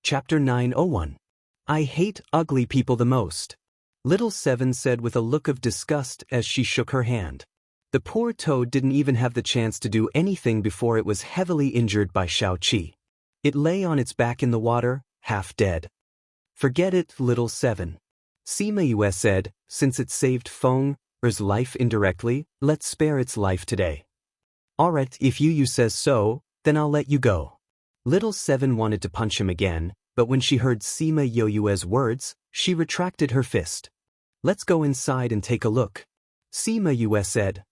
Chapter 901. I hate ugly people the most. Little Seven said with a look of disgust as she shook her hand. The poor toad didn't even have the chance to do anything before it was heavily injured by Xiao-Qi. It lay on its back in the water, half dead. Forget it, Little Seven. Sima Yue said, since it saved Feng's life indirectly, let's spare its life today. Alright, if you says so, then I'll let you go. Little Seven wanted to punch him again, but when she heard Sima Yue's words, she retracted her fist. Let's go inside and take a look. Sima Yue said.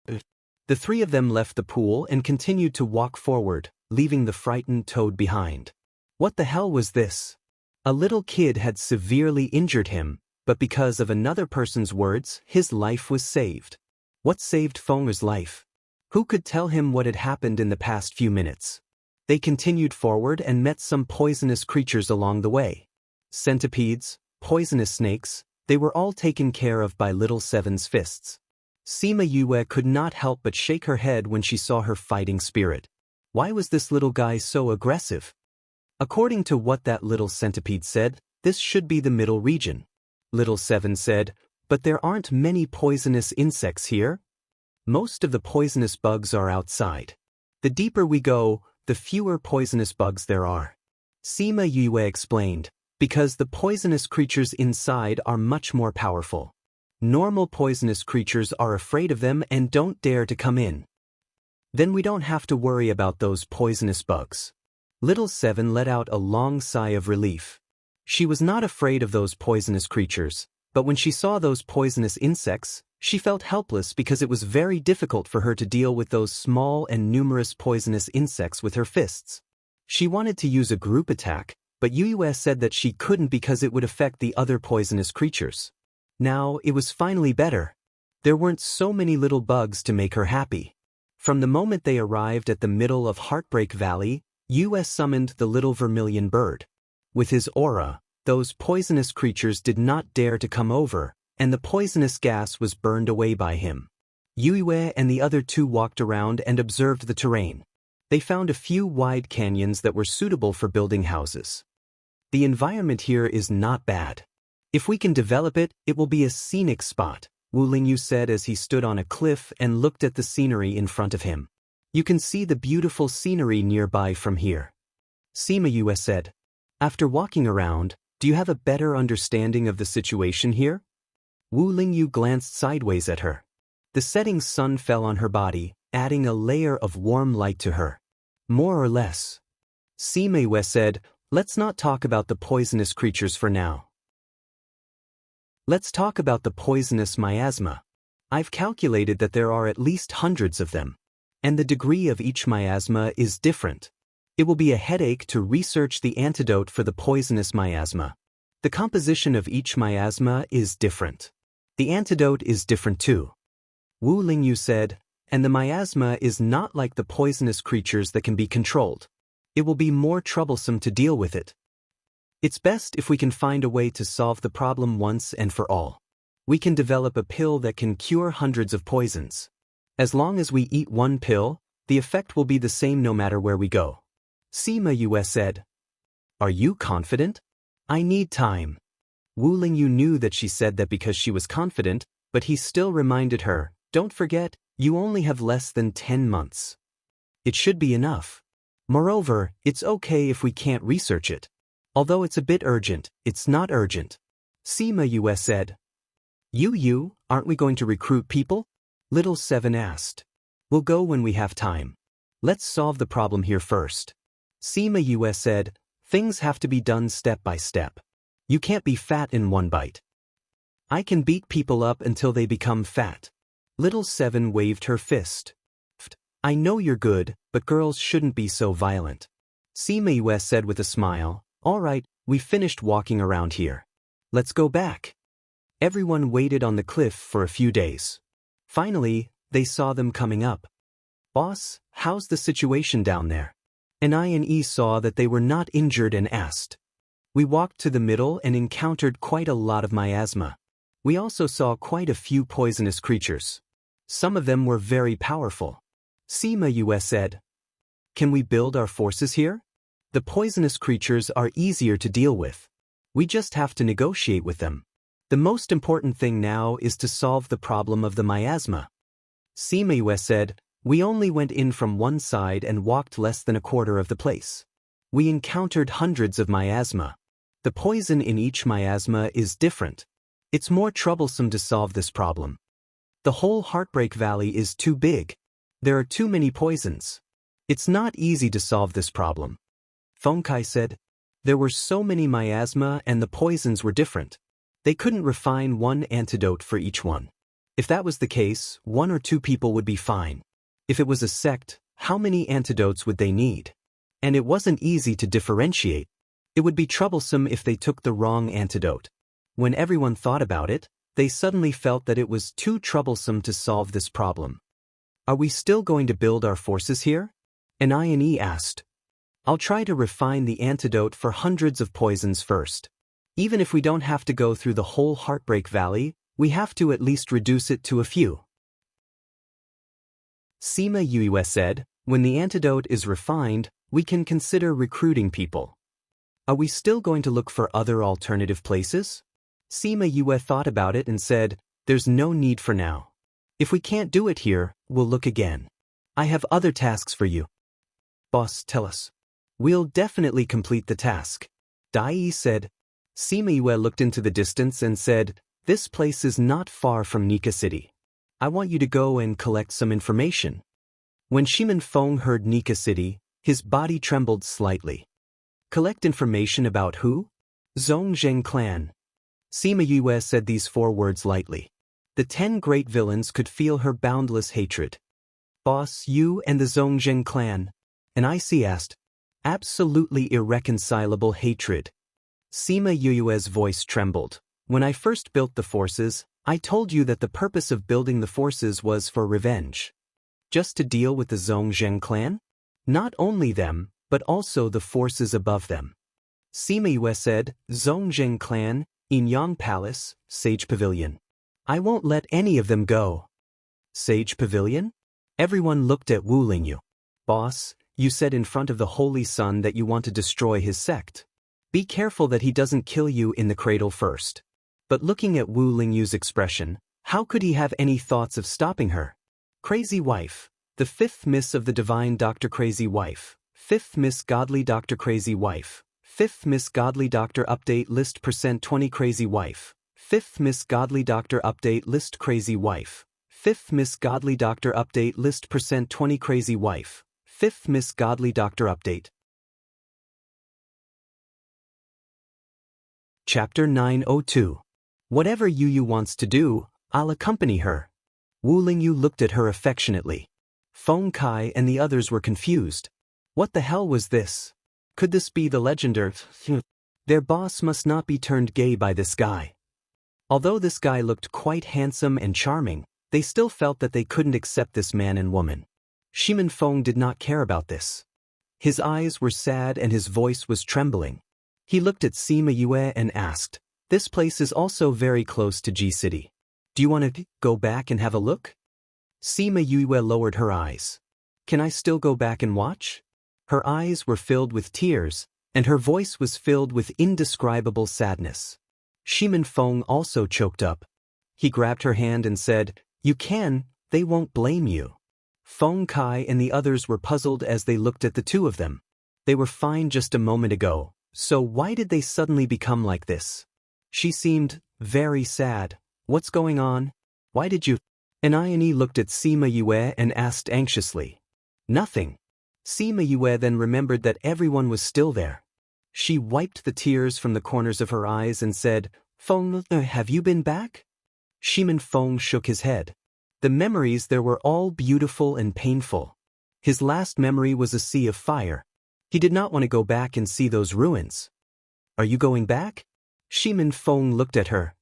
The three of them left the pool and continued to walk forward, leaving the frightened toad behind. What the hell was this? A little kid had severely injured him, but because of another person's words, his life was saved. What saved Feng's life? Who could tell him what had happened in the past few minutes? They continued forward and met some poisonous creatures along the way. Centipedes, poisonous snakes, they were all taken care of by Little Seven's fists. Sima Yue could not help but shake her head when she saw her fighting spirit. Why was this little guy so aggressive? According to what that little centipede said, this should be the middle region. Little Seven said, but there aren't many poisonous insects here. Most of the poisonous bugs are outside. The deeper we go, the fewer poisonous bugs there are. Sima Yue explained, because the poisonous creatures inside are much more powerful. Normal poisonous creatures are afraid of them and don't dare to come in. Then we don't have to worry about those poisonous bugs. Little Seven let out a long sigh of relief. She was not afraid of those poisonous creatures, but when she saw those poisonous insects, she felt helpless because it was very difficult for her to deal with those small and numerous poisonous insects with her fists. She wanted to use a group attack, but Yue said that she couldn't because it would affect the other poisonous creatures. Now, it was finally better. There weren't so many little bugs to make her happy. From the moment they arrived at the middle of Heartbreak Valley, Yue summoned the little vermilion bird. With his aura, those poisonous creatures did not dare to come over, and the poisonous gas was burned away by him. Yue and the other two walked around and observed the terrain. They found a few wide canyons that were suitable for building houses. The environment here is not bad. If we can develop it, it will be a scenic spot, Wu Lingyu said as he stood on a cliff and looked at the scenery in front of him. You can see the beautiful scenery nearby from here. Sima Yue said. After walking around, do you have a better understanding of the situation here? Wu Lingyu glanced sideways at her. The setting sun fell on her body, adding a layer of warm light to her. More or less. Sima Yue said, let's not talk about the poisonous creatures for now. Let's talk about the poisonous miasma. I've calculated that there are at least hundreds of them. And the degree of each miasma is different. It will be a headache to research the antidote for the poisonous miasma. The composition of each miasma is different. The antidote is different too. Wu Lingyu said, and the miasma is not like the poisonous creatures that can be controlled. It will be more troublesome to deal with it. It's best if we can find a way to solve the problem once and for all. We can develop a pill that can cure hundreds of poisons. As long as we eat one pill, the effect will be the same no matter where we go. Sima Yue said. Are you confident? I need time. Wu Lingyu knew that she said that because she was confident, but he still reminded her, don't forget, you only have less than 10 months. It should be enough. Moreover, it's okay if we can't research it. Although it's a bit urgent, it's not urgent. Sima Yue said. Aren't we going to recruit people? Little Seven asked. We'll go when we have time. Let's solve the problem here first. Sima Yue said, things have to be done step by step. You can't be fat in one bite. I can beat people up until they become fat. Little Seven waved her fist. I know you're good, but girls shouldn't be so violent. Sima Yue said with a smile, all right, we finished walking around here. Let's go back. Everyone waited on the cliff for a few days. Finally, they saw them coming up. Boss, how's the situation down there? And I saw that they were not injured and asked. We walked to the middle and encountered quite a lot of miasma. We also saw quite a few poisonous creatures. Some of them were very powerful. Sima Yue said. Can we build our forces here? The poisonous creatures are easier to deal with. We just have to negotiate with them. The most important thing now is to solve the problem of the miasma. Sima said, we only went in from one side and walked less than a quarter of the place. We encountered hundreds of miasma. The poison in each miasma is different. It's more troublesome to solve this problem. The whole Heartbreak Valley is too big. There are too many poisons. It's not easy to solve this problem. Fengkai said, there were so many miasma and the poisons were different. They couldn't refine one antidote for each one. If that was the case, 1 or 2 people would be fine. If it was a sect, how many antidotes would they need? And it wasn't easy to differentiate. It would be troublesome if they took the wrong antidote. When everyone thought about it, they suddenly felt that it was too troublesome to solve this problem. Are we still going to build our forces here? Anine asked. I'll try to refine the antidote for hundreds of poisons first. Even if we don't have to go through the whole Heartbreak Valley, we have to at least reduce it to a few. Sima Yue said, when the antidote is refined, we can consider recruiting people. Are we still going to look for other alternative places? Sima Yue thought about it and said, there's no need for now. If we can't do it here, we'll look again. I have other tasks for you. Boss, tell us. We'll definitely complete the task. Dai said. Sima Yue looked into the distance and said, this place is not far from Nika City. I want you to go and collect some information. When Shimin Feng heard Nika City, his body trembled slightly. Collect information about who? Zhongzheng clan. Sima Yue said these 4 words lightly. The 10 great villains could feel her boundless hatred. Boss, you and the Zhongzheng clan? And IC asked. Absolutely irreconcilable hatred. Sima Yue's voice trembled. When I first built the forces, I told you that the purpose of building the forces was for revenge. Just to deal with the Zhongzheng clan? Not only them, but also the forces above them. Sima Yue said, Zhongzheng clan, Inyang Palace, Sage Pavilion. I won't let any of them go. Sage Pavilion? Everyone looked at Wu Lingyu. Boss, you said in front of the Holy Sun that you want to destroy his sect. Be careful that he doesn't kill you in the cradle first. But looking at Wu Lingyu's expression, how could he have any thoughts of stopping her? Crazy Wife. The 5th Miss of the Divine Dr. Crazy Wife. 5th Miss Godly Dr. Crazy Wife. 5th Miss Godly Doctor Update List %20 Crazy Wife. 5th Miss Godly Doctor Update List Crazy Wife. 5th Miss Godly Doctor Update List %20 Crazy Wife. 5th Miss Godly Doctor Update. Chapter 902. Whatever Yu wants to do, I'll accompany her. Wu Lingyu looked at her affectionately. Fengkai and the others were confused. What the hell was this? Could this be the legendary? Their boss must not be turned gay by this guy. Although this guy looked quite handsome and charming, they still felt that they couldn't accept this man and woman. Shimin Feng did not care about this. His eyes were sad and his voice was trembling. He looked at Sima Yue and asked, this place is also very close to G City. Do you want to go back and have a look? Sima Yue lowered her eyes. Can I still go back and watch? Her eyes were filled with tears, and her voice was filled with indescribable sadness. Shimin Feng also choked up. He grabbed her hand and said, you can, they won't blame you. Fengkai and the others were puzzled as they looked at the 2 of them. They were fine just a moment ago, so why did they suddenly become like this? She seemed very sad. What's going on? Why did you? Anine looked at Sima Yue and asked anxiously. Nothing. Sima Yue then remembered that everyone was still there. She wiped the tears from the corners of her eyes and said, Feng, have you been back? Shimin Feng shook his head. The memories there were all beautiful and painful. His last memory was a sea of fire. He did not want to go back and see those ruins. Are you going back? Shimin Feng looked at her.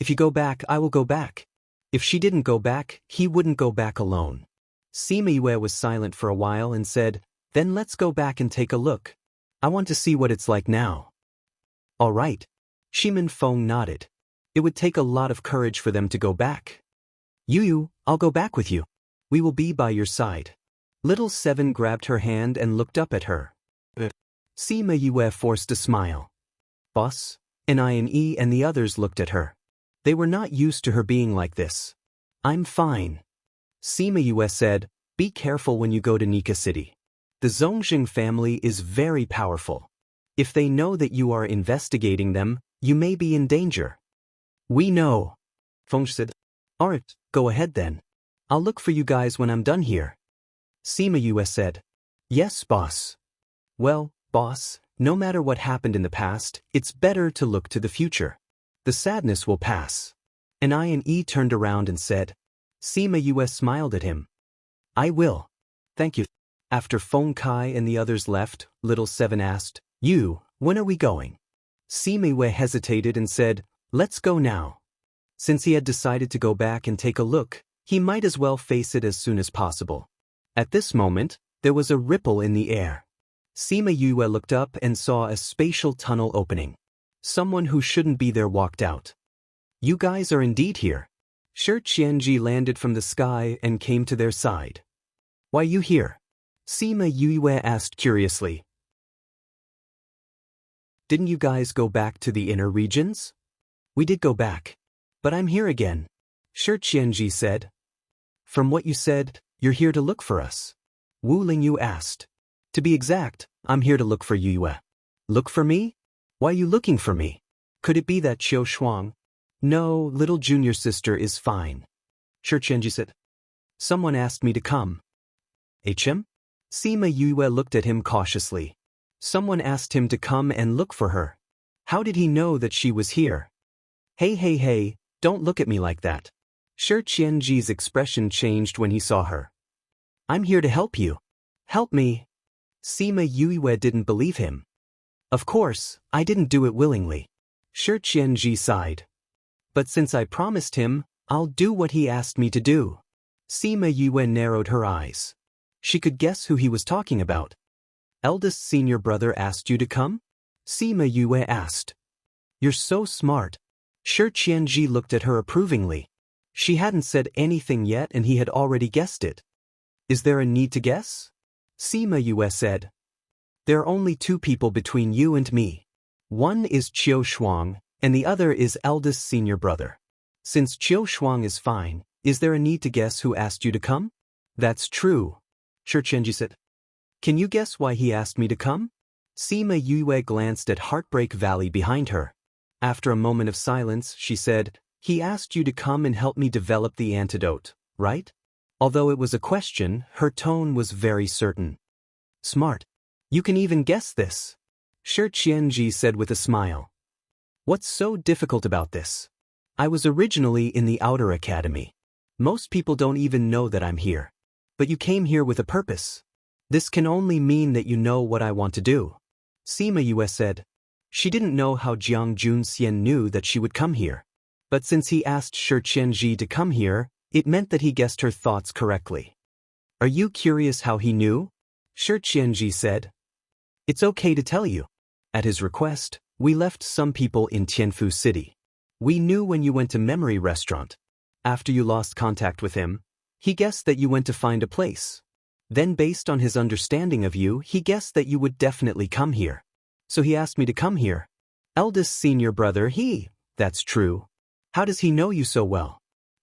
If you go back, I will go back. If she didn't go back, he wouldn't go back alone. Sima Yue was silent for a while and said, then let's go back and take a look. I want to see what it's like now. All right. Shimin Feng nodded. It would take a lot of courage for them to go back. Yu, I'll go back with you. We will be by your side. Little Seven grabbed her hand and looked up at her. Sima Yue forced a smile. Boss, Ine and the others looked at her. They were not used to her being like this. I'm fine. Sima Yue said, be careful when you go to Nika City. The Zongjing family is very powerful. If they know that you are investigating them, you may be in danger. We know. Feng said. Alright, go ahead then. I'll look for you guys when I'm done here. Sima Yue said. Yes, boss. Well, boss, no matter what happened in the past, it's better to look to the future. The sadness will pass. Ine turned around and said. Sima Yue smiled at him. I will. Thank you. After Feng Kai and the others left, Little Seven asked, You, when are we going? Sima Yue hesitated and said, Let's go now. Since he had decided to go back and take a look, he might as well face it as soon as possible. At this moment, there was a ripple in the air. Sima Yue looked up and saw a spatial tunnel opening. Someone who shouldn't be there walked out. You guys are indeed here. Shi Qianji landed from the sky and came to their side. Why you here? Sima Yue asked curiously. Didn't you guys go back to the inner regions? We did go back. But I'm here again. Shi Qianji said. From what you said, you're here to look for us. Wu Lingyu asked. To be exact, I'm here to look for Yue. Look for me? Why are you looking for me? Could it be that Qiu Shuang? No, little junior sister is fine. Shi Qianji said. Someone asked me to come. HM? Sima Yue looked at him cautiously. Someone asked him to come and look for her. How did he know that she was here? Hey, don't look at me like that. Shi Qianji's expression changed when he saw her. I'm here to help you. Help me. Sima Yue didn't believe him. Of course, I didn't do it willingly. Shi Qianji sighed. But since I promised him, I'll do what he asked me to do. Sima Yue narrowed her eyes. She could guess who he was talking about. Eldest senior brother asked you to come? Sima Yue asked. You're so smart. Shi Qianji looked at her approvingly. She hadn't said anything yet and he had already guessed it. Is there a need to guess? Sima Yue said. There are only two people between you and me. One is Qiu Shuang, and the other is eldest senior brother. Since Qiu Shuang is fine, is there a need to guess who asked you to come? That's true. Shi Qianji said. Can you guess why he asked me to come? Sima Yue glanced at Heartbreak Valley behind her. After a moment of silence, she said, He asked you to come and help me develop the antidote, right? Although it was a question, her tone was very certain. Smart. You can even guess this. Shi Qianji said with a smile. What's so difficult about this? I was originally in the Outer Academy. Most people don't even know that I'm here. But you came here with a purpose. This can only mean that you know what I want to do. Sima Yue said. She didn't know how Jiang Junxian knew that she would come here. But since he asked Shi Qianji to come here, it meant that he guessed her thoughts correctly. Are you curious how he knew? Shi Qianji said. It's okay to tell you. At his request, we left some people in Tianfu City. We knew when you went to Memory Restaurant. After you lost contact with him, he guessed that you went to find a place. Then based on his understanding of you, he guessed that you would definitely come here. So he asked me to come here. Eldest senior brother, that's true. How does he know you so well?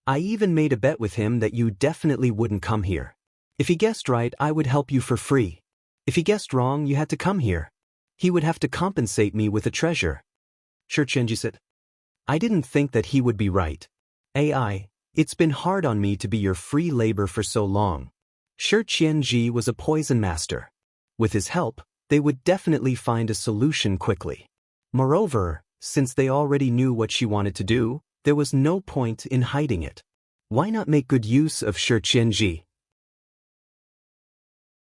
I even made a bet with him that you definitely wouldn't come here. If he guessed right, I would help you for free. If he guessed wrong, you had to come here. He would have to compensate me with a treasure. Shi Qianji said. I didn't think that he would be right. It's been hard on me to be your free labor for so long. Shi Qianji was a poison master. With his help, they would definitely find a solution quickly. Moreover, since they already knew what she wanted to do, there was no point in hiding it. Why not make good use of Shi Qianji?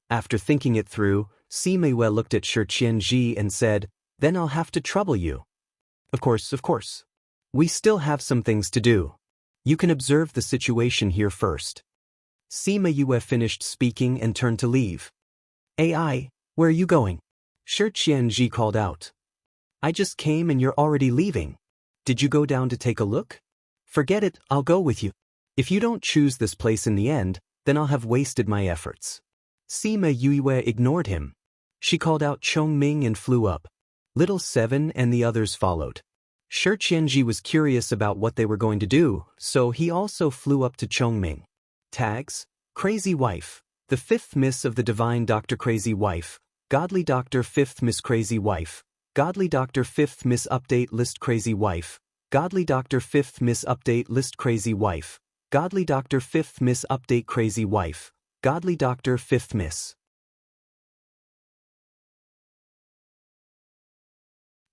After thinking it through, Sima Yue looked at Shi Qianji and said, Then I'll have to trouble you. Of course. We still have some things to do. You can observe the situation here first. Sima Yue finished speaking and turned to leave. Where are you going? Shi Qianji called out. I just came and you're already leaving. Did you go down to take a look? Forget it, I'll go with you. If you don't choose this place in the end, then I'll have wasted my efforts. Sima Yue ignored him. She called out Chong Ming and flew up. Little Seven and the others followed. Shi Qianji was curious about what they were going to do, so he also flew up to Chong Ming. Tags: Crazy Wife, the 5th Miss of the Divine Doctor Crazy Wife, Godly Doctor 5th Miss Crazy Wife, Godly Doctor 5th Miss Update List Crazy Wife, Godly Doctor 5th Miss Update List Crazy Wife, Godly Doctor 5th Miss Update Crazy Wife, Godly Doctor 5th Miss.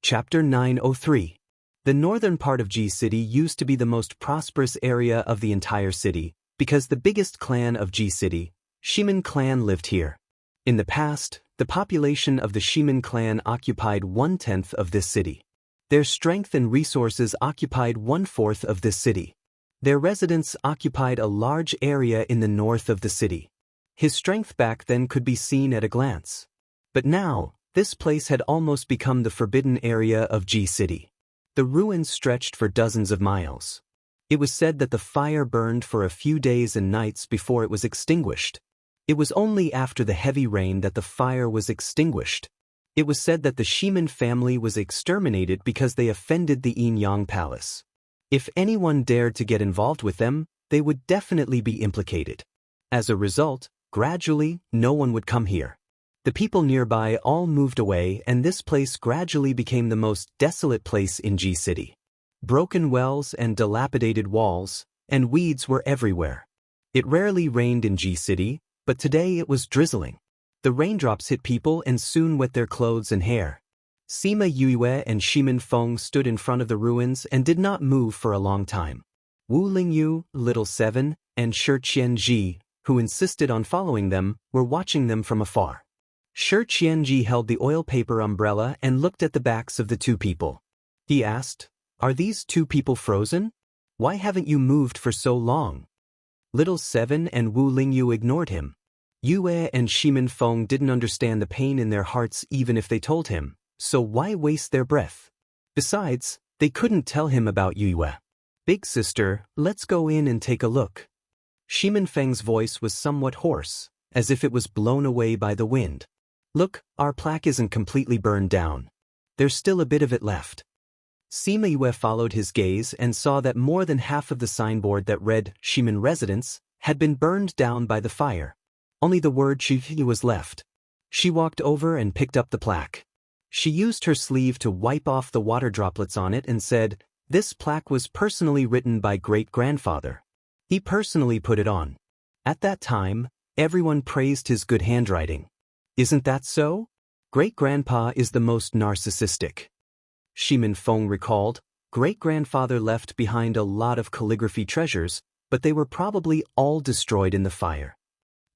Chapter 903. The northern part of G City used to be the most prosperous area of the entire city, because the biggest clan of G City, Shimin clan, lived here. In the past, the population of the Shimin clan occupied 1/10 of this city. Their strength and resources occupied 1/4 of this city. Their residents occupied a large area in the north of the city. His strength back then could be seen at a glance. But now, this place had almost become the forbidden area of G City. The ruins stretched for dozens of miles. It was said that the fire burned for a few days and nights before it was extinguished. It was only after the heavy rain that the fire was extinguished. It was said that the Shimin family was exterminated because they offended the Yin Yang Palace. If anyone dared to get involved with them, they would definitely be implicated. As a result, gradually, no one would come here. The people nearby all moved away, and this place gradually became the most desolate place in G City. Broken wells and dilapidated walls, and weeds were everywhere. It rarely rained in G City, but today it was drizzling. The raindrops hit people and soon wet their clothes and hair. Sima Yue and Shimin Feng stood in front of the ruins and did not move for a long time. Wu Lingyu, Little Seven, and Shi Qianji, who insisted on following them, were watching them from afar. Shi Qianji held the oil paper umbrella and looked at the backs of the two people. He asked, "Are these two people frozen? Why haven't you moved for so long?" Little Seven and Wu Lingyu ignored him. Yue and Shimin Feng didn't understand the pain in their hearts even if they told him, so why waste their breath? Besides, they couldn't tell him about Yue. "Big sister, let's go in and take a look." Shimin Feng's voice was somewhat hoarse, as if it was blown away by the wind. "Look, our plaque isn't completely burned down. There's still a bit of it left." Sima Yue followed his gaze and saw that more than half of the signboard that read Shimin Residence had been burned down by the fire. Only the word Shi was left. She walked over and picked up the plaque. She used her sleeve to wipe off the water droplets on it and said, "This plaque was personally written by great-grandfather. He personally put it on. At that time, everyone praised his good handwriting. Isn't that so? Great-grandpa is the most narcissistic." Shimin Feng recalled, great-grandfather left behind a lot of calligraphy treasures, but they were probably all destroyed in the fire.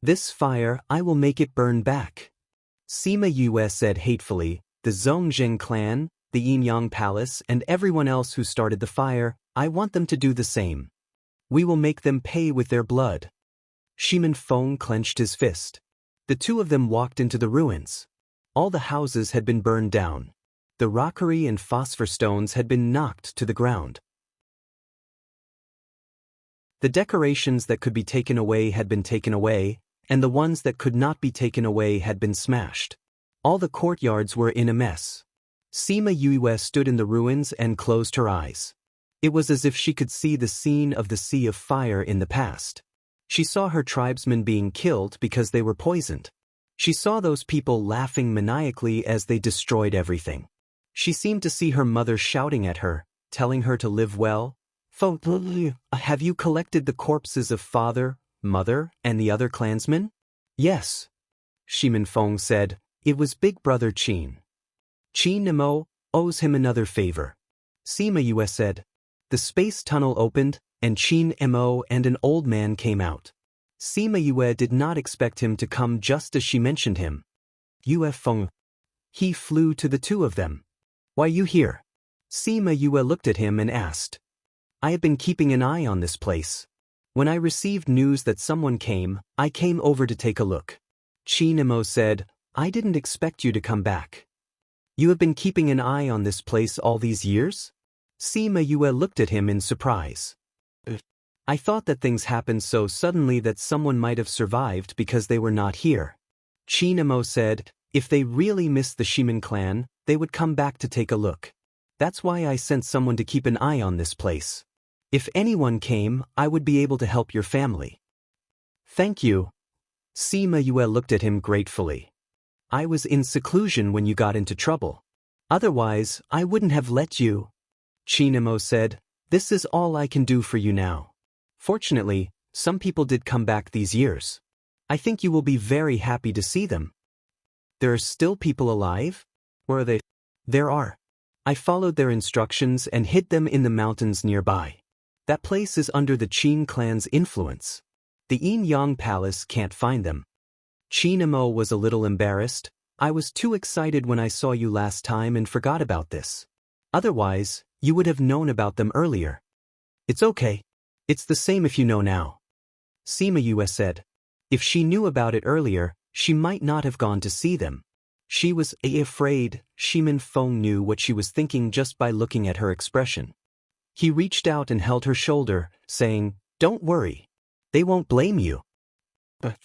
"This fire, I will make it burn back." Sima Yue said hatefully, "The Zhongzheng clan, the Yin Yang Palace, and everyone else who started the fire, I want them to do the same. We will make them pay with their blood." Shimin Feng clenched his fist. The two of them walked into the ruins. All the houses had been burned down. The rockery and phosphor stones had been knocked to the ground. The decorations that could be taken away had been taken away, and the ones that could not be taken away had been smashed. All the courtyards were in a mess. Sima Yue stood in the ruins and closed her eyes. It was as if she could see the scene of the Sea of Fire in the past. She saw her tribesmen being killed because they were poisoned. She saw those people laughing maniacally as they destroyed everything. She seemed to see her mother shouting at her, telling her to live well. "Have you collected the corpses of father, mother, and the other clansmen?" "Yes." Shimin Feng said, "It was big brother Qin. Qin Nemo owes him another favor." Sima Yue said. The space tunnel opened, and Qin Mo and an old man came out. Sima Yue did not expect him to come just as she mentioned him. "Yue Feng." He flew to the two of them. "Why you here?" Sima Yue looked at him and asked. "I have been keeping an eye on this place. When I received news that someone came, I came over to take a look." Qin Mo said, "I didn't expect you to come back. You have been keeping an eye on this place all these years?" Sima Yue looked at him in surprise. "I thought that things happened so suddenly that someone might have survived because they were not here." Qin Mo said, If they really missed the Shimin clan, they would come back to take a look. That's why I sent someone to keep an eye on this place. If anyone came, I would be able to help your family. Thank you. Sima Yue looked at him gratefully. I was in seclusion when you got into trouble. Otherwise, I wouldn't have let you. Chinamo said, this is all I can do for you now. Fortunately, some people did come back these years. I think you will be very happy to see them. There are still people alive? Where are they? There are. I followed their instructions and hid them in the mountains nearby. That place is under the Qin clan's influence. The Yin Yang Palace can't find them. Chinamo was a little embarrassed. I was too excited when I saw you last time and forgot about this. Otherwise, you would have known about them earlier. It's okay. It's the same if you know now. Sima Yue said. If she knew about it earlier, she might not have gone to see them. She was afraid. Shimin Feng knew what she was thinking just by looking at her expression. He reached out and held her shoulder, saying, Don't worry. They won't blame you. But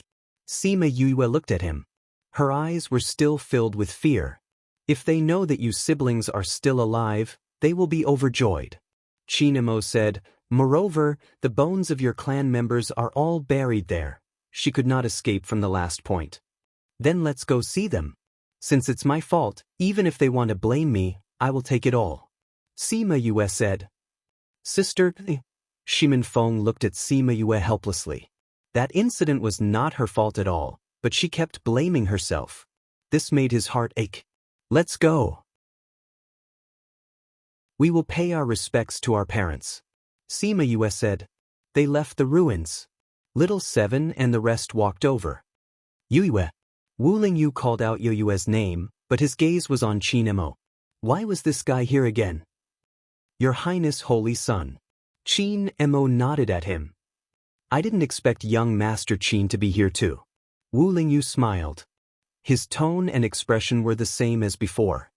Sima Yue looked at him. Her eyes were still filled with fear. If they know that you siblings are still alive, they will be overjoyed. Chinamo said, Moreover, the bones of your clan members are all buried there. She could not escape from the last point. Then let's go see them. Since it's my fault, even if they want to blame me, I will take it all. Sima Yue said. Sister, Shimin Feng looked at Sima Yue helplessly. That incident was not her fault at all, but she kept blaming herself. This made his heart ache. Let's go. We will pay our respects to our parents. Sima Yue said. They left the ruins. Little Seven and the rest walked over. Yue. Wu Lingyu called out Yue's name, but his gaze was on Qin-emo. Why was this guy here again? Your Highness Holy Son. Qin-emo nodded at him. I didn't expect young Master Qin to be here too. Wu Lingyu smiled. His tone and expression were the same as before.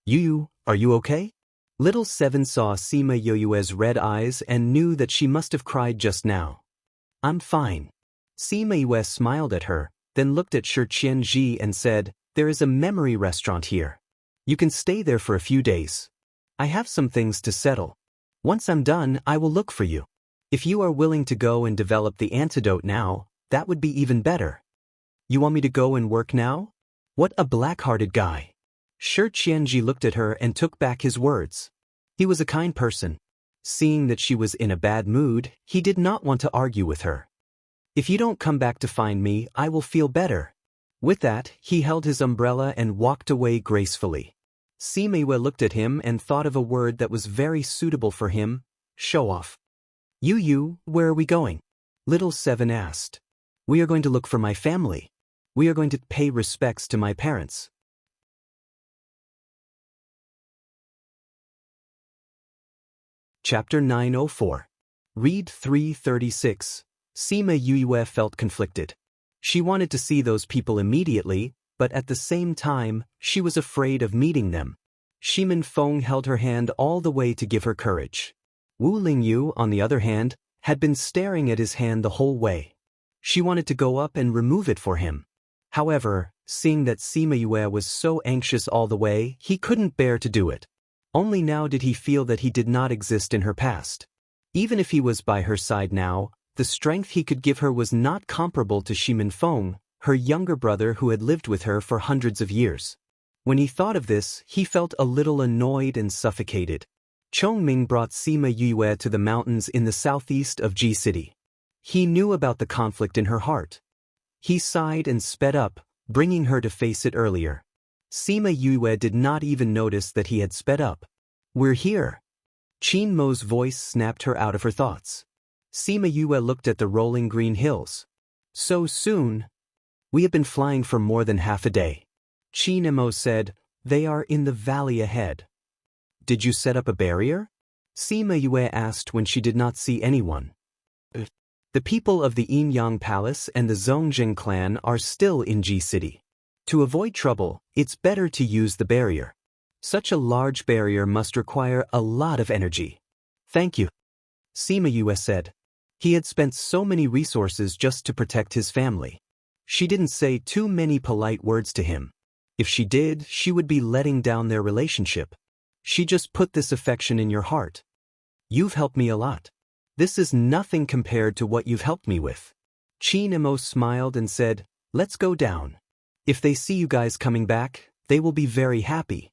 Yu, are you okay? Little Seven saw Sima Yue's red eyes and knew that she must have cried just now. I'm fine. Sima Yue smiled at her, then looked at Shi Qianji and said, There is a memory restaurant here. You can stay there for a few days. I have some things to settle. Once I'm done, I will look for you. If you are willing to go and develop the antidote now, that would be even better. You want me to go and work now? What a black-hearted guy. Shi Qianji looked at her and took back his words. He was a kind person. Seeing that she was in a bad mood, he did not want to argue with her. If you don't come back to find me, I will feel better. With that, he held his umbrella and walked away gracefully. Sima Yue looked at him and thought of a word that was very suitable for him, show off. Yu, where are we going? Little Seven asked. We are going to look for my family. We are going to pay respects to my parents. Chapter 904. Read 336. Sima Yue felt conflicted. She wanted to see those people immediately, but at the same time, she was afraid of meeting them. Shimin Feng held her hand all the way to give her courage. Wu Lingyu, on the other hand, had been staring at his hand the whole way. She wanted to go up and remove it for him. However, seeing that Sima Yue was so anxious all the way, he couldn't bear to do it. Only now did he feel that he did not exist in her past. Even if he was by her side now, the strength he could give her was not comparable to Shimin Feng, her younger brother who had lived with her for hundreds of years. When he thought of this, he felt a little annoyed and suffocated. Chongming brought Sima Yue to the mountains in the southeast of Ji City. He knew about the conflict in her heart. He sighed and sped up, bringing her to face it earlier. Sima Yue did not even notice that he had sped up. We're here. Qin Mo's voice snapped her out of her thoughts. Sima Yue looked at the rolling green hills. So soon? We have been flying for more than half a day. Qin Mo said, They are in the valley ahead. Did you set up a barrier? Sima Yue asked when she did not see anyone. The people of the Yin Yang Palace and the Zongjing clan are still in Ji City. To avoid trouble, it's better to use the barrier. Such a large barrier must require a lot of energy. Thank you. Sima Yue said. He had spent so many resources just to protect his family. She didn't say too many polite words to him. If she did, she would be letting down their relationship. She just put this affection in your heart. You've helped me a lot. This is nothing compared to what you've helped me with. Chinemo smiled and said, let's go down. If they see you guys coming back, they will be very happy.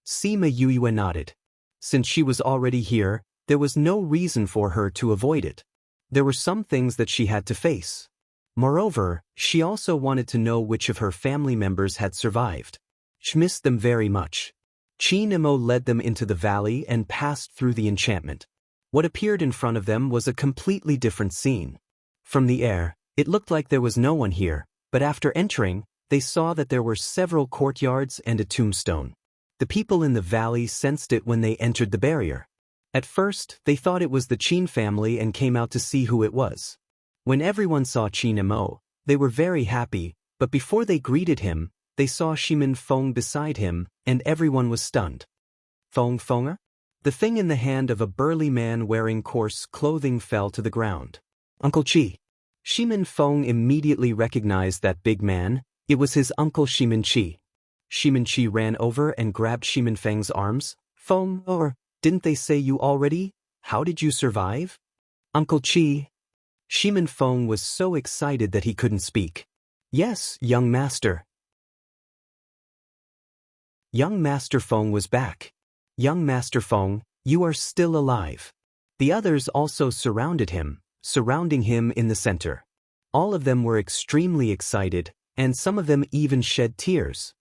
Sima Yue nodded. Since she was already here, there was no reason for her to avoid it. There were some things that she had to face. Moreover, she also wanted to know which of her family members had survived. She missed them very much. Chinemo led them into the valley and passed through the enchantment. What appeared in front of them was a completely different scene. From the air, it looked like there was no one here, but after entering, they saw that there were several courtyards and a tombstone. The people in the valley sensed it when they entered the barrier. At first, they thought it was the Qin family and came out to see who it was. When everyone saw Chinemo, they were very happy, but before they greeted him, they saw Shimin Feng beside him, and everyone was stunned. Feng Fenger? The thing in the hand of a burly man wearing coarse clothing fell to the ground. Uncle Chi. Shimin Feng immediately recognized that big man. It was his uncle Shimin Chi. Shimin Chi ran over and grabbed Shimin Feng's arms. Feng, or didn't they say you already? How did you survive? Uncle Chi. Shimin Feng was so excited that he couldn't speak. Yes, young master. Young Master Feng was back. Young Master Feng, you are still alive. The others also surrounded him, surrounding him in the center. All of them were extremely excited, and some of them even shed tears.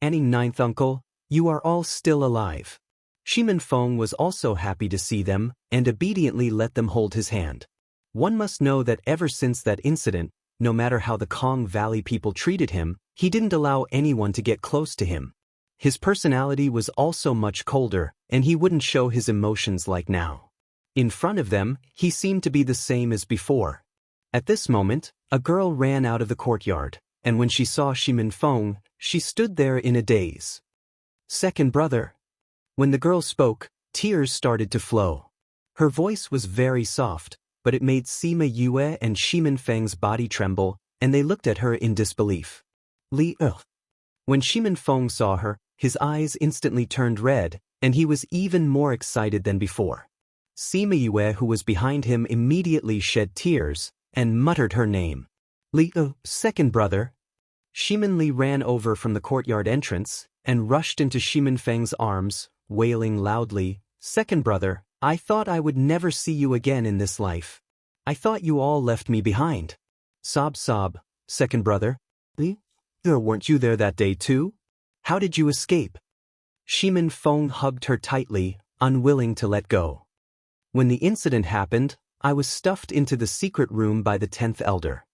Annie Ninth Uncle, you are all still alive. Shimin Feng was also happy to see them, and obediently let them hold his hand. One must know that ever since that incident, no matter how the Kong Valley people treated him, he didn't allow anyone to get close to him. His personality was also much colder, and he wouldn't show his emotions like now. In front of them, he seemed to be the same as before. At this moment, a girl ran out of the courtyard, and when she saw Shimin Feng, she stood there in a daze. Second brother. When the girl spoke, tears started to flow. Her voice was very soft, but it made Sima Yue and Shimin Feng's body tremble, and they looked at her in disbelief. When Shimin Feng saw her, his eyes instantly turned red, and he was even more excited than before. Sima Yue, who was behind him, immediately shed tears, and muttered her name. Second brother. Shimin Li ran over from the courtyard entrance, and rushed into Shimin Feng's arms, wailing loudly, Second brother, I thought I would never see you again in this life. I thought you all left me behind. Sob. Second brother. Weren't you there that day too? How did you escape? Shimin Feng hugged her tightly, unwilling to let go. When the incident happened, I was stuffed into the secret room by the 10th elder.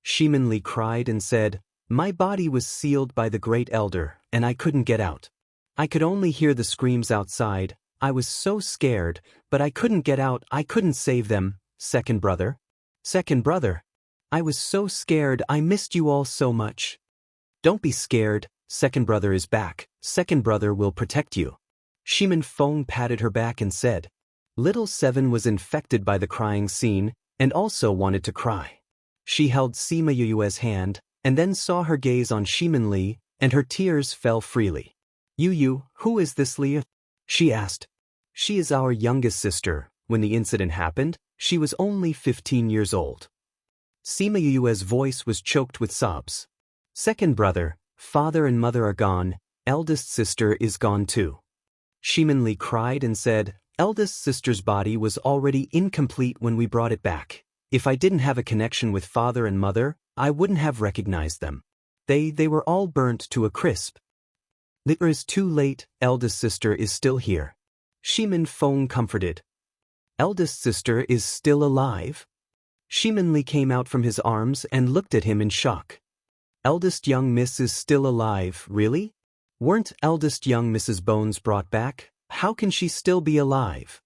Shimin Li cried and said, my body was sealed by the great elder, and I couldn't get out. I could only hear the screams outside. I was so scared, but I couldn't get out. I couldn't save them. Second brother. Second brother. I was so scared. I missed you all so much. Don't be scared. Second brother is back. Second brother will protect you. Shimin Feng patted her back and said. Little Seven was infected by the crying scene, and also wanted to cry. She held Sima Yue's hand, and then saw her gaze on Shimin Li, and her tears fell freely. Yu, who is this Li? She asked. She is our youngest sister. When the incident happened, she was only 15 years old. Sima Yue's voice was choked with sobs. Second brother, father and mother are gone, eldest sister is gone too. Shimin Li cried and said, eldest sister's body was already incomplete when we brought it back. If I didn't have a connection with father and mother, I wouldn't have recognized them. They were all burnt to a crisp. It is too late, eldest sister is still here. Shimin Feng comforted. Eldest sister is still alive? Shimin Li came out from his arms and looked at him in shock. Eldest young miss is still alive, really? Weren't eldest young Mrs. Bones brought back? How can she still be alive?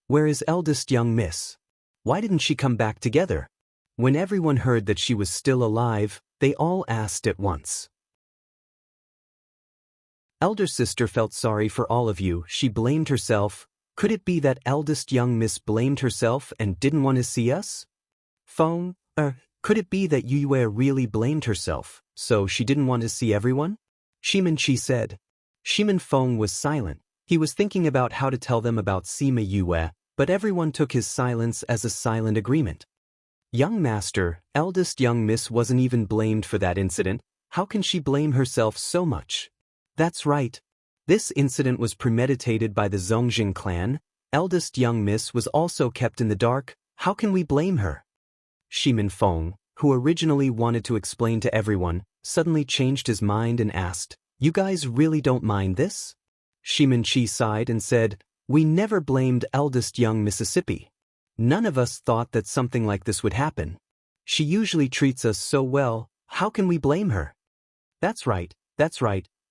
Where is eldest young miss? Why didn't she come back together? When everyone heard that she was still alive, they all asked at once. Elder sister felt sorry for all of you. She blamed herself. Could it be that eldest young miss blamed herself and didn't want to see us? Feng, could it be that Yue really blamed herself, so she didn't want to see everyone? Shimin Chi said. Shimin Feng was silent. He was thinking about how to tell them about Sima Yue, but everyone took his silence as a silent agreement. Young master, eldest young miss wasn't even blamed for that incident. How can she blame herself so much? That's right. This incident was premeditated by the Zongjing clan. Eldest young miss was also kept in the dark. How can we blame her? Shimin Feng, who originally wanted to explain to everyone, suddenly changed his mind and asked, "You guys really don't mind this?" Shimin Chi sighed and said, "We never blamed eldest young Mississippi. None of us thought that something like this would happen. She usually treats us so well, how can we blame her?" That's right.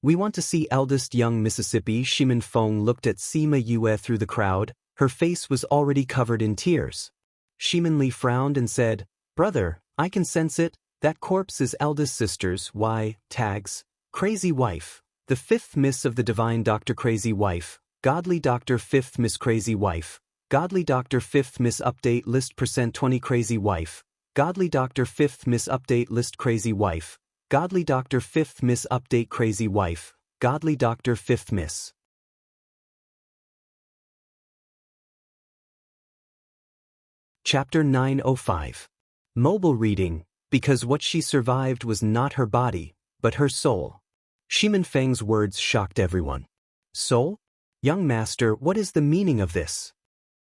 We want to see eldest young Mississippi." Shimin Feng looked at Sima Yue through the crowd. Her face was already covered in tears. Shimin Li frowned and said, "Brother, I can sense it. That corpse is eldest sister's, why, tags, crazy wife, the fifth miss of the divine Dr. Crazy Wife, godly Dr. Fifth Miss Crazy Wife, godly Dr. Fifth Miss Update List %20 Crazy Wife, godly Dr. Fifth Miss Update List Crazy Wife, godly Dr. Fifth Miss Update Crazy Wife, godly Dr. Fifth Miss." Chapter 905. Mobile reading, because what she survived was not her body, but her soul. Shimin Feng's words shocked everyone. Soul? Young master, what is the meaning of this?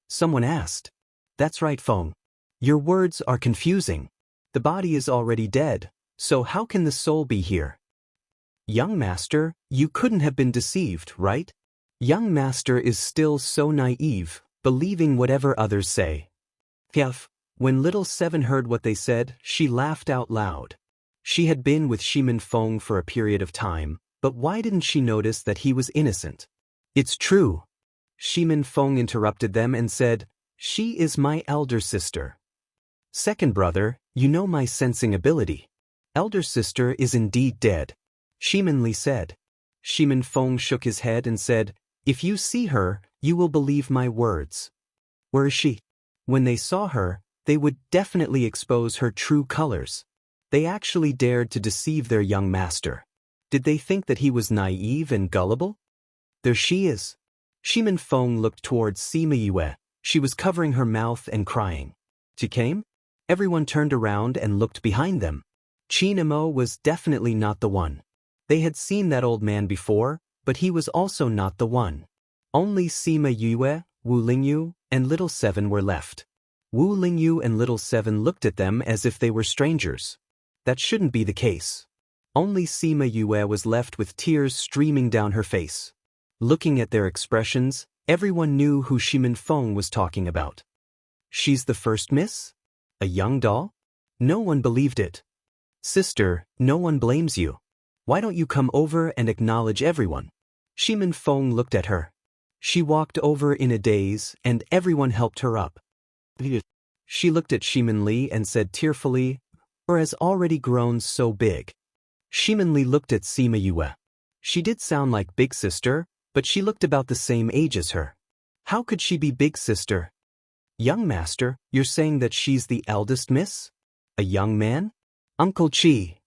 Someone asked. That's right, Feng. Your words are confusing. The body is already dead, so how can the soul be here? Young master, you couldn't have been deceived, right? Young master is still so naive, believing whatever others say. Pf. When little Seven heard what they said, she laughed out loud. She had been with Shimin Feng for a period of time, but why didn't she notice that he was innocent? It's true. Shimin Feng interrupted them and said, "She is my elder sister." Second brother, you know my sensing ability. Elder sister is indeed dead. Shimin Li said. Shimin Feng shook his head and said, "If you see her, you will believe my words." Where is she? When they saw her, they would definitely expose her true colors. They actually dared to deceive their young master. Did they think that he was naive and gullible? There she is. Shimin Feng looked towards Sima Yue. She was covering her mouth and crying. She came? Everyone turned around and looked behind them. Qin Mo was definitely not the one. They had seen that old man before, but he was also not the one. Only Sima Yue, Wu Lingyu, and Little Seven were left. Wu Lingyu and Little Seven looked at them as if they were strangers. That shouldn't be the case. Only Sima Yue was left with tears streaming down her face. Looking at their expressions, everyone knew who Shimin Feng was talking about. She's the first miss? A young doll? No one believed it. Sister, no one blames you. Why don't you come over and acknowledge everyone? Shimin Feng looked at her. She walked over in a daze, and everyone helped her up. She looked at Shimin Li and said tearfully, "Or has already grown so big." Shimin Li looked at Sima Yue. She did sound like big sister, but she looked about the same age as her. How could she be big sister? Young master, you're saying that she's the eldest miss? A young man? Uncle Chi.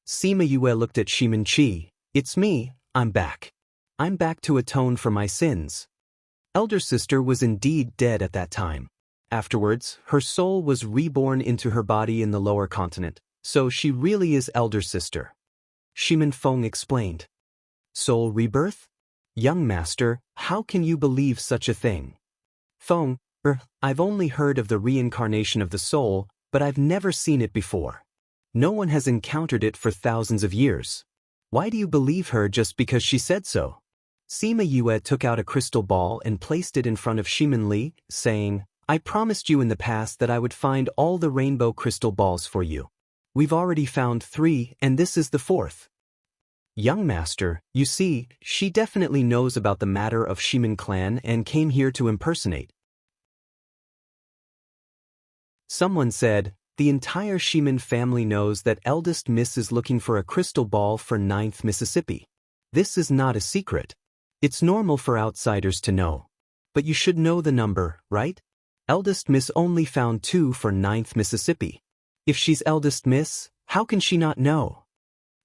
Sima Yue looked at Shimin Chi. It's me, I'm back. I'm back to atone for my sins. Elder sister was indeed dead at that time. Afterwards, her soul was reborn into her body in the lower continent, so she really is elder sister. Shimin Feng explained. Soul rebirth? Young master, how can you believe such a thing? Feng, I've only heard of the reincarnation of the soul, but I've never seen it before. No one has encountered it for thousands of years. Why do you believe her just because she said so? Sima Yue took out a crystal ball and placed it in front of Shimin Li, saying, I promised you in the past that I would find all the rainbow crystal balls for you. We've already found 3, and this is the 4th. Young master, you see, she definitely knows about the matter of Shimin clan and came here to impersonate. Someone said, the entire Shimin family knows that eldest miss is looking for a crystal ball for 9th Mississippi. This is not a secret. It's normal for outsiders to know. But you should know the number, right? Eldest miss only found 2 for 9th Mississippi. If she's eldest miss, how can she not know?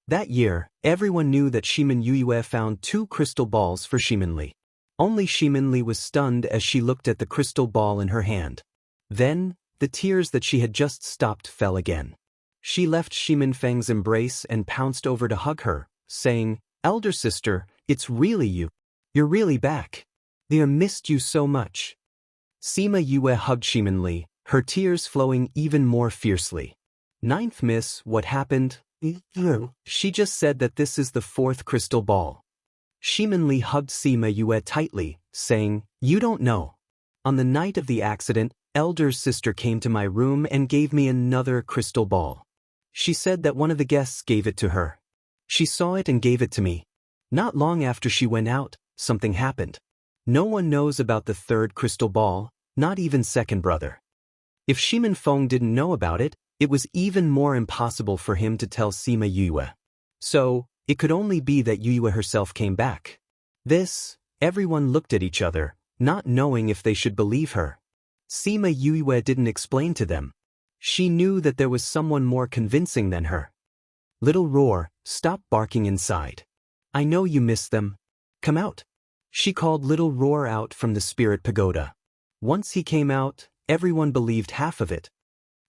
That year, everyone knew that Shimin Yue found 2 crystal balls for Shimin Li. Only Shimin Li was stunned as she looked at the crystal ball in her hand. Then, the tears that she had just stopped fell again. She left Shimin Feng's embrace and pounced over to hug her, saying, "Elder sister, it's really you. You're really back. I missed you so much." Sima Yue hugged Shimin Li, her tears flowing even more fiercely. "Ninth miss, what happened?" "She just said that this is the 4th crystal ball." Shimin Li hugged Sima Yue tightly, saying, "You don't know. On the night of the accident, Elder's sister came to my room and gave me another crystal ball. She said that one of the guests gave it to her. She saw it and gave it to me. Not long after she went out, something happened. No one knows about the 3rd crystal ball, not even second brother." If Shimin Feng didn't know about it, it was even more impossible for him to tell Sima Yue. So, it could only be that Yue herself came back. Everyone looked at each other, not knowing if they should believe her. Sima Yue didn't explain to them. She knew that there was someone more convincing than her. "Little Roar, stop barking inside. I know you miss them. Come out." She called Little Roar out from the spirit pagoda. Once he came out, everyone believed half of it.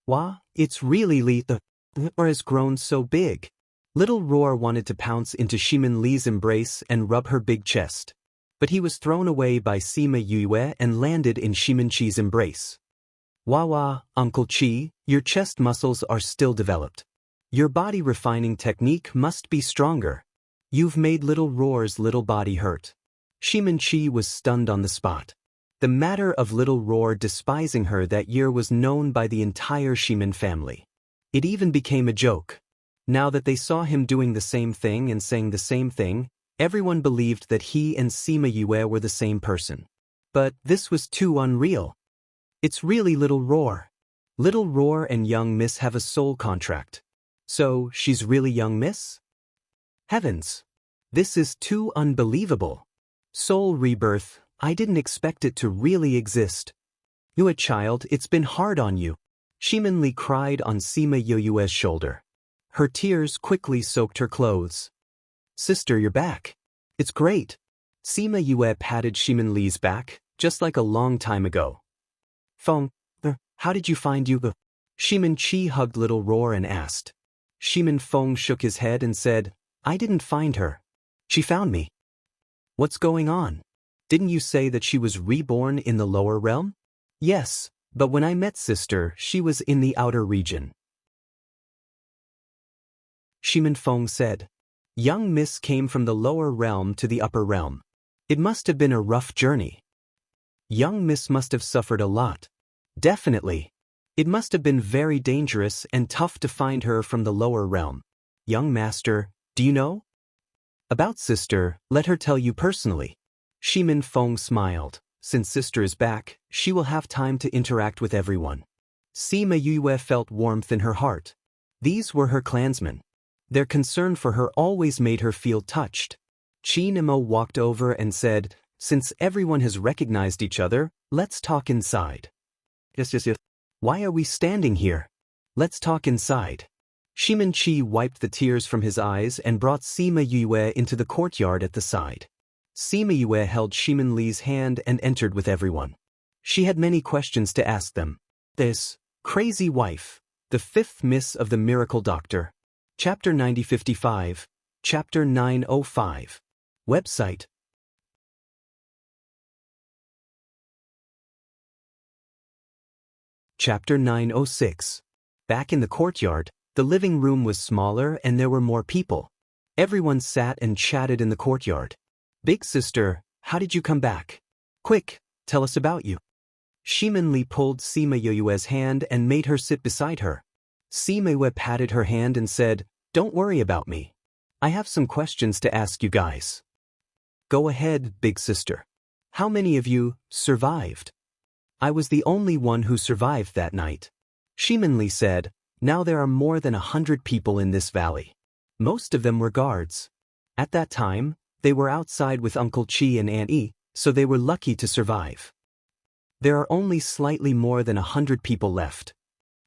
"Wah, it's really Li, the Roar has grown so big." Little Roar wanted to pounce into Shimin Li's embrace and rub her big chest. But he was thrown away by Sima Yue and landed in Shimin Chi's embrace. "Wah, Uncle Chi, your chest muscles are still developed. Your body refining technique must be stronger. You've made Little Roar's little body hurt." Shimin Chi was stunned on the spot. The matter of Little Roar despising her that year was known by the entire Shimin family. It even became a joke. Now that they saw him doing the same thing and saying the same thing, everyone believed that he and Sima Yue were the same person. But this was too unreal. It's really Little Roar. Little Roar and Young Miss have a soul contract. So, she's really Young Miss? Heavens! This is too unbelievable. Soul rebirth, I didn't expect it to really exist. You a child, it's been hard on you. Shimin Li cried on Sima Yue's shoulder. Her tears quickly soaked her clothes. "Sister, you're back. It's great." Sima Yue patted Shimin Li's back, just like a long time ago. "Feng, how did you find you?" Shimin Chi hugged Little Roar and asked. Shimin Feng shook his head and said, "I didn't find her. She found me." "What's going on? Didn't you say that she was reborn in the lower realm?" "Yes, but when I met sister, she was in the outer region." Shimin Feng said. "Young Miss came from the lower realm to the upper realm. It must have been a rough journey. Young Miss must have suffered a lot." "Definitely. It must have been very dangerous and tough to find her from the lower realm. Young Master, do you know?" "About sister, let her tell you personally." Shimin Feng smiled. Since sister is back, she will have time to interact with everyone. Sima Yue felt warmth in her heart. These were her clansmen. Their concern for her always made her feel touched. Chi Nemo walked over and said, "Since everyone has recognized each other, let's talk inside." Yes. "Why are we standing here? Let's talk inside." Shimin Chi wiped the tears from his eyes and brought Sima Yue into the courtyard at the side. Sima Yue held Shimin Li's hand and entered with everyone. She had many questions to ask them. This crazy wife, the 5th miss of the miracle doctor. Chapter 9055, Chapter 905. Website. Chapter 906. Back in the courtyard, the living room was smaller and there were more people. Everyone sat and chatted in the courtyard. "Big sister, how did you come back? Quick, tell us about you." Shimin Li pulled Sima Yue's hand and made her sit beside her. Sima Yue patted her hand and said, "Don't worry about me. I have some questions to ask you guys." "Go ahead, big sister. How many of you survived?" "I was the only one who survived that night." Shimin Li said, "Now there are more than 100 people in this valley. Most of them were guards. At that time, they were outside with Uncle Chi and Aunt E, so they were lucky to survive. There are only slightly more than 100 people left."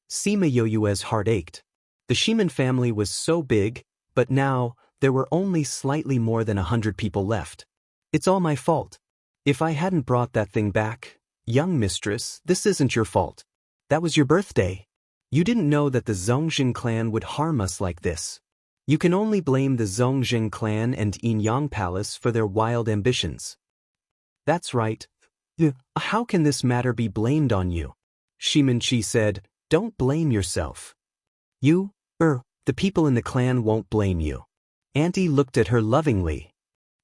Sima Yue's heart ached. The Shimin family was so big, but now, there were only slightly more than 100 people left. It's all my fault. If I hadn't brought that thing back, young mistress, this isn't your fault. That was your birthday. You didn't know that the Zongjing clan would harm us like this. You can only blame the Zongjing clan and Yinyang Palace for their wild ambitions. That's right. How can this matter be blamed on you? Shimenchi said, don't blame yourself. The people in the clan won't blame you. Auntie looked at her lovingly.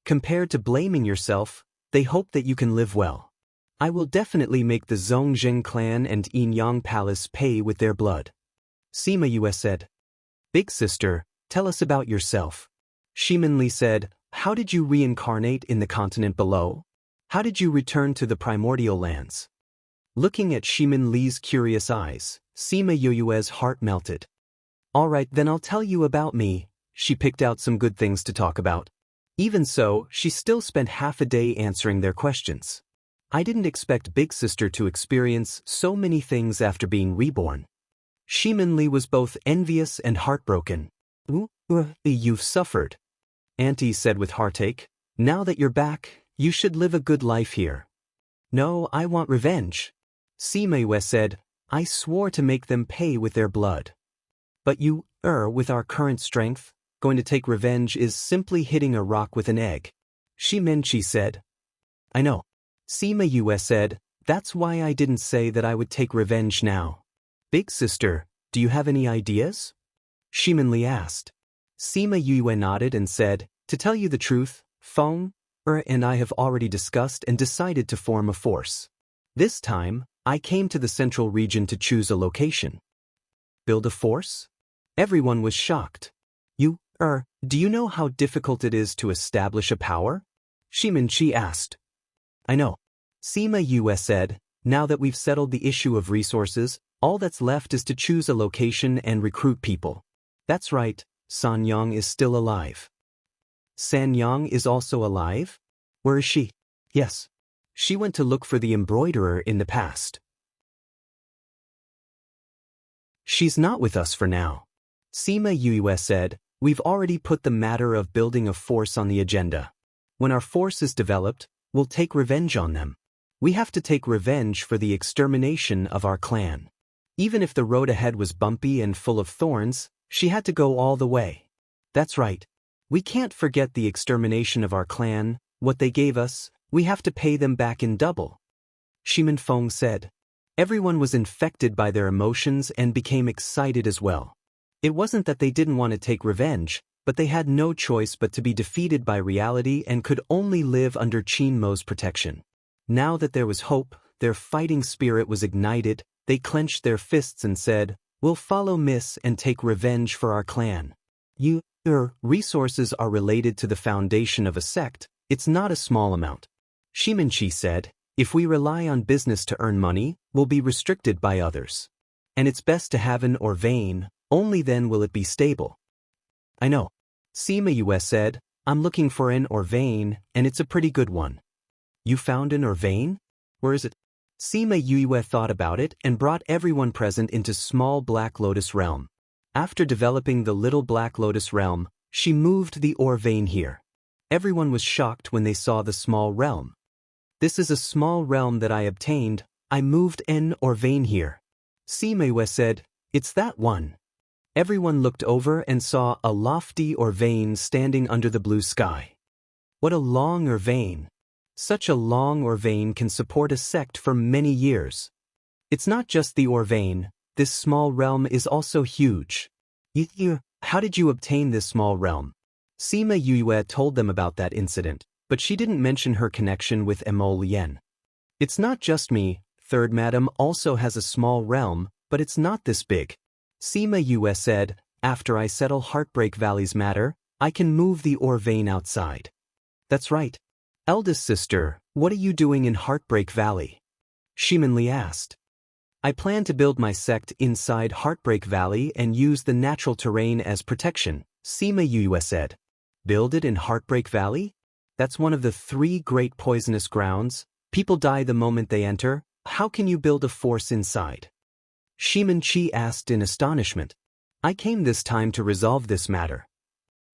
Compared to blaming yourself, they hope that you can live well. I will definitely make the Zongjing clan and Yinyang Palace pay with their blood. Sima Yue said. Big sister, tell us about yourself. Shimenli said, how did you reincarnate in the continent below? How did you return to the primordial lands? Looking at Shimenli's curious eyes, Sima Yue's heart melted. All right, then I'll tell you about me. She picked out some good things to talk about. Even so, she still spent half a day answering their questions. I didn't expect Big Sister to experience so many things after being reborn. Shimenli was both envious and heartbroken. You've suffered. Auntie said with heartache. Now that you're back, you should live a good life here. No, I want revenge. Sima Yue said, I swore to make them pay with their blood. But you, with our current strength, going to take revenge is simply hitting a rock with an egg. Shimenchi said. I know. Sima Yue said, that's why I didn't say that I would take revenge now. Big sister, do you have any ideas? Shimenli asked. Sima Yue nodded and said, to tell you the truth, Feng, and I have already discussed and decided to form a force. This time, I came to the central region to choose a location. Build a force? Everyone was shocked. Do you know how difficult it is to establish a power? Shimenchi asked. I know. Sima Yue said, now that we've settled the issue of resources, all that's left is to choose a location and recruit people. That's right, Sanyang is still alive. Sanyang is also alive? Where is she? Yes. She went to look for the embroiderer in the past. She's not with us for now. Sima Yue said, we've already put the matter of building a force on the agenda. When our force is developed, we'll take revenge on them. We have to take revenge for the extermination of our clan. Even if the road ahead was bumpy and full of thorns, she had to go all the way. That's right. We can't forget the extermination of our clan, what they gave us, we have to pay them back in double. Shimen Feng said. Everyone was infected by their emotions and became excited as well. It wasn't that they didn't want to take revenge, but they had no choice but to be defeated by reality and could only live under Qinmo's protection. Now that there was hope, their fighting spirit was ignited, they clenched their fists and said, we'll follow Miss and take revenge for our clan. Resources are related to the foundation of a sect, it's not a small amount. Shimenchi said, if we rely on business to earn money, we'll be restricted by others. And it's best to have an vein, only then will it be stable. I know. Sima Yue said, I'm looking for an vein, and it's a pretty good one. You found an vein? Where is it? Sima Yue thought about it and brought everyone present into small Black Lotus realm. After developing the little Black Lotus realm, she moved the vein here. Everyone was shocked when they saw the small realm. This is a small realm that I obtained, I moved an vein here. Sima Yue said, it's that one. Everyone looked over and saw a lofty vein standing under the blue sky. What a long vein. Such a long vein can support a sect for many years. It's not just the vein, this small realm is also huge. How did you obtain this small realm? Sima Yue told them about that incident, but she didn't mention her connection with Emol Yen. It's not just me, Third Madam also has a small realm, but it's not this big. Sima Yue said, after I settle Heartbreak Valley's matter, I can move the vein outside. That's right. Eldest sister, what are you doing in Heartbreak Valley? Shimenli asked. I plan to build my sect inside Heartbreak Valley and use the natural terrain as protection, Sima Yue said. Build it in Heartbreak Valley? That's one of the 3 great poisonous grounds. People die the moment they enter. How can you build a force inside? Shimenchi asked in astonishment. I came this time to resolve this matter.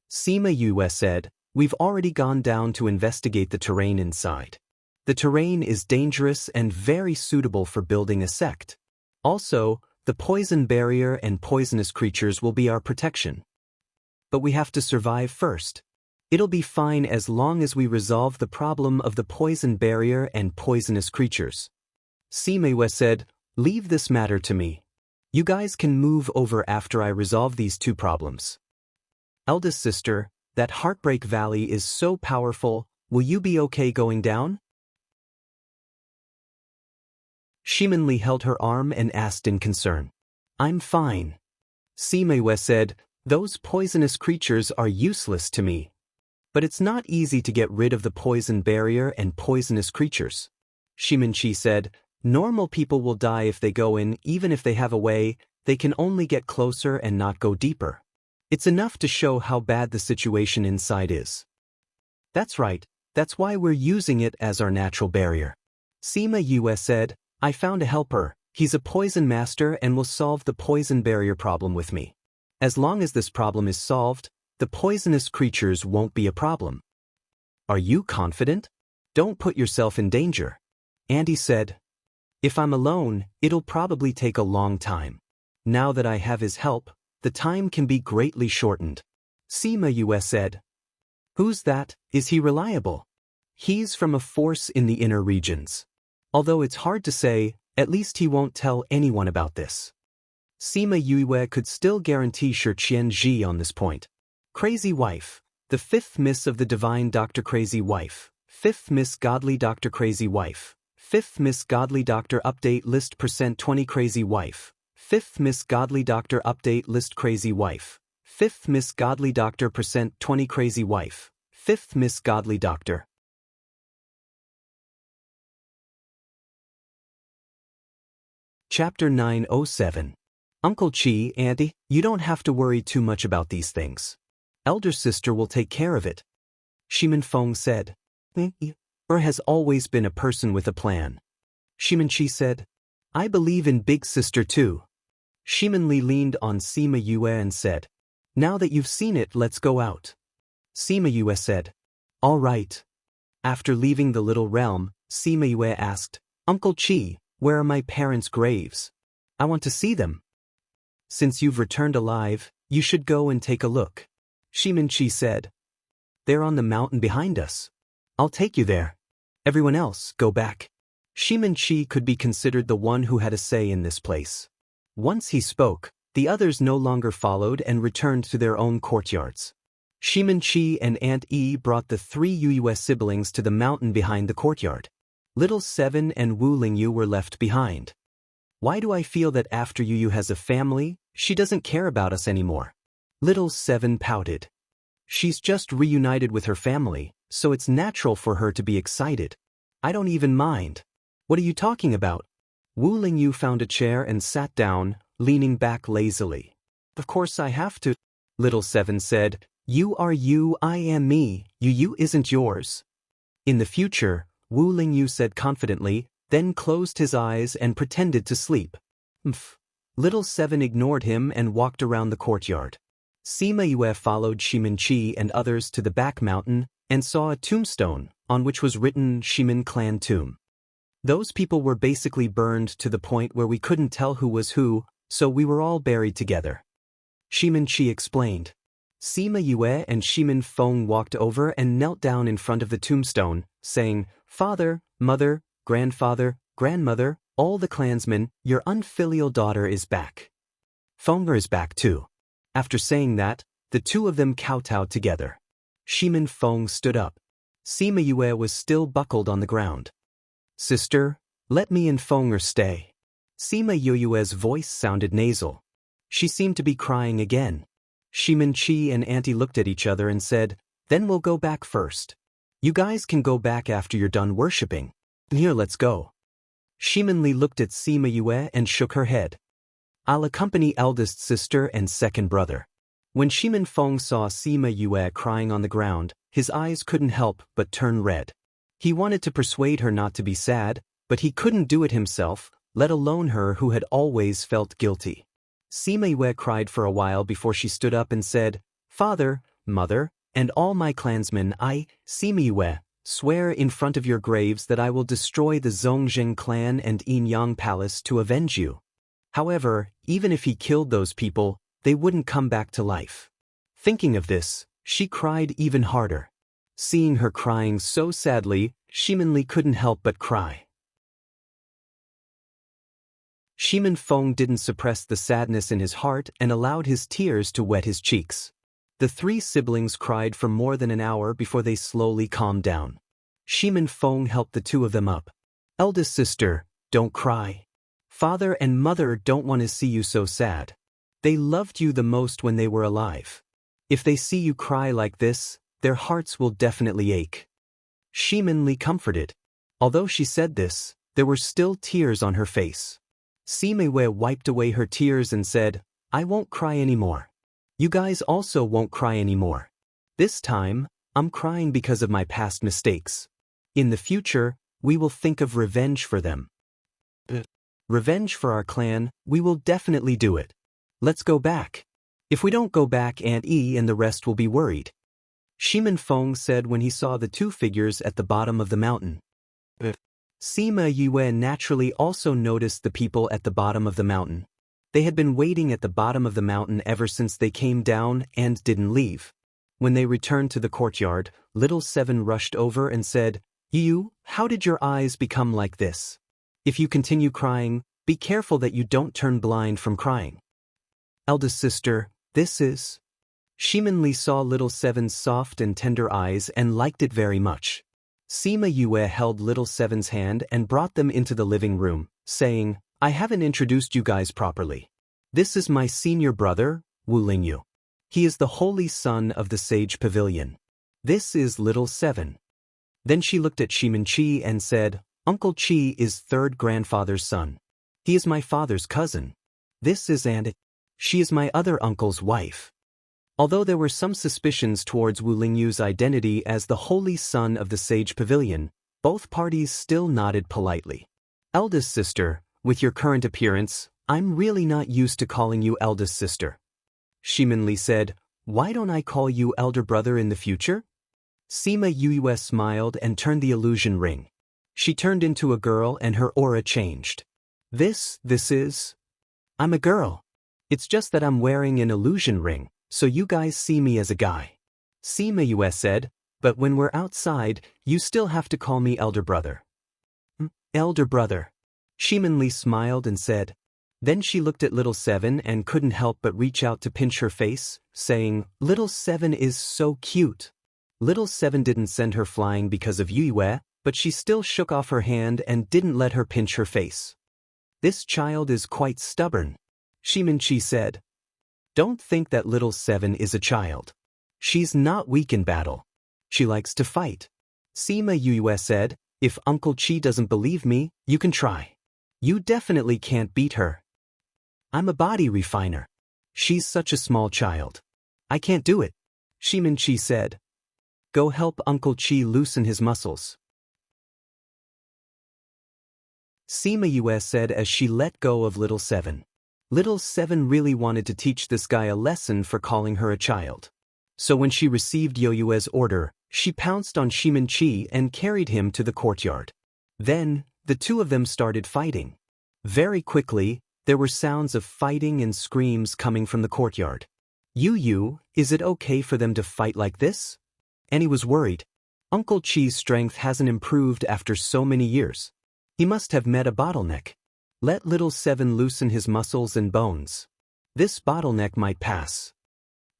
Sima Yue said, "We've already gone down to investigate the terrain inside. The terrain is dangerous and very suitable for building a sect. Also, the poison barrier and poisonous creatures will be our protection. But we have to survive first. It'll be fine as long as we resolve the problem of the poison barrier and poisonous creatures." Sima Yue said, "Leave this matter to me. You guys can move over after I resolve these two problems." Eldest sister, that Heartbreak Valley is so powerful, will you be okay going down? Shimin Li held her arm and asked in concern. "I'm fine." Sima Yue said, "Those poisonous creatures are useless to me. But it's not easy to get rid of the poison barrier and poisonous creatures." Shimin Chi said, "Normal people will die if they go in, even if they have a way, they can only get closer and not go deeper. It's enough to show how bad the situation inside is." "That's right, that's why we're using it as our natural barrier." Sima Yue said, "I found a helper, he's a poison master and will solve the poison barrier problem with me. As long as this problem is solved, the poisonous creatures won't be a problem." "Are you confident? Don't put yourself in danger." Andy said, "If I'm alone, it'll probably take a long time. Now that I have his help, the time can be greatly shortened." Sima Yue said, "Who's that? Is he reliable?" "He's from a force in the inner regions. Although it's hard to say, at least he won't tell anyone about this." Sima Yue could still guarantee Shi Qianji on this point. Crazy Wife, the fifth Miss of the Divine Dr. Crazy Wife, fifth Miss Godly Dr. Crazy Wife, fifth Miss Godly Doctor Update List %20 Crazy Wife, fifth Miss Godly Doctor Update List Crazy Wife, fifth Miss Godly Doctor %20 Crazy Wife, fifth Miss Godly Doctor. Chapter 907. Uncle Chi, Auntie, you don't have to worry too much about these things. Elder sister will take care of it. Shimin Feng said. Or has always been a person with a plan. Shimin Chi said, "I believe in big sister too." Shimin Li leaned on Sima Yue and said, "Now that you've seen it, let's go out." Sima Yue said, "All right." After leaving the little realm, Sima Yue asked, "Uncle Chi, where are my parents' graves? I want to see them." "Since you've returned alive, you should go and take a look." Shimin Chi said, "They're on the mountain behind us. I'll take you there. Everyone else, go back." Shimin Chi could be considered the one who had a say in this place. Once he spoke, the others no longer followed and returned to their own courtyards. Shimin Chi and Aunt E brought the three Yue siblings to the mountain behind the courtyard. Little Seven and Wu Lingyu were left behind. "Why do I feel that after Yu has a family, she doesn't care about us anymore?" Little Seven pouted. "She's just reunited with her family, so it's natural for her to be excited. I don't even mind." "What are you talking about?" Wu Lingyu found a chair and sat down, leaning back lazily. "Of course I have to." Little Seven said, "You are you, I am me, you isn't yours." "In the future," Wu Lingyu said confidently, then closed his eyes and pretended to sleep. Little Seven ignored him and walked around the courtyard. Sima Yue followed Shimin Chi and others to the back mountain and saw a tombstone on which was written Shimin Clan Tomb. Those people were basically burned to the point where we couldn't tell who was who, so we were all buried together. Shimin Chi explained. Sima Yue and Shimin Feng walked over and knelt down in front of the tombstone, saying, "Father, mother, grandfather, grandmother, all the clansmen, your unfilial daughter is back. Fenger is back too." After saying that, the two of them kowtowed together. Shimin Feng stood up. Sima Yue was still buckled on the ground. "Sister, let me and Fenger stay." Sima Yue's voice sounded nasal. She seemed to be crying again. Shimin Chi and Auntie looked at each other and said, "Then we'll go back first. You guys can go back after you're done worshipping. Here, let's go." Shimin Li looked at Sima Yue and shook her head. "I'll accompany eldest sister and second brother." When Shimin Feng saw Sima Yue crying on the ground, his eyes couldn't help but turn red. He wanted to persuade her not to be sad, but he couldn't do it himself, let alone her who had always felt guilty. Sima Yue cried for a while before she stood up and said, "Father, mother, and all my clansmen, I, Simiwe, swear in front of your graves that I will destroy the Zongjing clan and Inyang palace to avenge you. However, even if he killed those people, they wouldn't come back to life. Thinking of this, she cried even harder. Seeing her crying so sadly, Shimin couldn't help but cry. Shimin Feng didn't suppress the sadness in his heart and allowed his tears to wet his cheeks. The three siblings cried for more than an hour before they slowly calmed down. Shimin Feng helped the two of them up. Eldest sister, don't cry. Father and mother don't want to see you so sad. They loved you the most when they were alive. If they see you cry like this, their hearts will definitely ache. Shimin comforted. Although she said this, there were still tears on her face. Simewe wiped away her tears and said, I won't cry anymore. You guys also won't cry anymore. This time, I'm crying because of my past mistakes. In the future, we will think of revenge for them. Revenge for our clan, we will definitely do it. Let's go back. If we don't go back, Aunt E and the rest will be worried. Shimin Feng said when he saw the two figures at the bottom of the mountain. Sima Yue naturally also noticed the people at the bottom of the mountain. They had been waiting at the bottom of the mountain ever since they came down and didn't leave. When they returned to the courtyard, Little Seven rushed over and said, You, how did your eyes become like this? If you continue crying, be careful that you don't turn blind from crying. Eldest sister, this is... Shimin saw Little Seven's soft and tender eyes and liked it very much. Sima Yue held Little Seven's hand and brought them into the living room, saying, I haven't introduced you guys properly. This is my senior brother, Wu Lingyu. He is the holy son of the Sage Pavilion. This is Little Seven. Then she looked at Shimin Chi and said, Uncle Chi is third grandfather's son. He is my father's cousin. This is Aunt. She is my other uncle's wife. Although there were some suspicions towards Wu Lingyu's identity as the holy son of the Sage Pavilion, both parties still nodded politely. Eldest sister, with your current appearance, I'm really not used to calling you eldest sister. Shimin said, Why don't I call you elder brother in the future? Sima Yue smiled and turned the illusion ring. She turned into a girl and her aura changed. This is... I'm a girl. It's just that I'm wearing an illusion ring, so you guys see me as a guy. Sima Yue said, but when we're outside, you still have to call me elder brother. Elder brother. Shimin smiled and said. Then she looked at Little Seven and couldn't help but reach out to pinch her face, saying, Little Seven is so cute. Little Seven didn't send her flying because of Yue, but she still shook off her hand and didn't let her pinch her face. This child is quite stubborn, Shimin said. Don't think that Little Seven is a child. She's not weak in battle. She likes to fight. Sima Yue said, if Uncle Chi doesn't believe me, you can try. You definitely can't beat her. I'm a body refiner. She's such a small child. I can't do it, Shimin said. Go help Uncle Chi loosen his muscles. Sima Yue said as she let go of Little Seven. Little Seven really wanted to teach this guy a lesson for calling her a child. So when she received Yoyue's order, she pounced on Shimin and carried him to the courtyard. Then, the two of them started fighting. Very quickly, there were sounds of fighting and screams coming from the courtyard. Yu, is it okay for them to fight like this? And he was worried. Uncle Chi's strength hasn't improved after so many years. He must have met a bottleneck. Let Little Seven loosen his muscles and bones. This bottleneck might pass.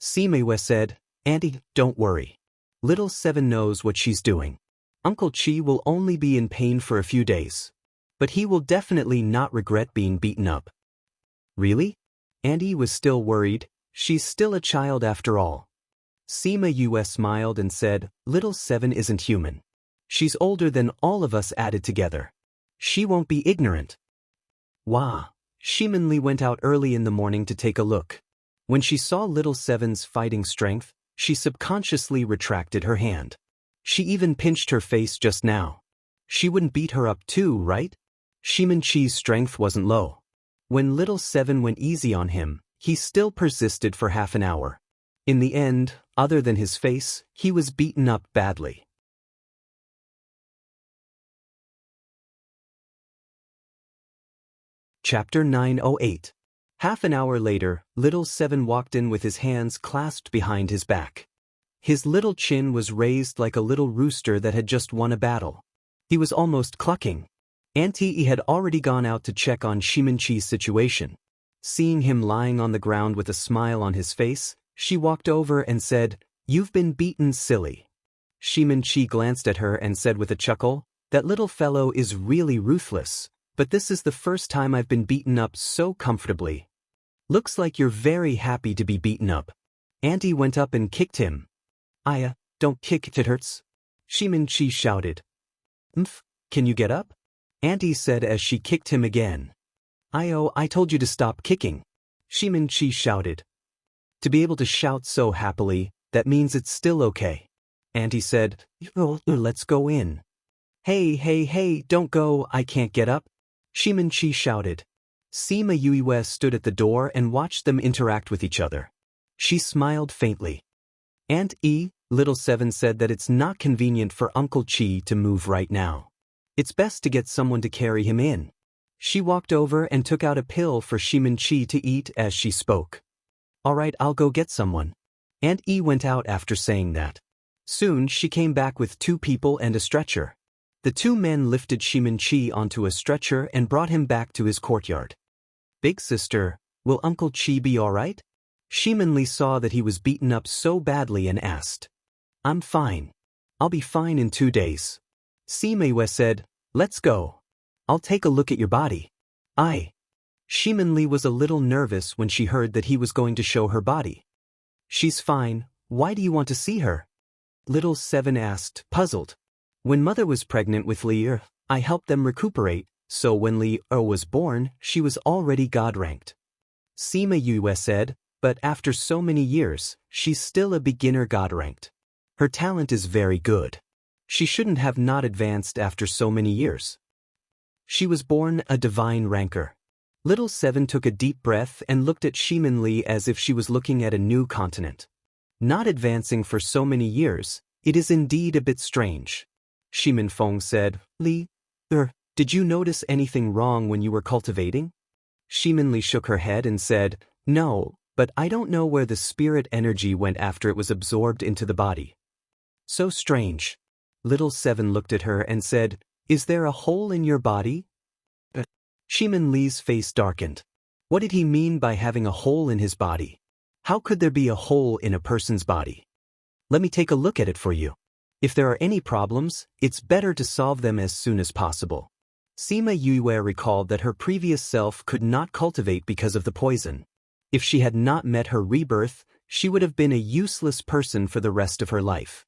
Simewe said, Auntie, don't worry. Little Seven knows what she's doing. Uncle Chi will only be in pain for a few days. But he will definitely not regret being beaten up. Really? Auntie was still worried. She's still a child after all. Sima Yue smiled and said, Little Seven isn't human. She's older than all of us added together. She won't be ignorant. Wah. Shimin went out early in the morning to take a look. When she saw Little Seven's fighting strength, she subconsciously retracted her hand. She even pinched her face just now. She wouldn't beat her up too, right? Shimin Chi's strength wasn't low. When Little Seven went easy on him, he still persisted for half an hour. In the end, Other than his face, he was beaten up badly. Chapter 908. Half an hour later, little Seven walked in with his hands clasped behind his back. His little chin was raised like a little rooster that had just won a battle. He was almost clucking. Auntie E had already gone out to check on Shiminchi's situation. Seeing him lying on the ground with a smile on his face, she walked over and said, "You've been beaten, silly." Shiminchi glanced at her and said with a chuckle, "That little fellow is really ruthless, but this is the first time I've been beaten up so comfortably. Looks like you're very happy to be beaten up." Auntie went up and kicked him. Don't kick, it hurts," Shiminchi shouted. Can you get up?" Auntie said as she kicked him again. I told you to stop kicking," Shiminchi shouted. To be able to shout so happily, that means it's still okay. Auntie said, "Let's go in." Hey, don't go, I can't get up," Shiminchi shouted. Sima Yue stood at the door and watched them interact with each other. She smiled faintly. Aunt E, little Seven said that it's not convenient for Uncle Chi to move right now. It's best to get someone to carry him in. She walked over and took out a pill for Shiminchi to eat as she spoke. "Alright, I'll go get someone." Aunt E went out after saying that. Soon she came back with 2 people and a stretcher. The 2 men lifted Shiminchi onto a stretcher and brought him back to his courtyard. "Big sister, will Uncle Chi be alright?" Shiminli saw that he was beaten up so badly and asked. "I'm fine. I'll be fine in 2 days." Sima said, "Let's go. I'll take a look at your body." Shiminli was a little nervous when she heard that he was going to show her body. "She's fine, why do you want to see her?" Little Seven asked, puzzled. "When mother was pregnant with Li I helped them recuperate, so when Li was born, she was already God-ranked." Sima Yue said, "But after so many years, she's still a beginner God-ranked. Her talent is very good. She shouldn't have not advanced after so many years. She was born a divine ranker." Little Seven took a deep breath and looked at Shiminli as if she was looking at a new continent. Not advancing for so many years, it is indeed a bit strange. Shiminfeng said, "Li, did you notice anything wrong when you were cultivating?" Shiminli shook her head and said, "No, but I don't know where the spirit energy went after it was absorbed into the body." "So strange." Little Seven looked at her and said, "Is there a hole in your body?" Shiminli's face darkened. What did he mean by having a hole in his body? How could there be a hole in a person's body? "Let me take a look at it for you. If there are any problems, it's better to solve them as soon as possible." Sima Yue recalled that her previous self could not cultivate because of the poison. If she had not met her rebirth, she would have been a useless person for the rest of her life.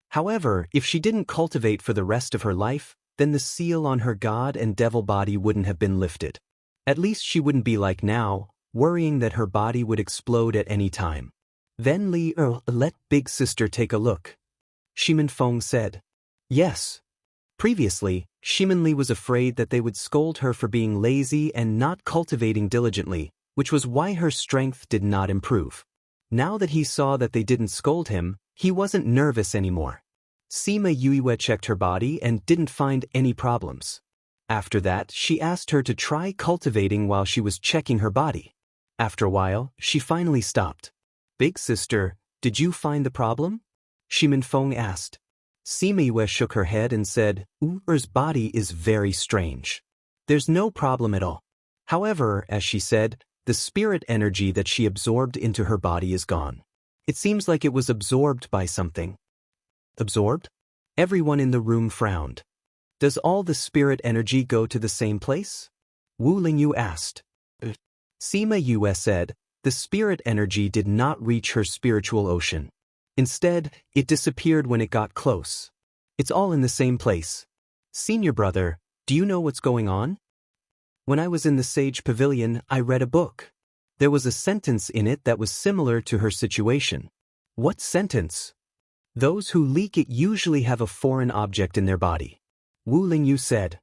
However, if she didn't cultivate for the rest of her life, then the seal on her god and devil body wouldn't have been lifted. At least she wouldn't be like now, worrying that her body would explode at any time. Then Li let Big Sister take a look. Shiminfeng said. Yes. Previously, Shiminli was afraid that they would scold her for being lazy and not cultivating diligently, which was why her strength did not improve. Now that he saw that they didn't scold him, he wasn't nervous anymore. Sima Yue checked her body and didn't find any problems. After that, she asked her to try cultivating while she was checking her body. After a while, she finally stopped. Big Sister, did you find the problem? Shiminfeng asked. Sima Yue shook her head and said, Ur's body is very strange. There's no problem at all. However, as she said, the spirit energy that she absorbed into her body is gone. It seems like it was absorbed by something. Absorbed? Everyone in the room frowned. Does all the spirit energy go to the same place? Wu Lingyu asked. Sima Yue said, the spirit energy did not reach her spiritual ocean. Instead, it disappeared when it got close. It's all in the same place. Senior brother, do you know what's going on? When I was in the Sage Pavilion, I read a book. There was a sentence in it that was similar to her situation. What sentence? Those who leak it usually have a foreign object in their body. Wu Lingyu said.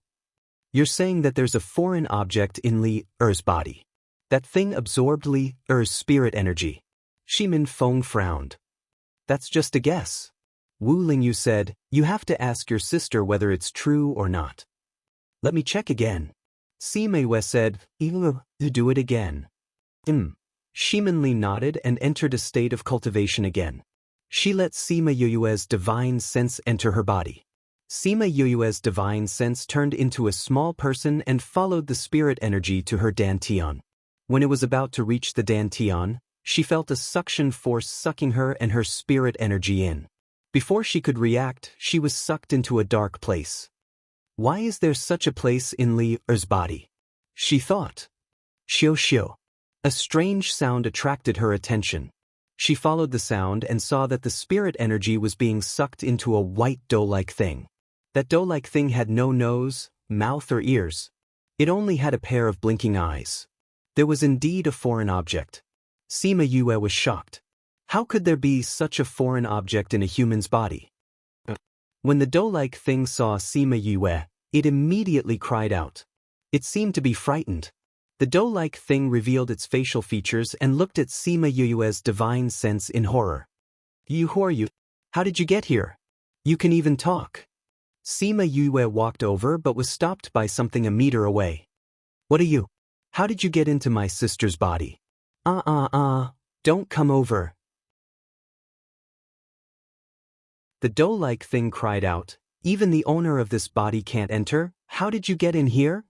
You're saying that there's a foreign object in Li Er's body. That thing absorbed Li Er's spirit energy. Min Feng frowned. That's just a guess. Wu Lingyu said, you have to ask your sister whether it's true or not. Let me check again. Sima Yue said, do it again. Shimin Li nodded and entered a state of cultivation again. She let Sima Yue's divine sense enter her body. Sima Yue's divine sense turned into a small person and followed the spirit energy to her dantian. When it was about to reach the dantian, she felt a suction force sucking her and her spirit energy in. Before she could react, she was sucked into a dark place. Why is there such a place in Li Er's body? She thought. Xiu xiu. A strange sound attracted her attention. She followed the sound and saw that the spirit energy was being sucked into a white dough-like thing. That dough-like thing had no nose, mouth or ears. It only had a pair of blinking eyes. There was indeed a foreign object. Sima Yue was shocked. How could there be such a foreign object in a human's body? When the dough-like thing saw Sima Yue, it immediately cried out. It seemed to be frightened. The dough-like thing revealed its facial features and looked at Sima Yue's divine sense in horror. Who are you? How did you get here? You can even talk. Sima Yue walked over but was stopped by something a meter away. What are you? How did you get into my sister's body? Don't come over. The dough-like thing cried out, even the owner of this body can't enter? How did you get in here?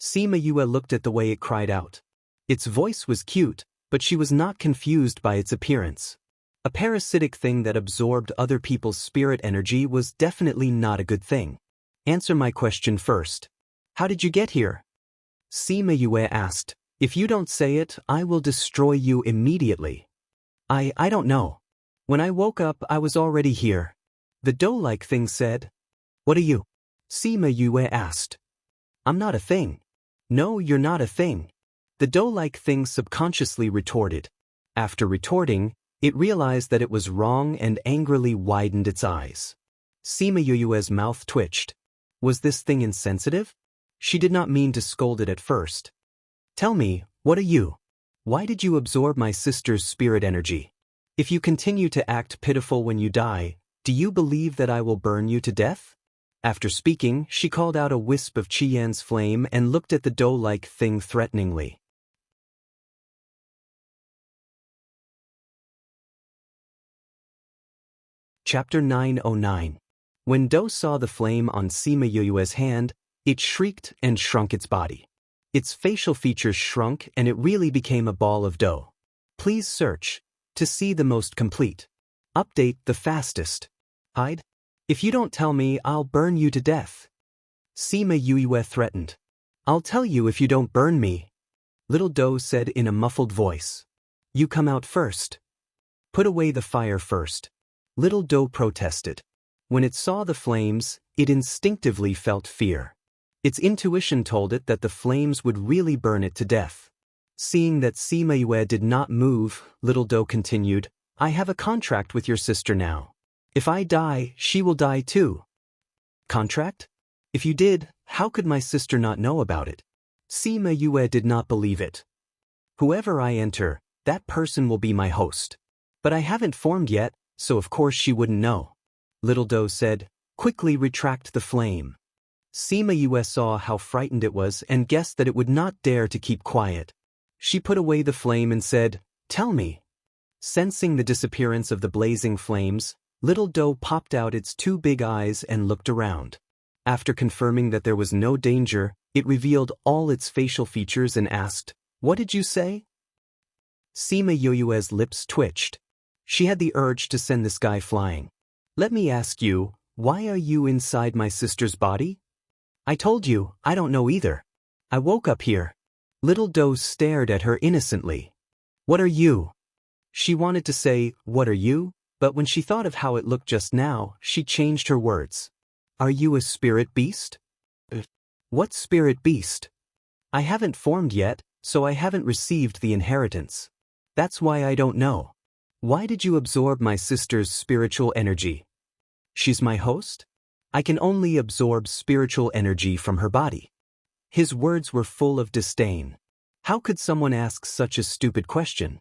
Sima Yue looked at the way it cried out. Its voice was cute, but she was not confused by its appearance. A parasitic thing that absorbed other people's spirit energy was definitely not a good thing. Answer my question first. How did you get here? Sima Yue asked. If you don't say it, I will destroy you immediately. I don't know. When I woke up, I was already here. The dough-like thing said. What are you? Sima Yue asked. I'm not a thing. No, you're not a thing. The dough-like thing subconsciously retorted. After retorting, it realized that it was wrong and angrily widened its eyes. Sima Yue's mouth twitched. Was this thing insensitive? She did not mean to scold it at first. Tell me, what are you? Why did you absorb my sister's spirit energy? If you continue to act pitiful when you die, do you believe that I will burn you to death? After speaking, she called out a wisp of Qian's flame and looked at the dough-like thing threateningly. Chapter 909. When Dough saw the flame on Sima Yue's hand, it shrieked and shrunk its body. Its facial features shrunk and it really became a ball of dough. Please search to see the most complete. Update the fastest. Hide? If you don't tell me, I'll burn you to death. Sima Yue threatened. I'll tell you if you don't burn me. Little Dough said in a muffled voice. You come out first. Put away the fire first. Little Dough protested. When it saw the flames, it instinctively felt fear. Its intuition told it that the flames would really burn it to death. Seeing that Sima Yue did not move, Little Dough continued, I have a contract with your sister now. If I die, she will die too. Contract? If you did, how could my sister not know about it? Sima Yue did not believe it. Whoever I enter, that person will be my host. But I haven't formed yet, so of course she wouldn't know. Little Dough said, quickly retract the flame. Sima Yue saw how frightened it was and guessed that it would not dare to keep quiet. She put away the flame and said, tell me. Sensing the disappearance of the blazing flames, Little Dough popped out its two big eyes and looked around. After confirming that there was no danger, it revealed all its facial features and asked, what did you say? Sima Yue's lips twitched. She had the urge to send this guy flying. Let me ask you, why are you inside my sister's body? I told you, I don't know either. I woke up here. Little Dough stared at her innocently. What are you? She wanted to say, what are you? But when she thought of how it looked just now, she changed her words. Are you a spirit beast? What spirit beast? I haven't formed yet, so I haven't received the inheritance. That's why I don't know. Why did you absorb my sister's spiritual energy? She's my host? I can only absorb spiritual energy from her body. His words were full of disdain. How could someone ask such a stupid question?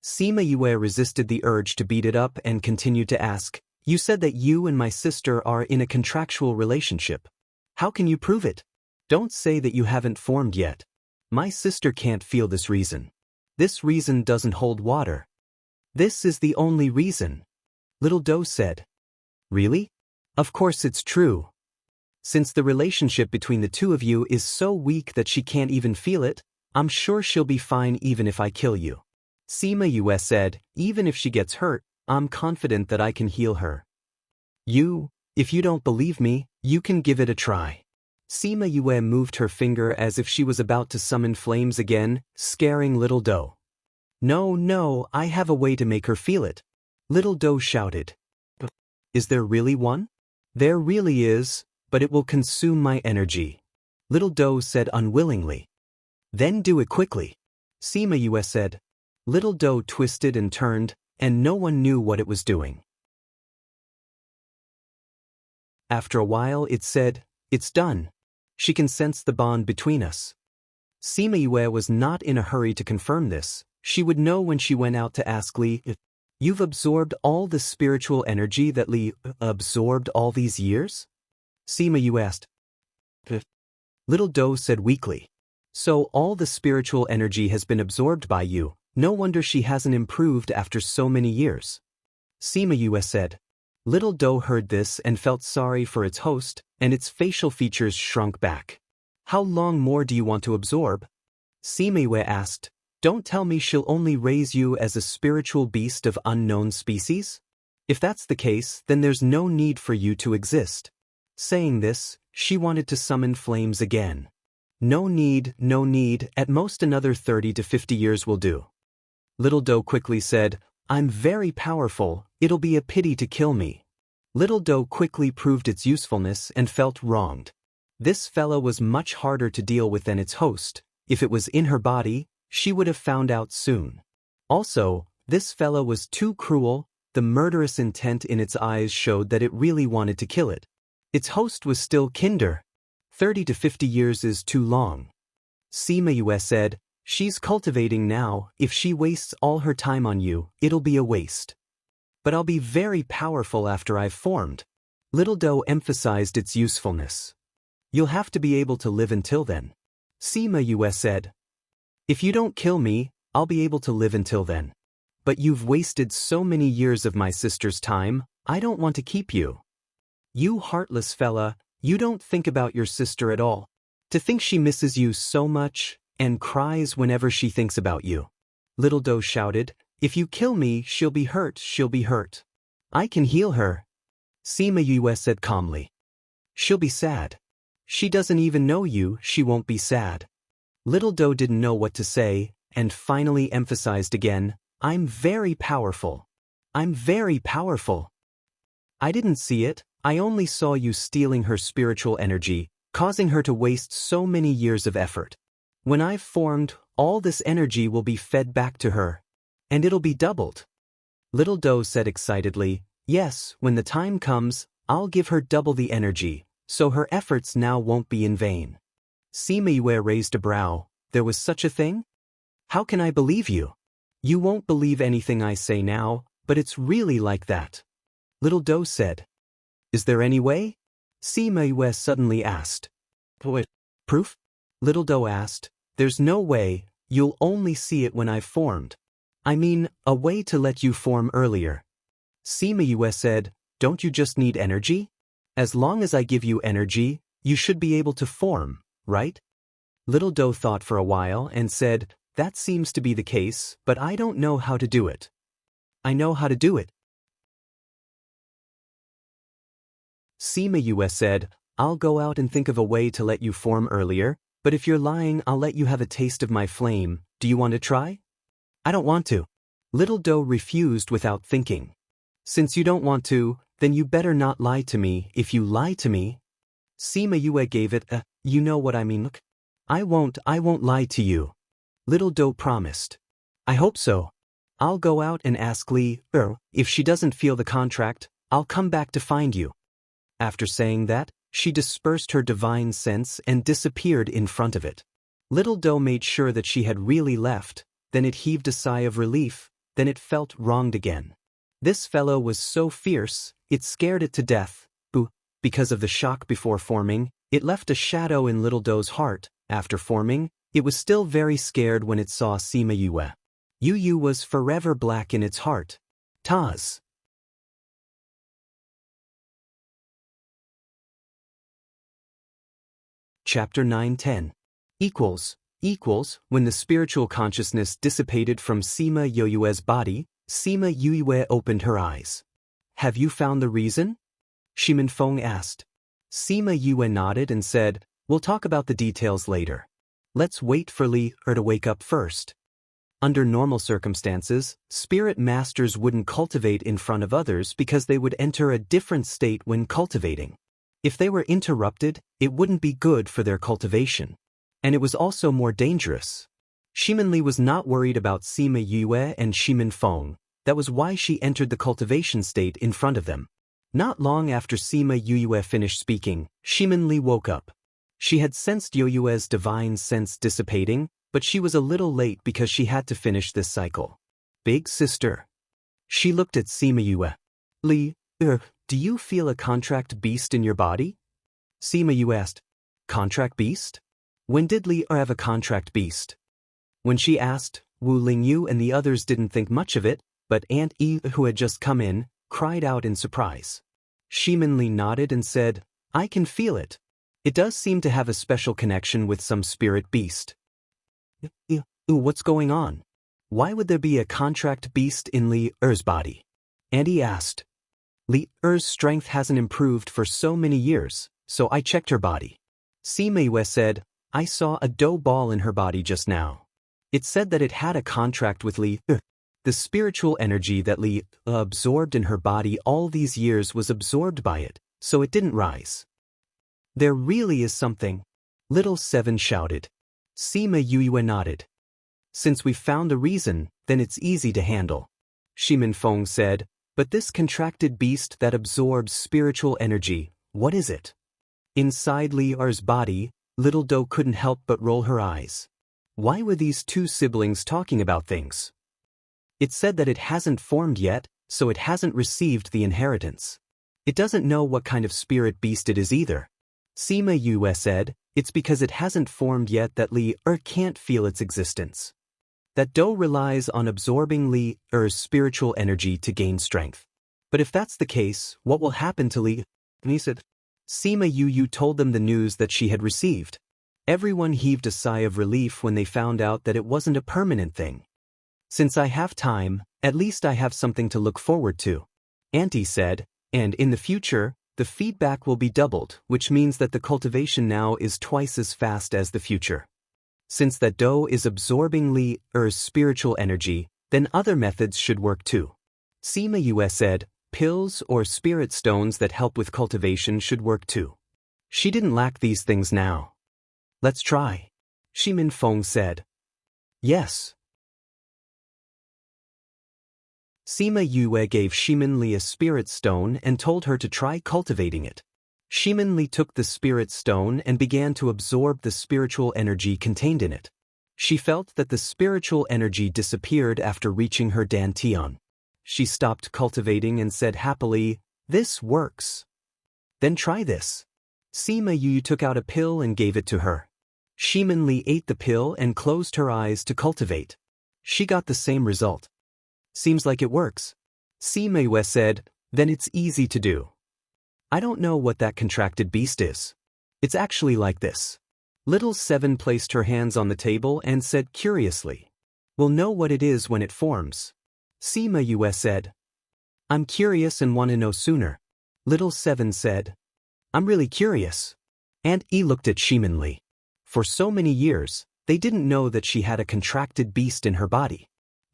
Sima Yue resisted the urge to beat it up and continued to ask, "You said that you and my sister are in a contractual relationship. How can you prove it? Don't say that you haven't formed yet. My sister can't feel this reason. This reason doesn't hold water." "This is the only reason," Little Doe said. "Really? Of course it's true. Since the relationship between the two of you is so weak that she can't even feel it, I'm sure she'll be fine even if I kill you." Sima Yue said, "Even if she gets hurt, I'm confident that I can heal her. If you don't believe me, you can give it a try." Sima Yue moved her finger as if she was about to summon flames again, scaring Little Doe. No, I have a way to make her feel it," Little Doe shouted. "Is there really one?" "There really is, but it will consume my energy," Little Doe said unwillingly. "Then do it quickly," Sima Yue said. Little Doe twisted and turned, and no one knew what it was doing. After a while it said, "It's done. She can sense the bond between us." Sima Yue was not in a hurry to confirm this. She would know when she went out to ask Li. "You've absorbed all the spiritual energy that Li absorbed all these years?" Sima Yue asked. Little Doe said weakly. "So all the spiritual energy has been absorbed by you. No wonder she hasn't improved after so many years," Sima Yue said. Little Doe heard this and felt sorry for its host, and its facial features shrunk back. "How long more do you want to absorb?" Sima Yue asked. "Don't tell me she'll only raise you as a spiritual beast of unknown species? If that's the case, then there's no need for you to exist." Saying this, she wanted to summon flames again. No need, at most another 30 to 50 years will do." Little Doe quickly said, "I'm very powerful, it'll be a pity to kill me." Little Doe quickly proved its usefulness and felt wronged. This fella was much harder to deal with than its host. If it was in her body, she would have found out soon. Also, this fella was too cruel. The murderous intent in its eyes showed that it really wanted to kill it. Its host was still kinder. 30 to 50 years is too long. Sima Yue said, "She's cultivating now. If she wastes all her time on you, it'll be a waste." "But I'll be very powerful after I've formed." Little Doe emphasized its usefulness. "You'll have to be able to live until then," Sima Yue said. "If you don't kill me, I'll be able to live until then. But you've wasted so many years of my sister's time, I don't want to keep you." "You heartless fella, you don't think about your sister at all. To think she misses you so much, and cries whenever she thinks about you," Little Doe shouted. "If you kill me, she'll be hurt. I can heal her," Sima Yue said calmly. "She'll be sad. She doesn't even know you, she won't be sad." Little Doe didn't know what to say, and finally emphasized again, "I'm very powerful. I'm very powerful." "I didn't see it, I only saw you stealing her spiritual energy, causing her to waste so many years of effort. When I've formed, all this energy will be fed back to her. And it'll be doubled." Little Doe said excitedly, "Yes, when the time comes, I'll give her double the energy, so her efforts now won't be in vain." Sima Yue raised a brow. "There was such a thing? How can I believe you? You won't believe anything I say now, but it's really like that," Little Doe said. "Is there any way?" Sima Yue suddenly asked. "Proof?" Little Doe asked. "There's no way, you'll only see it when I've formed. I mean, a way to let you form earlier." Sima Yue said, "Don't you just need energy? As long as I give you energy, you should be able to form, right?" Little Doe thought for a while and said, "That seems to be the case, but I don't know how to do it." "I know how to do it," Sima Yue said. "I'll go out and think of a way to let you form earlier, but if you're lying, I'll let you have a taste of my flame. Do you want to try?" "I don't want to." Little Doe refused without thinking. "Since you don't want to, then you better not lie to me. If you lie to me..." Sima Yue gave it a, "You know what I mean look." I won't lie to you," Little Doe promised. "I hope so. I'll go out and ask Li, if she doesn't feel the contract, I'll come back to find you." After saying that, she dispersed her divine sense and disappeared in front of it. Little Doe made sure that she had really left, then it heaved a sigh of relief. then it felt wronged again. This fellow was so fierce, it scared it to death. Because of the shock before forming, it left a shadow in Little Doe's heart. After forming, it was still very scared when it saw Sima Yue. Yu was forever black in its heart. Taz. Chapter 9-10. When the spiritual consciousness dissipated from Sima Yue's body, Sima Yue opened her eyes. Have you found the reason? Shimin Feng asked. Sima Yue nodded and said, we'll talk about the details later. Let's wait for Li Er to wake up first. Under normal circumstances, spirit masters wouldn't cultivate in front of others because they would enter a different state when cultivating. If they were interrupted, it wouldn't be good for their cultivation. And it was also more dangerous. Shimin Li was not worried about Sima Yue and Shimin Feng. That was why she entered the cultivation state in front of them. Not long after Sima Yue finished speaking, Shimin Li woke up. She had sensed Yue's divine sense dissipating, but she was a little late because she had to finish this cycle. Big sister. She looked at Sima Yue. Li Er, do you feel a contract beast in your body? Sima Yue asked. Contract beast? When did Li Er have a contract beast? When she asked, Wu Lingyu and the others didn't think much of it, but Aunt Yi, who had just come in, cried out in surprise. Shimin Li nodded and said, I can feel it. It does seem to have a special connection with some spirit beast. What's going on? Why would there be a contract beast in Li Er's body? Auntie asked. Li Er's strength hasn't improved for so many years, so I checked her body. Sima Yue said, I saw a dough ball in her body just now. It said that it had a contract with Li Er. The spiritual energy that Li absorbed in her body all these years was absorbed by it, so it didn't rise. There really is something. Little Seven shouted. Sima Yue nodded. Since we've found a reason, then it's easy to handle. Shimin Feng said, but this contracted beast that absorbs spiritual energy, what is it? Inside Li Er's body, Little Doe couldn't help but roll her eyes. Why were these two siblings talking about things? It said that it hasn't formed yet, so it hasn't received the inheritance. It doesn't know what kind of spirit beast it is either. Sima Yue said, it's because it hasn't formed yet that Li Er can't feel its existence. That dough relies on absorbing Li Er's spiritual energy to gain strength. But if that's the case, what will happen to Li? And he said, Sima Yue told them the news that she had received. Everyone heaved a sigh of relief when they found out that it wasn't a permanent thing. Since I have time, at least I have something to look forward to. Auntie said, and in the future, the feedback will be doubled, which means that the cultivation now is twice as fast as the future. Since that dough is absorbing Li Er's spiritual energy, then other methods should work too. Sima Yue said, pills or spirit stones that help with cultivation should work too. She didn't lack these things now. Let's try. Shimin Feng said. Yes. Sima Yue gave Shimin Li a spirit stone and told her to try cultivating it. Shimin Li took the spirit stone and began to absorb the spiritual energy contained in it. She felt that the spiritual energy disappeared after reaching her dantian. She stopped cultivating and said happily, this works. Then try this. Sima Yue took out a pill and gave it to her. Shimin Li ate the pill and closed her eyes to cultivate. She got the same result. Seems like it works. Sima Yue said, then it's easy to do. I don't know what that contracted beast is. It's actually like this. Little Seven placed her hands on the table and said curiously, we'll know what it is when it forms. Sima Yue said, I'm curious and want to know sooner. Little Seven said, I'm really curious. Aunt E looked at Shimin Li. For so many years, they didn't know that she had a contracted beast in her body.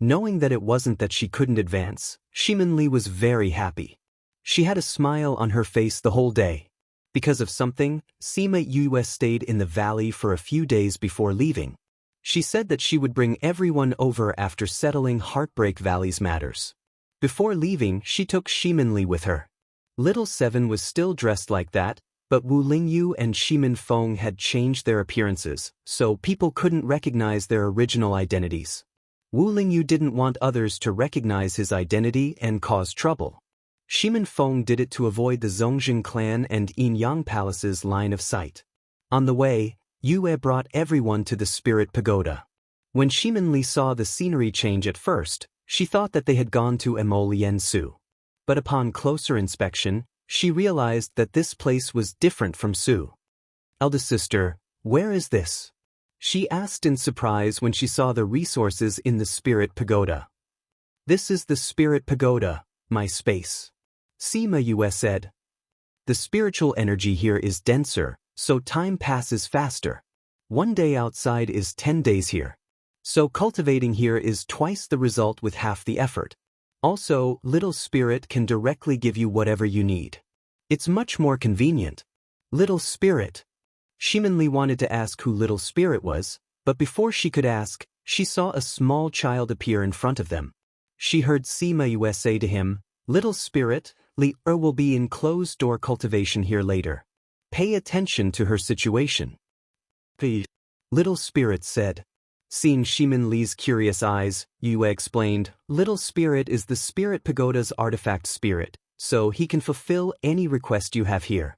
Knowing that it wasn't that she couldn't advance, Shimin Li was very happy. She had a smile on her face the whole day. Because of something, Sima Yue stayed in the valley for a few days before leaving. She said that she would bring everyone over after settling Heartbreak Valley's matters. Before leaving, she took Shimin Li with her. Little Seven was still dressed like that, but Wu Lingyu and Shimin Feng had changed their appearances, so people couldn't recognize their original identities. Wu Lingyu didn't want others to recognize his identity and cause trouble. Shimin Feng did it to avoid the Zongjing clan and Yin Yang Palace's line of sight. On the way, Yue brought everyone to the Spirit Pagoda. When Shimin Li saw the scenery change at first, she thought that they had gone to Emolian Su. But upon closer inspection, she realized that this place was different from Su. Eldest sister, where is this? She asked in surprise when she saw the resources in the Spirit Pagoda. This is the Spirit Pagoda, my space. Sima Yue said. The spiritual energy here is denser, so time passes faster. 1 day outside is 10 days here. So cultivating here is twice the result with half the effort. Also, Little Spirit can directly give you whatever you need. It's much more convenient. Little Spirit. Shimin Li wanted to ask who Little Spirit was, but before she could ask, she saw a small child appear in front of them. She heard Sima Yue say to him, Little Spirit, Li will be in closed-door cultivation here later. Pay attention to her situation. The Little Spirit said. Seeing Shimin Li's curious eyes, Yue explained, Little Spirit is the Spirit Pagoda's artifact spirit, so he can fulfill any request you have here.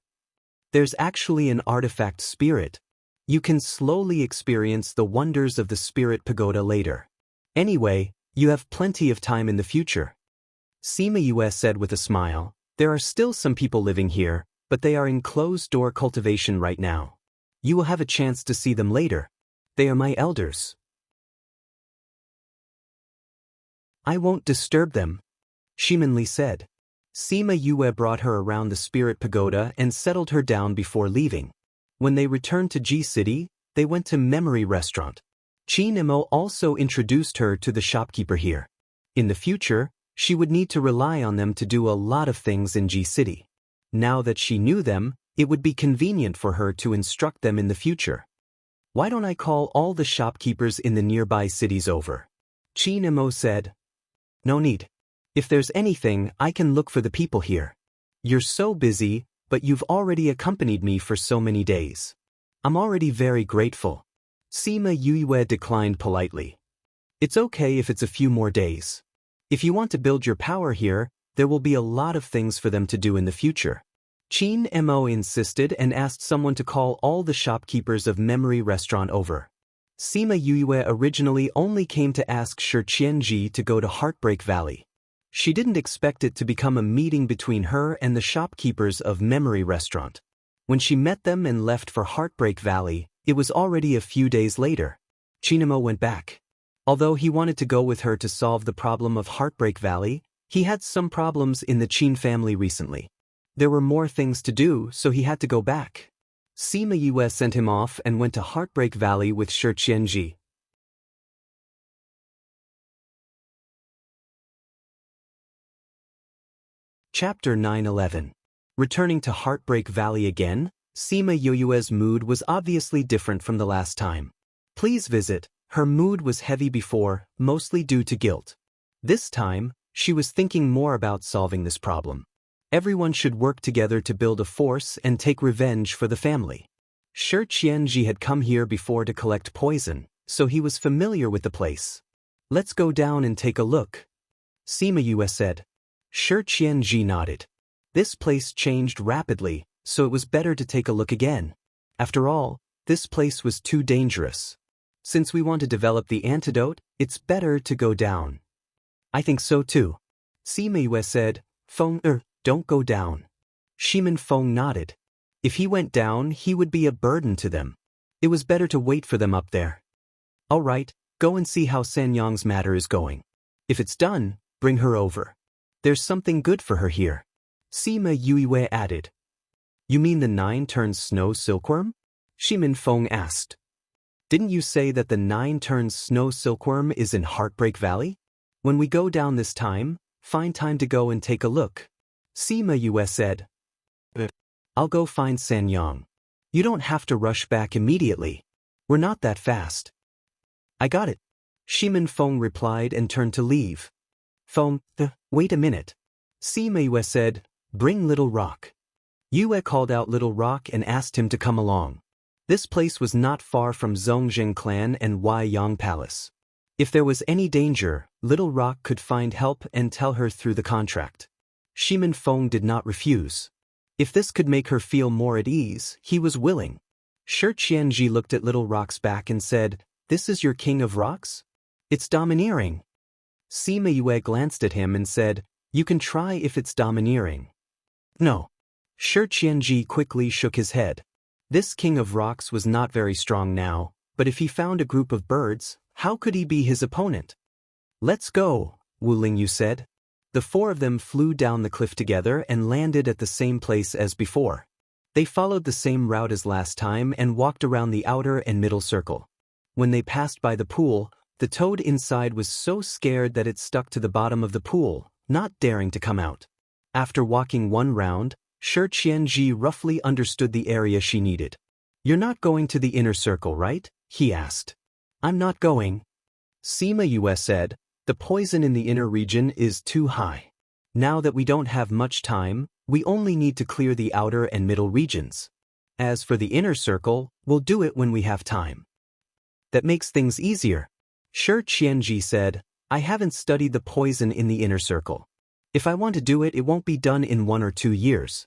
There's actually an artifact spirit. You can slowly experience the wonders of the Spirit Pagoda later. Anyway, you have plenty of time in the future. Sima Yue said with a smile, there are still some people living here, but they are in closed-door cultivation right now. You will have a chance to see them later. They are my elders. I won't disturb them, Shimin Li said. Sima Yue brought her around the Spirit Pagoda and settled her down before leaving. When they returned to Ji City, they went to Memory Restaurant. Qin Emo also introduced her to the shopkeeper here. In the future, she would need to rely on them to do a lot of things in Ji City. Now that she knew them, it would be convenient for her to instruct them in the future. Why don't I call all the shopkeepers in the nearby cities over? Qin Emo said. No need. If there's anything, I can look for the people here. You're so busy, but you've already accompanied me for so many days. I'm already very grateful. Sima Yue declined politely. It's okay if it's a few more days. If you want to build your power here, there will be a lot of things for them to do in the future. Qin Mo insisted and asked someone to call all the shopkeepers of Memory Restaurant over. Sima Yue originally only came to ask Shi Qianji to go to Heartbreak Valley. She didn't expect it to become a meeting between her and the shopkeepers of Memory Restaurant. When she met them and left for Heartbreak Valley, it was already a few days later. Qinemo went back. Although he wanted to go with her to solve the problem of Heartbreak Valley, he had some problems in the Qin family recently. There were more things to do, so he had to go back. Sima Yue sent him off and went to Heartbreak Valley with Shi Qianji. Chapter 9-11. Returning to Heartbreak Valley again, Sima Yue's mood was obviously different from the last time. Please visit, her mood was heavy before, mostly due to guilt. This time, she was thinking more about solving this problem. Everyone should work together to build a force and take revenge for the family. Shi Qianji had come here before to collect poison, so he was familiar with the place. Let's go down and take a look, Sima Yue said. Shi Qianji nodded. This place changed rapidly, so it was better to take a look again. After all, this place was too dangerous. Since we want to develop the antidote, it's better to go down. I think so too. Sima Yue said, Feng don't go down. Shimin Feng nodded. If he went down, he would be a burden to them. It was better to wait for them up there. All right, go and see how Sanyang's matter is going. If it's done, bring her over. There's something good for her here. Sima Yue added. You mean the 9-turns snow silkworm? Shimin Feng asked. Didn't you say that the 9-turns snow silkworm is in Heartbreak Valley? When we go down this time, find time to go and take a look. Sima Yue said. I'll go find Sanyang. You don't have to rush back immediately. We're not that fast. I got it. Shimin Feng replied and turned to leave. Feng, wait a minute. Sima Yue said, bring Little Rock. Yue called out Little Rock and asked him to come along. This place was not far from Zongjing clan and Yang Palace. If there was any danger, Little Rock could find help and tell her through the contract. Shimin Feng did not refuse. If this could make her feel more at ease, he was willing. Shi Qianji looked at Little Rock's back and said, "This is your king of rocks? It's domineering." Sima Yue glanced at him and said, "You can try if it's domineering." "No." Shi Qianji quickly shook his head. This king of rocks was not very strong now, but if he found a group of birds, how could he be his opponent? "Let's go," Wu Lingyu said. The four of them flew down the cliff together and landed at the same place as before. They followed the same route as last time and walked around the outer and middle circle. When they passed by the pool, the toad inside was so scared that it stuck to the bottom of the pool, not daring to come out. After walking one round, Shi Qianji roughly understood the area she needed. "You're not going to the inner circle, right?" he asked. "I'm not going." Sima Yue said, "The poison in the inner region is too high. Now that we don't have much time, we only need to clear the outer and middle regions. As for the inner circle, we'll do it when we have time." "That makes things easier." Shi Qianji said, "I haven't studied the poison in the inner circle. If I want to do it, it won't be done in 1 or 2 years."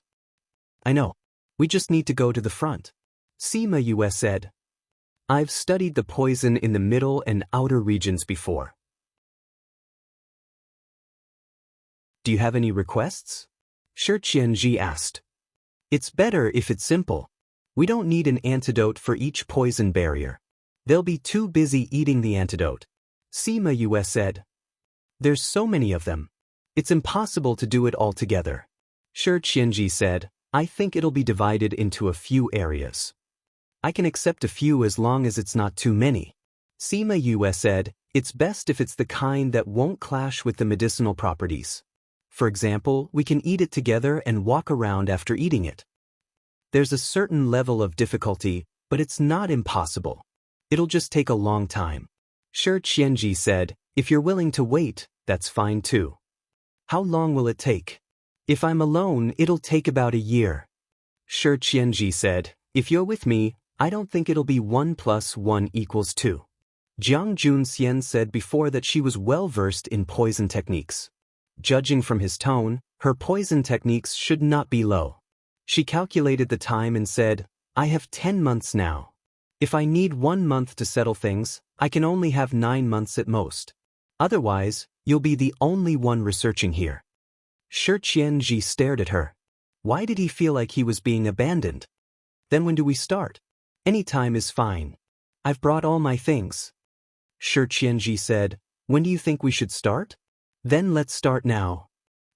"I know. We just need to go to the front." Sima Yue said, "I've studied the poison in the middle and outer regions before." "Do you have any requests?" Shi Qianji asked. "It's better if it's simple. We don't need an antidote for each poison barrier. They'll be too busy eating the antidote." Sima Yue said, "There's so many of them. It's impossible to do it all together." Shi Qianji said, "I think it'll be divided into a few areas. I can accept a few as long as it's not too many." Sima Yue said, "It's best if it's the kind that won't clash with the medicinal properties. For example, we can eat it together and walk around after eating it. There's a certain level of difficulty, but it's not impossible. It'll just take a long time." Shi Qianji said, "If you're willing to wait, that's fine too." "How long will it take?" "If I'm alone, it'll take about a year." Shi Qianji said, "If you're with me, I don't think it'll be 1 + 1 = 2. Jiang Junxian said before that she was well versed in poison techniques. Judging from his tone, her poison techniques should not be low. She calculated the time and said, "I have 10 months now. If I need 1 month to settle things, I can only have 9 months at most. Otherwise, you'll be the only one researching here." Shi Qianji stared at her. Why did he feel like he was being abandoned? "Then when do we start?" "Any time is fine. I've brought all my things." Shi Qianji said, "When do you think we should start?" "Then let's start now."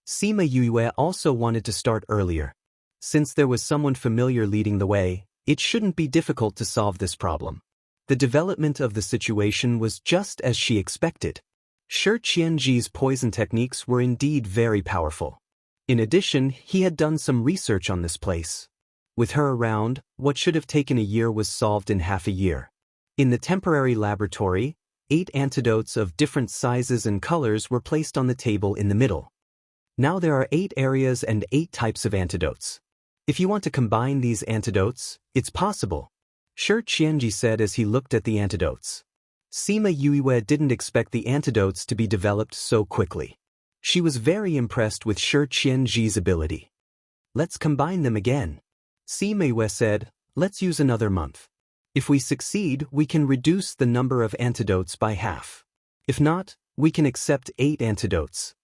Sima Yue also wanted to start earlier. Since there was someone familiar leading the way, it shouldn't be difficult to solve this problem. The development of the situation was just as she expected. Shi Qianji's poison techniques were indeed very powerful. In addition, he had done some research on this place. With her around, what should have taken a year was solved in half a year. In the temporary laboratory, 8 antidotes of different sizes and colors were placed on the table in the middle. Now there are 8 areas and 8 types of antidotes. If you want to combine these antidotes, it's possible, Shi Qianji said as he looked at the antidotes. Sima Yue didn't expect the antidotes to be developed so quickly. She was very impressed with Shi Qianji's ability. "Let's combine them again." Sima Yue said, "Let's use another month. If we succeed, we can reduce the number of antidotes by half. If not, we can accept 8 antidotes."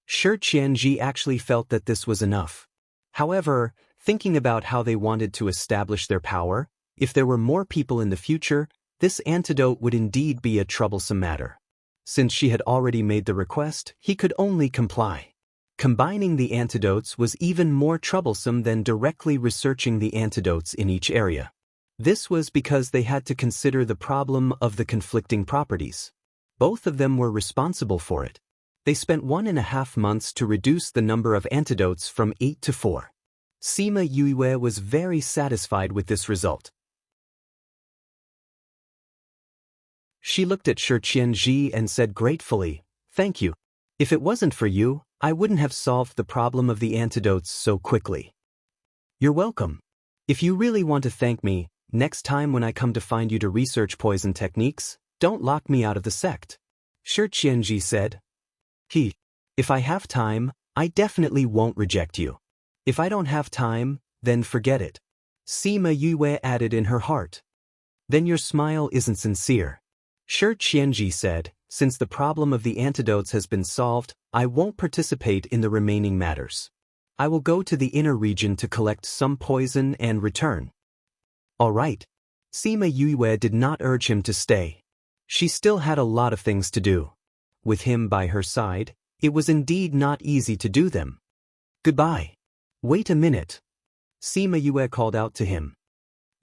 Shi Qianji actually felt that this was enough. However, thinking about how they wanted to establish their power, if there were more people in the future, this antidote would indeed be a troublesome matter. Since she had already made the request, he could only comply. Combining the antidotes was even more troublesome than directly researching the antidotes in each area. This was because they had to consider the problem of the conflicting properties. Both of them were responsible for it. They spent 1.5 months to reduce the number of antidotes from 8 to 4. Sima Yue was very satisfied with this result. She looked at Shi Qianji and said gratefully, "Thank you. If it wasn't for you, I wouldn't have solved the problem of the antidotes so quickly." "You're welcome. If you really want to thank me, next time when I come to find you to research poison techniques, don't lock me out of the sect." Shi Qianji said. If I have time, I definitely won't reject you. If I don't have time, then forget it. Sima Yue added in her heart. Then your smile isn't sincere. Shi Qianji said, since the problem of the antidotes has been solved, I won't participate in the remaining matters. I will go to the inner region to collect some poison and return. All right. Sima Yue did not urge him to stay. She still had a lot of things to do. With him by her side, it was indeed not easy to do them. Goodbye. Wait a minute. Sima Yue called out to him.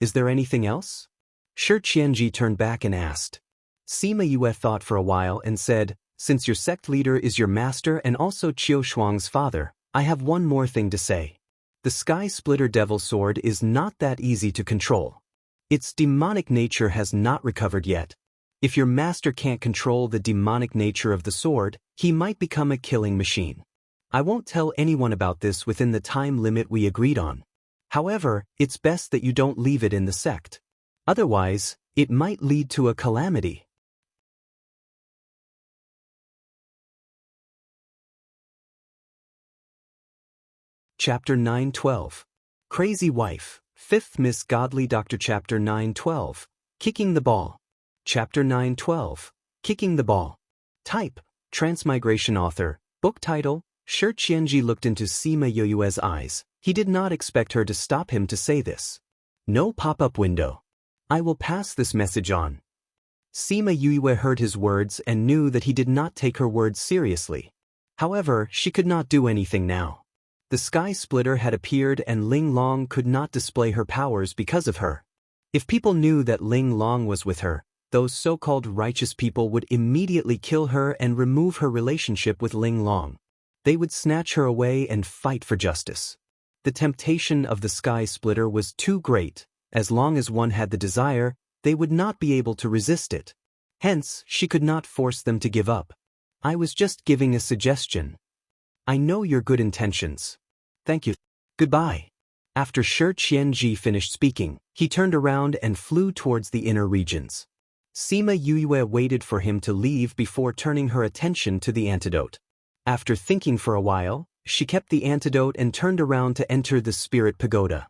Is there anything else? Shi Qianji turned back and asked. Sima Yue thought for a while and said, since your sect leader is your master and also Qiu Shuang's father, I have one more thing to say. The Sky Splitter Devil Sword is not that easy to control. Its demonic nature has not recovered yet. If your master can't control the demonic nature of the sword, he might become a killing machine. I won't tell anyone about this within the time limit we agreed on. However, it's best that you don't leave it in the sect. Otherwise, it might lead to a calamity. Chapter 9:12. Crazy Wife, 5th Miss Godly Doctor. Chapter 9:12. Kicking the Ball. Chapter 9:12. Kicking the Ball. Type, Transmigration Author, Book Title. Shi Qianji looked into Sima Yue's eyes. He did not expect her to stop him to say this. No pop-up window. I will pass this message on. Sima Yue heard his words and knew that he did not take her words seriously. However, she could not do anything now. The Sky Splitter had appeared and Ling Long could not display her powers because of her. If people knew that Ling Long was with her, those so-called righteous people would immediately kill her and remove her relationship with Ling Long. They would snatch her away and fight for justice. The temptation of the Sky Splitter was too great. As long as one had the desire, they would not be able to resist it. Hence, she could not force them to give up. I was just giving a suggestion. I know your good intentions. Thank you. Goodbye. After Shi Qianji finished speaking, he turned around and flew towards the inner regions. Sima Yue waited for him to leave before turning her attention to the antidote. After thinking for a while, she kept the antidote and turned around to enter the spirit pagoda.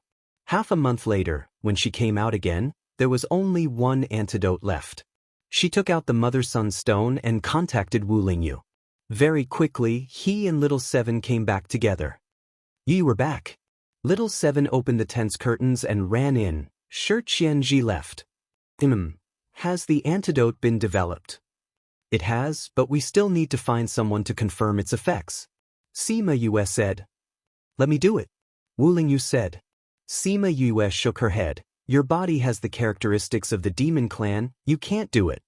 Half a month later, when she came out again, there was only one antidote left. She took out the mother-son stone and contacted Wu Lingyu. Very quickly, he and Little Seven came back together. You were back. Little Seven opened the tent's curtains and ran in. Shi Qianji left. Has the antidote been developed? It has, but we still need to find someone to confirm its effects. Sima Yue said. Let me do it. Wu Lingyu said. Sima Yue shook her head. Your body has the characteristics of the demon clan, you can't do it.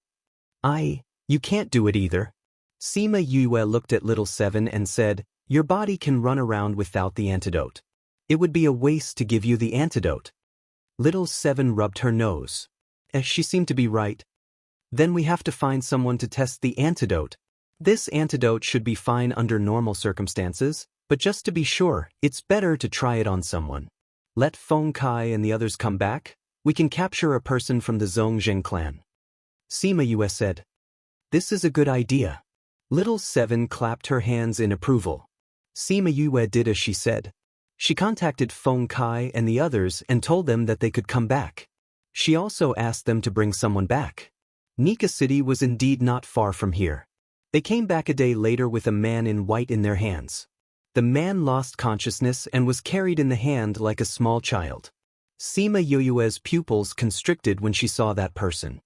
You can't do it either. Sima Yue looked at Little Seven and said, your body can run around without the antidote. It would be a waste to give you the antidote. Little Seven rubbed her nose. She seemed to be right. Then we have to find someone to test the antidote. This antidote should be fine under normal circumstances, but just to be sure, it's better to try it on someone. Let Feng Kai and the others come back. We can capture a person from the Zhongzheng clan. Sima Yue said. This is a good idea. Little Seven clapped her hands in approval. Sima Yue did as she said. She contacted Feng Kai and the others and told them that they could come back. She also asked them to bring someone back. Nika City was indeed not far from here. They came back a day later with a man in white in their hands. The man lost consciousness and was carried in the hand like a small child. Sima Yue's pupils constricted when she saw that person.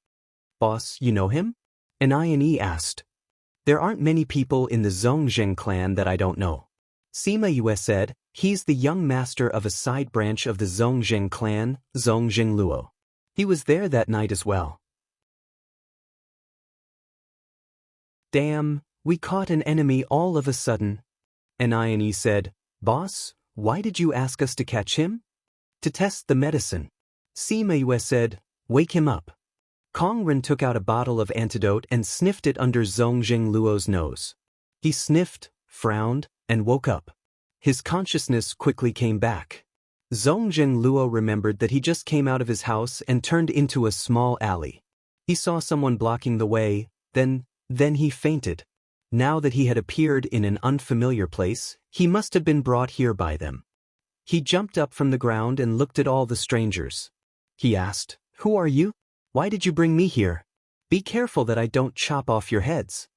Boss, you know him? An asked. There aren't many people in the Zhongzheng clan that I don't know. Sima Yue said, he's the young master of a side branch of the Zhongzheng clan, Zhongzheng Luo. He was there that night as well. Damn, we caught an enemy all of a sudden. An said, Boss, why did you ask us to catch him? To test the medicine. Sima Yue said, wake him up. Kong Ren took out a bottle of antidote and sniffed it under Zhongzheng Luo's nose. He sniffed, frowned, and woke up. His consciousness quickly came back. Zhongzheng Luo remembered that he just came out of his house and turned into a small alley. He saw someone blocking the way, then Then he fainted. Now that he had appeared in an unfamiliar place, he must have been brought here by them. He jumped up from the ground and looked at all the strangers. He asked, "Who are you? Why did you bring me here? Be careful that I don't chop off your heads."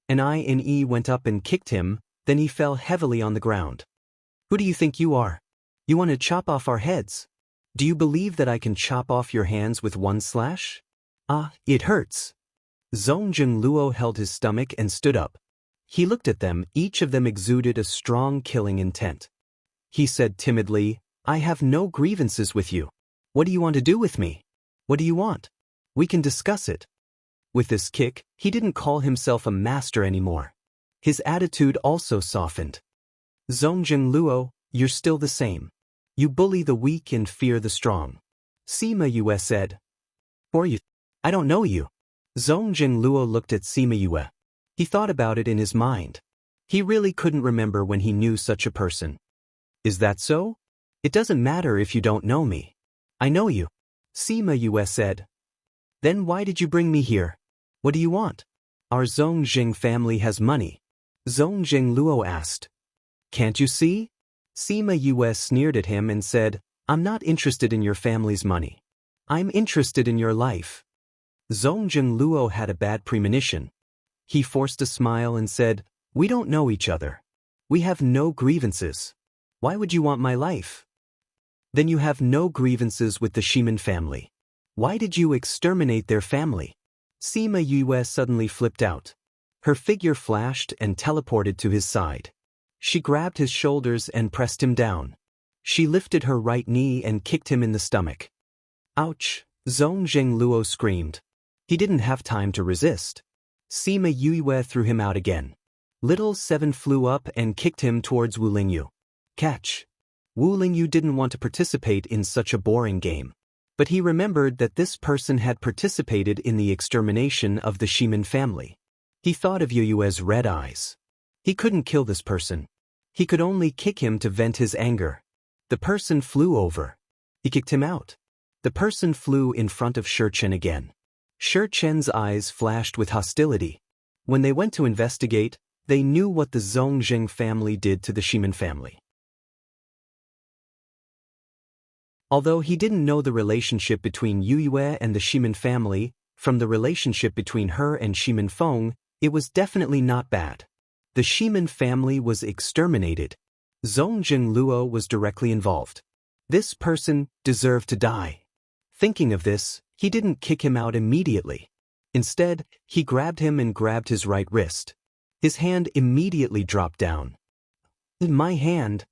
An INE went up and kicked him, then he fell heavily on the ground. "Who do you think you are? You want to chop off our heads? Do you believe that I can chop off your hands with one slash? Ah, it hurts." Zongjing Luo held his stomach and stood up. He looked at them, each of them exuded a strong killing intent. He said timidly, "I have no grievances with you. What do you want to do with me? What do you want? We can discuss it." With this kick, he didn't call himself a master anymore. His attitude also softened. "Zongjing Luo, you're still the same. You bully the weak and fear the strong." Sima Yue said. "Or you? I don't know you." Zongjing Luo looked at Sima Yue. He thought about it in his mind. He really couldn't remember when he knew such a person. "Is that so? It doesn't matter if you don't know me. I know you." Sima Yue said. "Then why did you bring me here? What do you want?" "Our Zongjing family has money." Zongjing Luo asked. "Can't you see?" Sima Yue sneered at him and said, "I'm not interested in your family's money. I'm interested in your life." Zongjing Luo had a bad premonition. He forced a smile and said, "We don't know each other. We have no grievances. Why would you want my life?" "Then you have no grievances with the Shimin family. Why did you exterminate their family?" Sima Yue suddenly flipped out. Her figure flashed and teleported to his side. She grabbed his shoulders and pressed him down. She lifted her right knee and kicked him in the stomach. "Ouch!" Zongjing Luo screamed. He didn't have time to resist. Sima Yue threw him out again. Little Seven flew up and kicked him towards Wu Lingyu. Catch! Wu Lingyu didn't want to participate in such a boring game. But he remembered that this person had participated in the extermination of the Shimin family. He thought of Yue's red eyes. He couldn't kill this person. He could only kick him to vent his anger. The person flew over. He kicked him out. The person flew in front of Shurchen again. Shurchen's eyes flashed with hostility. When they went to investigate, they knew what the Zongjing family did to the Shimin family. Although he didn't know the relationship between Yue and the Shimin family, from the relationship between her and Shimin Feng, it was definitely not bad. The Shimin family was exterminated. Zongjing Luo was directly involved. This person deserved to die. Thinking of this, he didn't kick him out immediately. Instead, he grabbed him and grabbed his right wrist. His hand immediately dropped down. "My hand!"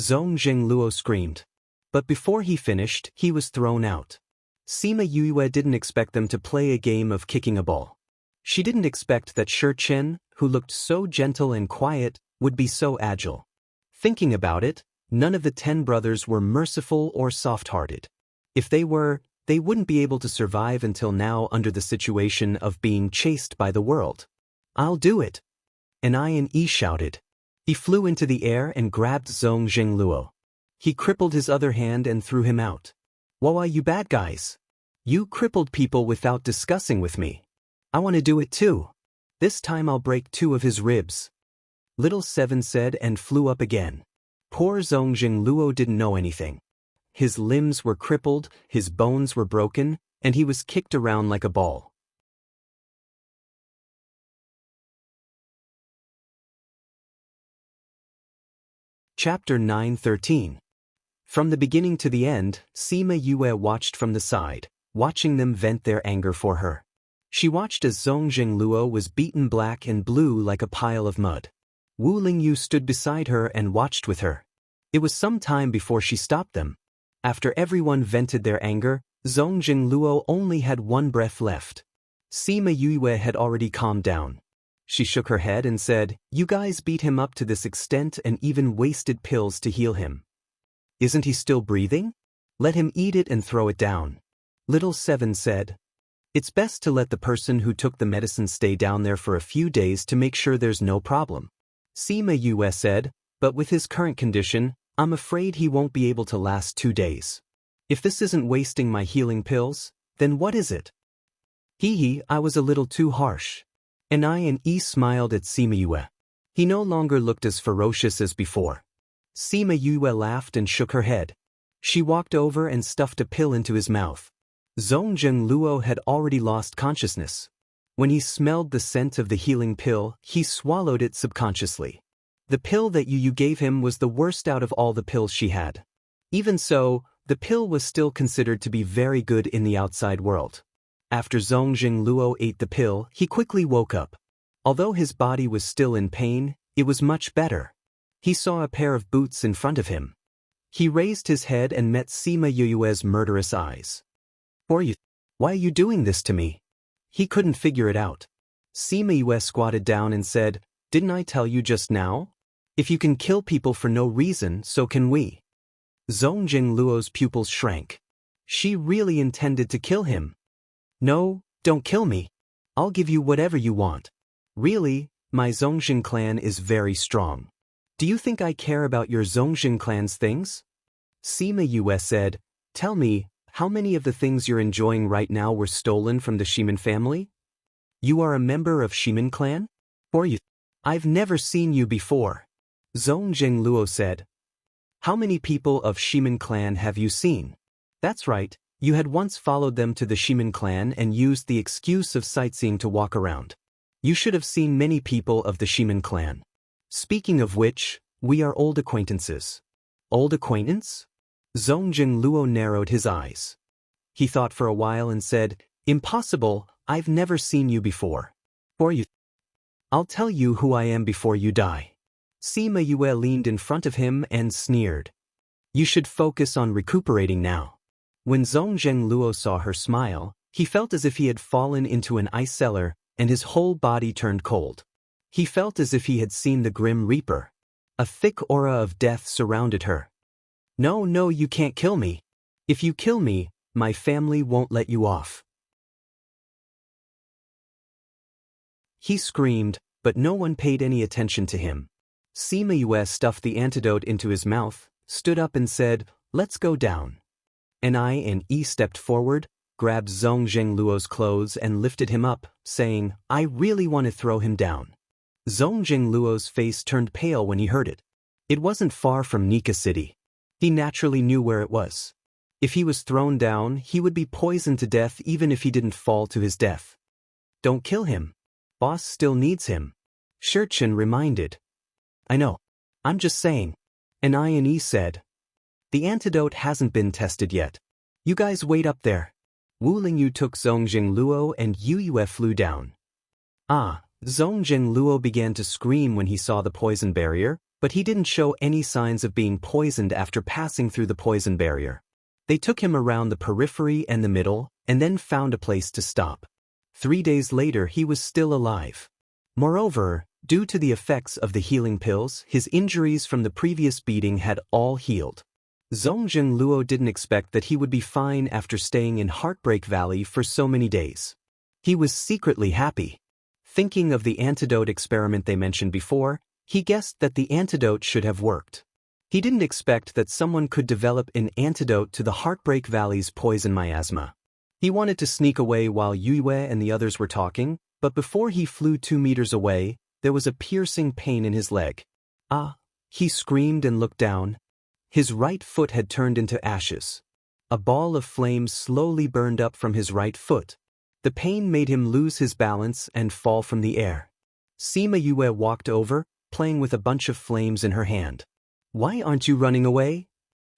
Zongjing Luo screamed. But before he finished, he was thrown out. Sima Yue didn't expect them to play a game of kicking a ball. She didn't expect that Shurchen, who looked so gentle and quiet, would be so agile. Thinking about it, none of the 10 brothers were merciful or soft-hearted. If they were, they wouldn't be able to survive until now under the situation of being chased by the world. "I'll do it!" An INE shouted. He flew into the air and grabbed Zongjing Luo. He crippled his other hand and threw him out. "Whoa, you bad guys! You crippled people without discussing with me. I want to do it too. This time I'll break 2 of his ribs." Little Seven said and flew up again. Poor Zongjing Luo didn't know anything. His limbs were crippled, his bones were broken, and he was kicked around like a ball. Chapter 9:13. From the beginning to the end, Sima Yue watched from the side, watching them vent their anger for her. She watched as Zongjing Luo was beaten black and blue like a pile of mud. Wu Lingyu stood beside her and watched with her. It was some time before she stopped them. After everyone vented their anger, Zongjing Luo only had 1 breath left. Sima Yue had already calmed down. She shook her head and said, "You guys beat him up to this extent and even wasted pills to heal him. Isn't he still breathing? Let him eat it and throw it down." Little Seven said, "It's best to let the person who took the medicine stay down there for a few days to make sure there's no problem." Sima Yue said, "But with his current condition, I'm afraid he won't be able to last 2 days. If this isn't wasting my healing pills, then what is it?" I was a little too harsh. And smiled at Sima Yue. He no longer looked as ferocious as before. Sima Yue laughed and shook her head. She walked over and stuffed a pill into his mouth. Zongjing Luo had already lost consciousness. When he smelled the scent of the healing pill, he swallowed it subconsciously. The pill that Yu gave him was the worst out of all the pills she had. Even so, the pill was still considered to be very good in the outside world. After Zongjing Luo ate the pill, he quickly woke up. Although his body was still in pain, it was much better. He saw a pair of boots in front of him. He raised his head and met Sima Yue's murderous eyes. Why are you doing this to me? He couldn't figure it out. Sima Yue squatted down and said, "Didn't I tell you just now? If you can kill people for no reason, so can we." Zongjing Luo's pupils shrank. She really intended to kill him. "No, don't kill me. I'll give you whatever you want. Really, my Zongjing clan is very strong. Do you think I care about your Zongjing clan's things?" Sima Yue said, "Tell me, how many of the things you're enjoying right now were stolen from the Shimin family? You are a member of Shimin clan? I've never seen you before." Zongjing Luo said, "How many people of Shimin clan have you seen?" "That's right, you had once followed them to the Shimin clan and used the excuse of sightseeing to walk around. You should have seen many people of the Shimin clan. Speaking of which, we are old acquaintances." "Old acquaintance?" Zongjing Luo narrowed his eyes. He thought for a while and said, "Impossible, I've never seen you before." "I'll tell you who I am before you die." Sima Yue leaned in front of him and sneered. "You should focus on recuperating now." When Zongjing Luo saw her smile, he felt as if he had fallen into an ice cellar, and his whole body turned cold. He felt as if he had seen the Grim Reaper. A thick aura of death surrounded her. No, you can't kill me. If you kill me, my family won't let you off." He screamed, but no one paid any attention to him. Sima Yue stuffed the antidote into his mouth, stood up and said, "Let's go down." And stepped forward, grabbed Zongjing Luo's clothes and lifted him up, saying, "I really want to throw him down." Zongjing Luo's face turned pale when he heard it. It wasn't far from Nika City. He naturally knew where it was. If he was thrown down, he would be poisoned to death even if he didn't fall to his death. "Don't kill him. Boss still needs him," Shirchen reminded. "I know. I'm just saying." And said, "The antidote hasn't been tested yet. You guys wait up there." Wu Lingyu took Zongjing Luo and Yu Yue flew down. Zongjing Luo began to scream when he saw the poison barrier, but he didn't show any signs of being poisoned after passing through the poison barrier. They took him around the periphery and the middle, and then found a place to stop. 3 days later he was still alive. Moreover, due to the effects of the healing pills, his injuries from the previous beating had all healed. Zongjing Luo didn't expect that he would be fine after staying in Heartbreak Valley for so many days. He was secretly happy. Thinking of the antidote experiment they mentioned before, he guessed that the antidote should have worked. He didn't expect that someone could develop an antidote to the Heartbreak Valley's poison miasma. He wanted to sneak away while Yue and the others were talking, but before he flew 2 meters away, there was a piercing pain in his leg. He screamed and looked down. His right foot had turned into ashes. A ball of flame slowly burned up from his right foot. The pain made him lose his balance and fall from the air. Sima Yue walked over, playing with a bunch of flames in her hand. "Why aren't you running away?"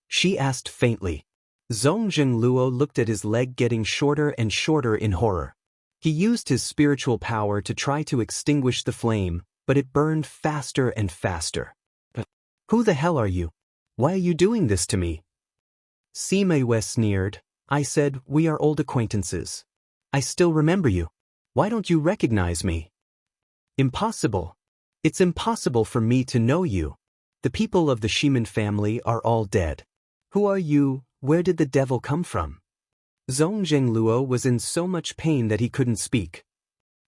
she asked faintly. Zongjing Luo looked at his leg getting shorter and shorter in horror. He used his spiritual power to try to extinguish the flame, but it burned faster and faster. "Who the hell are you? Why are you doing this to me?" Sima Yue sneered. "I said, we are old acquaintances. I still remember you. Why don't you recognize me?" "Impossible. It's impossible for me to know you. The people of the Shimin family are all dead. Who are you? Where did the devil come from?" Zongjing Luo was in so much pain that he couldn't speak.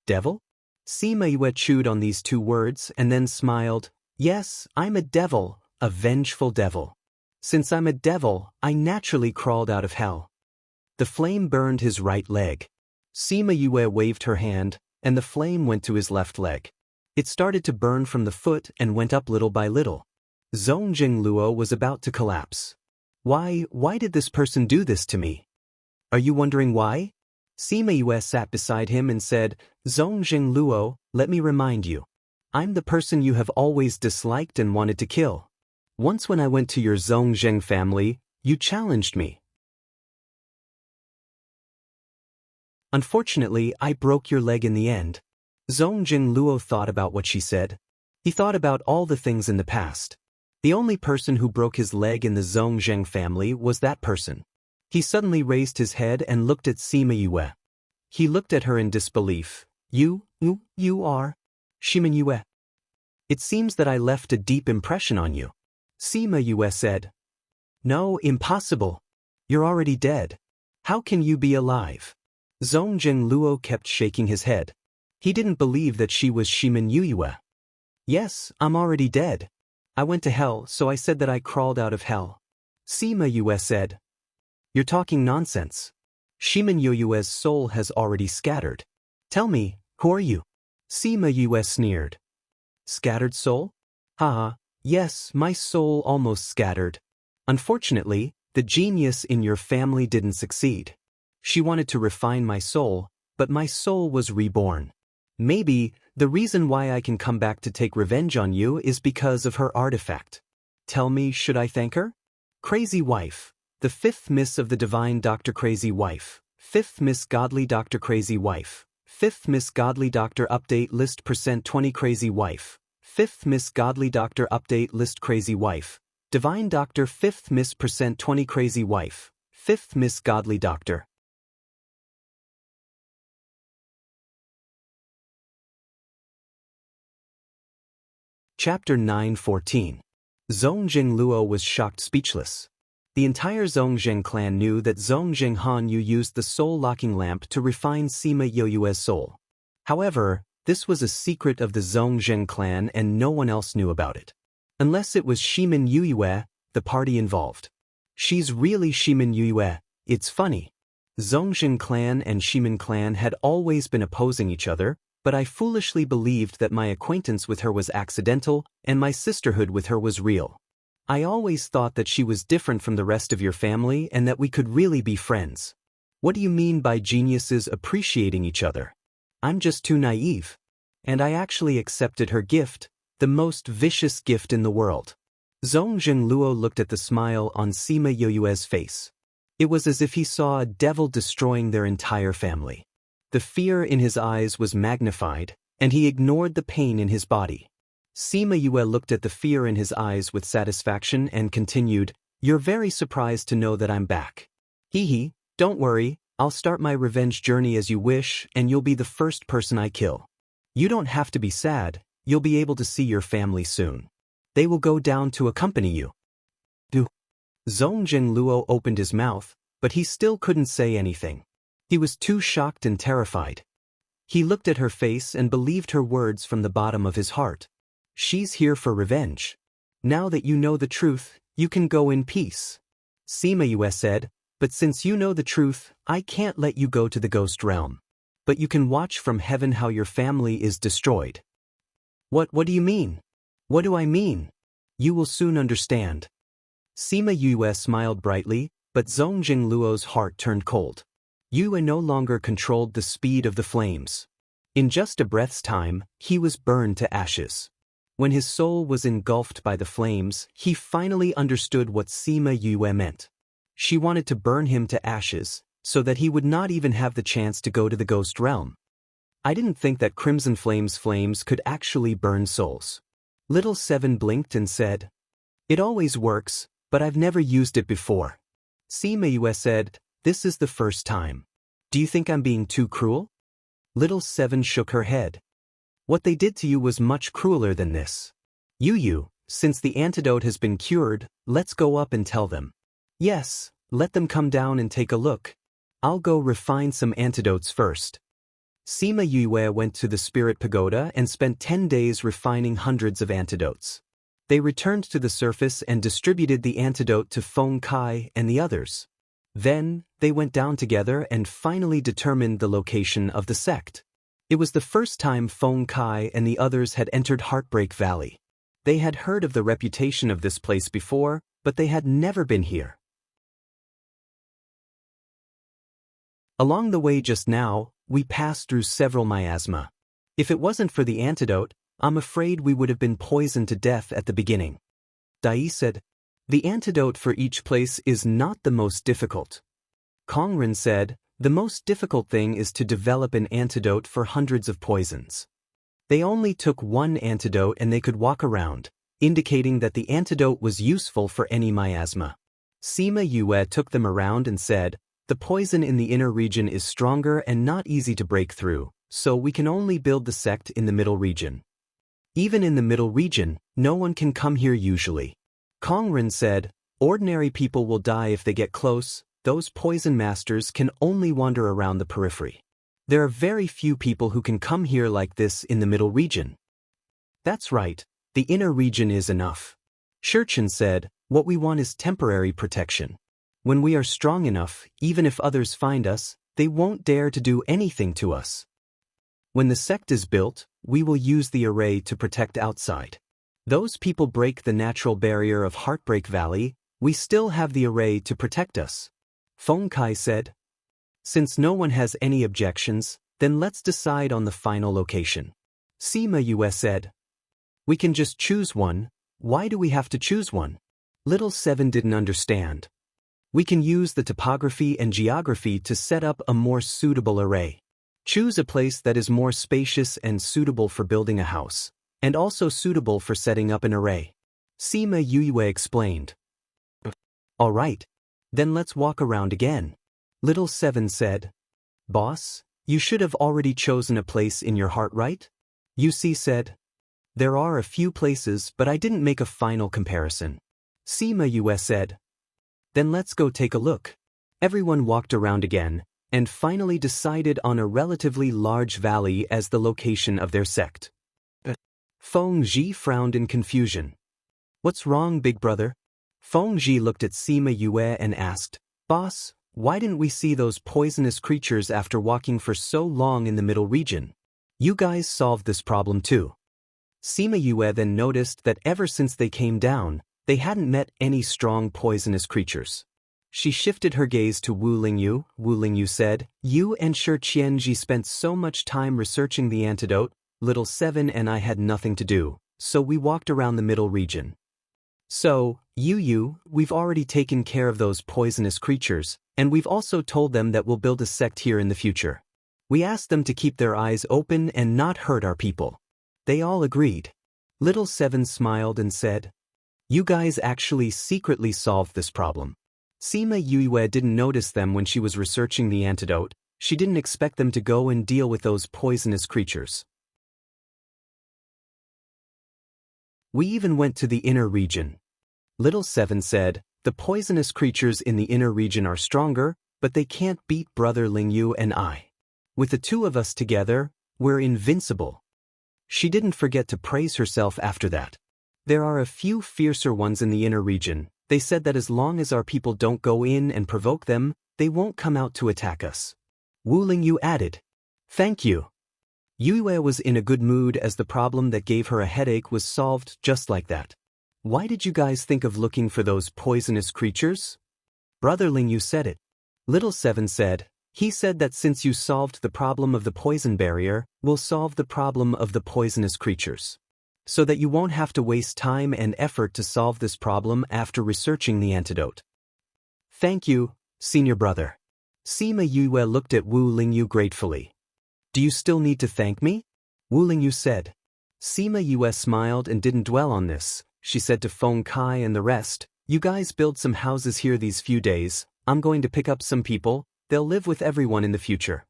"Devil?" Sima Yue chewed on these 2 words and then smiled. "Yes, I'm a devil, a vengeful devil. Since I'm a devil, I naturally crawled out of hell." The flame burned his right leg. Sima Yue waved her hand. and the flame went to his left leg. It started to burn from the foot and went up little by little. Zongjing Luo was about to collapse. Why did this person do this to me? Are you wondering why? Sima Yue sat beside him and said, Zongjing Luo, let me remind you. I'm the person you have always disliked and wanted to kill. Once when I went to your Zongjing family, you challenged me. Unfortunately, I broke your leg in the end. Zongjing Luo thought about what she said. He thought about all the things in the past. The only person who broke his leg in the Zongjing family was that person. He suddenly raised his head and looked at Sima Yue. He looked at her in disbelief. You are Sima Yue. It seems that I left a deep impression on you. Sima Yue said. No, impossible. You're already dead. How can you be alive? Zongjing Luo kept shaking his head. He didn't believe that she was Shimin Yue. Yes, I'm already dead. I went to hell, so I said that I crawled out of hell. Sima Yue said. You're talking nonsense. Shimin Yue's soul has already scattered. Tell me, who are you? Sima Yue sneered. Scattered soul? Haha, yes, my soul almost scattered. Unfortunately, the genius in your family didn't succeed. She wanted to refine my soul, but my soul was reborn. Maybe, the reason why I can come back to take revenge on you is because of her artifact. Tell me, should I thank her? Crazy Wife. The fifth Miss of the Divine Dr. Crazy Wife. Fifth Miss Godly Dr. Crazy Wife. Fifth Miss Godly Doctor Update List %20 Crazy Wife. Fifth Miss Godly Doctor Update List Crazy Wife. Divine Doctor Fifth Miss %20 Crazy Wife. Fifth Miss Godly Doctor. Chapter 9:14. Zongjing Luo was shocked speechless. The entire Zongjing clan knew that Zongjing Han Yu used the soul-locking lamp to refine Sima Yue's soul. However, this was a secret of the Zongjing clan and no one else knew about it. Unless it was Shimin Yue, the party involved. She's really Shimin Yue, it's funny. Zongjing clan and Shimin clan had always been opposing each other, but I foolishly believed that my acquaintance with her was accidental and my sisterhood with her was real. I always thought that she was different from the rest of your family and that we could really be friends. What do you mean by geniuses appreciating each other? I'm just too naive. And I actually accepted her gift, the most vicious gift in the world. Zongjing Luo looked at the smile on Sima Yue's face. It was as if he saw a devil destroying their entire family. The fear in his eyes was magnified, and he ignored the pain in his body. Sima Yue looked at the fear in his eyes with satisfaction and continued, You're very surprised to know that I'm back. Hee, don't worry, I'll start my revenge journey as you wish and you'll be the first person I kill. You don't have to be sad, you'll be able to see your family soon. They will go down to accompany you. Zongjing Luo opened his mouth, but he still couldn't say anything. He was too shocked and terrified. He looked at her face and believed her words from the bottom of his heart. She's here for revenge. Now that you know the truth, you can go in peace. Sima Yue said, but since you know the truth, I can't let you go to the ghost realm. But you can watch from heaven how your family is destroyed. What do you mean? What do I mean? You will soon understand. Sima Yue smiled brightly, but Zongjing Luo's heart turned cold. Yue no longer controlled the speed of the flames. In just a breath's time, he was burned to ashes. When his soul was engulfed by the flames, he finally understood what Sima Yue meant. She wanted to burn him to ashes, so that he would not even have the chance to go to the ghost realm. I didn't think that Crimson Flame's flames could actually burn souls. Little Seven blinked and said, It always works, but I've never used it before. Sima Yue said, This is the first time. Do you think I'm being too cruel? Little Seven shook her head. What they did to you was much crueler than this. Yu, since the antidote has been cured, let's go up and tell them. Yes, let them come down and take a look. I'll go refine some antidotes first. Sima Yue went to the Spirit Pagoda and spent 10 days refining hundreds of antidotes. They returned to the surface and distributed the antidote to Feng Kai and the others. Then, they went down together and finally determined the location of the sect. It was the first time Feng Kai and the others had entered Heartbreak Valley. They had heard of the reputation of this place before, but they had never been here. Along the way just now, we passed through several miasma. If it wasn't for the antidote, I'm afraid we would have been poisoned to death at the beginning. Dai said, the antidote for each place is not the most difficult. Kongren said, the most difficult thing is to develop an antidote for hundreds of poisons. They only took one antidote and they could walk around, indicating that the antidote was useful for any miasma. Sima Yue took them around and said, the poison in the inner region is stronger and not easy to break through, so we can only build the sect in the middle region. Even in the middle region, no one can come here usually. Kongren said, ordinary people will die if they get close, those poison masters can only wander around the periphery. There are very few people who can come here like this in the middle region. That's right, the inner region is enough. Shurchen said, what we want is temporary protection. When we are strong enough, even if others find us, they won't dare to do anything to us. When the sect is built, we will use the array to protect outside. Those people break the natural barrier of Heartbreak Valley, we still have the array to protect us. Feng Kai said, since no one has any objections, then let's decide on the final location. Sima Yue said, we can just choose one, why do we have to choose one? Little Seven didn't understand. We can use the topography and geography to set up a more suitable array. Choose a place that is more spacious and suitable for building a house, and also suitable for setting up an array. Sima Yue explained. All right. Then let's walk around again. Little Seven said. Boss, you should have already chosen a place in your heart, right? Yusi said. There are a few places, but I didn't make a final comparison. Sima Yue said. Then let's go take a look. Everyone walked around again, and finally decided on a relatively large valley as the location of their sect. Feng Ji frowned in confusion. What's wrong, big brother? Feng Ji looked at Sima Yue and asked, Boss, why didn't we see those poisonous creatures after walking for so long in the middle region? You guys solved this problem too. Sima Yue then noticed that ever since they came down, they hadn't met any strong poisonous creatures. She shifted her gaze to Wu Lingyu. Wu Lingyu said, you and Shi Qianji spent so much time researching the antidote, Little Seven and I had nothing to do, so we walked around the middle region. So, Yu, we've already taken care of those poisonous creatures, and we've also told them that we'll build a sect here in the future. We asked them to keep their eyes open and not hurt our people. They all agreed. Little Seven smiled and said, you guys actually secretly solved this problem. Sima Yue didn't notice them when she was researching the antidote. She didn't expect them to go and deal with those poisonous creatures. We even went to the inner region. Little Seven said, the poisonous creatures in the inner region are stronger, but they can't beat Brother Lingyu and I. With the two of us together, we're invincible. She didn't forget to praise herself after that. There are a few fiercer ones in the inner region. They said that as long as our people don't go in and provoke them, they won't come out to attack us. Wu Lingyu added, thank you. Yue was in a good mood as the problem that gave her a headache was solved just like that. Why did you guys think of looking for those poisonous creatures? Brother Lingyu said it. Little Seven said, he said that since you solved the problem of the poison barrier, we'll solve the problem of the poisonous creatures. So that you won't have to waste time and effort to solve this problem after researching the antidote. Thank you, senior brother. Sima Yue looked at Wu Lingyu gratefully. Do you still need to thank me? Wu Lingyu said. Sima Yue smiled and didn't dwell on this. She said to Feng Kai and the rest, you guys build some houses here these few days. I'm going to pick up some people. They'll live with everyone in the future.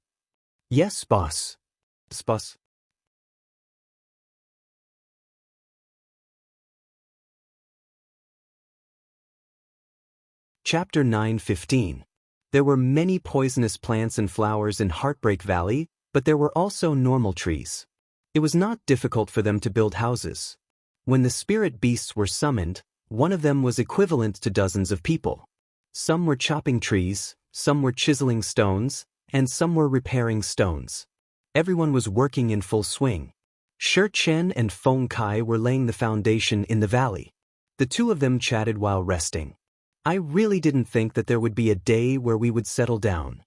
Yes, boss. Boss. Chapter 9:15. There were many poisonous plants and flowers in Heartbreak Valley, but there were also normal trees. It was not difficult for them to build houses. When the spirit beasts were summoned, one of them was equivalent to dozens of people. Some were chopping trees, some were chiseling stones, and some were repairing stones. Everyone was working in full swing. Shi Chen and Feng Kai were laying the foundation in the valley. The two of them chatted while resting. I really didn't think that there would be a day where we would settle down.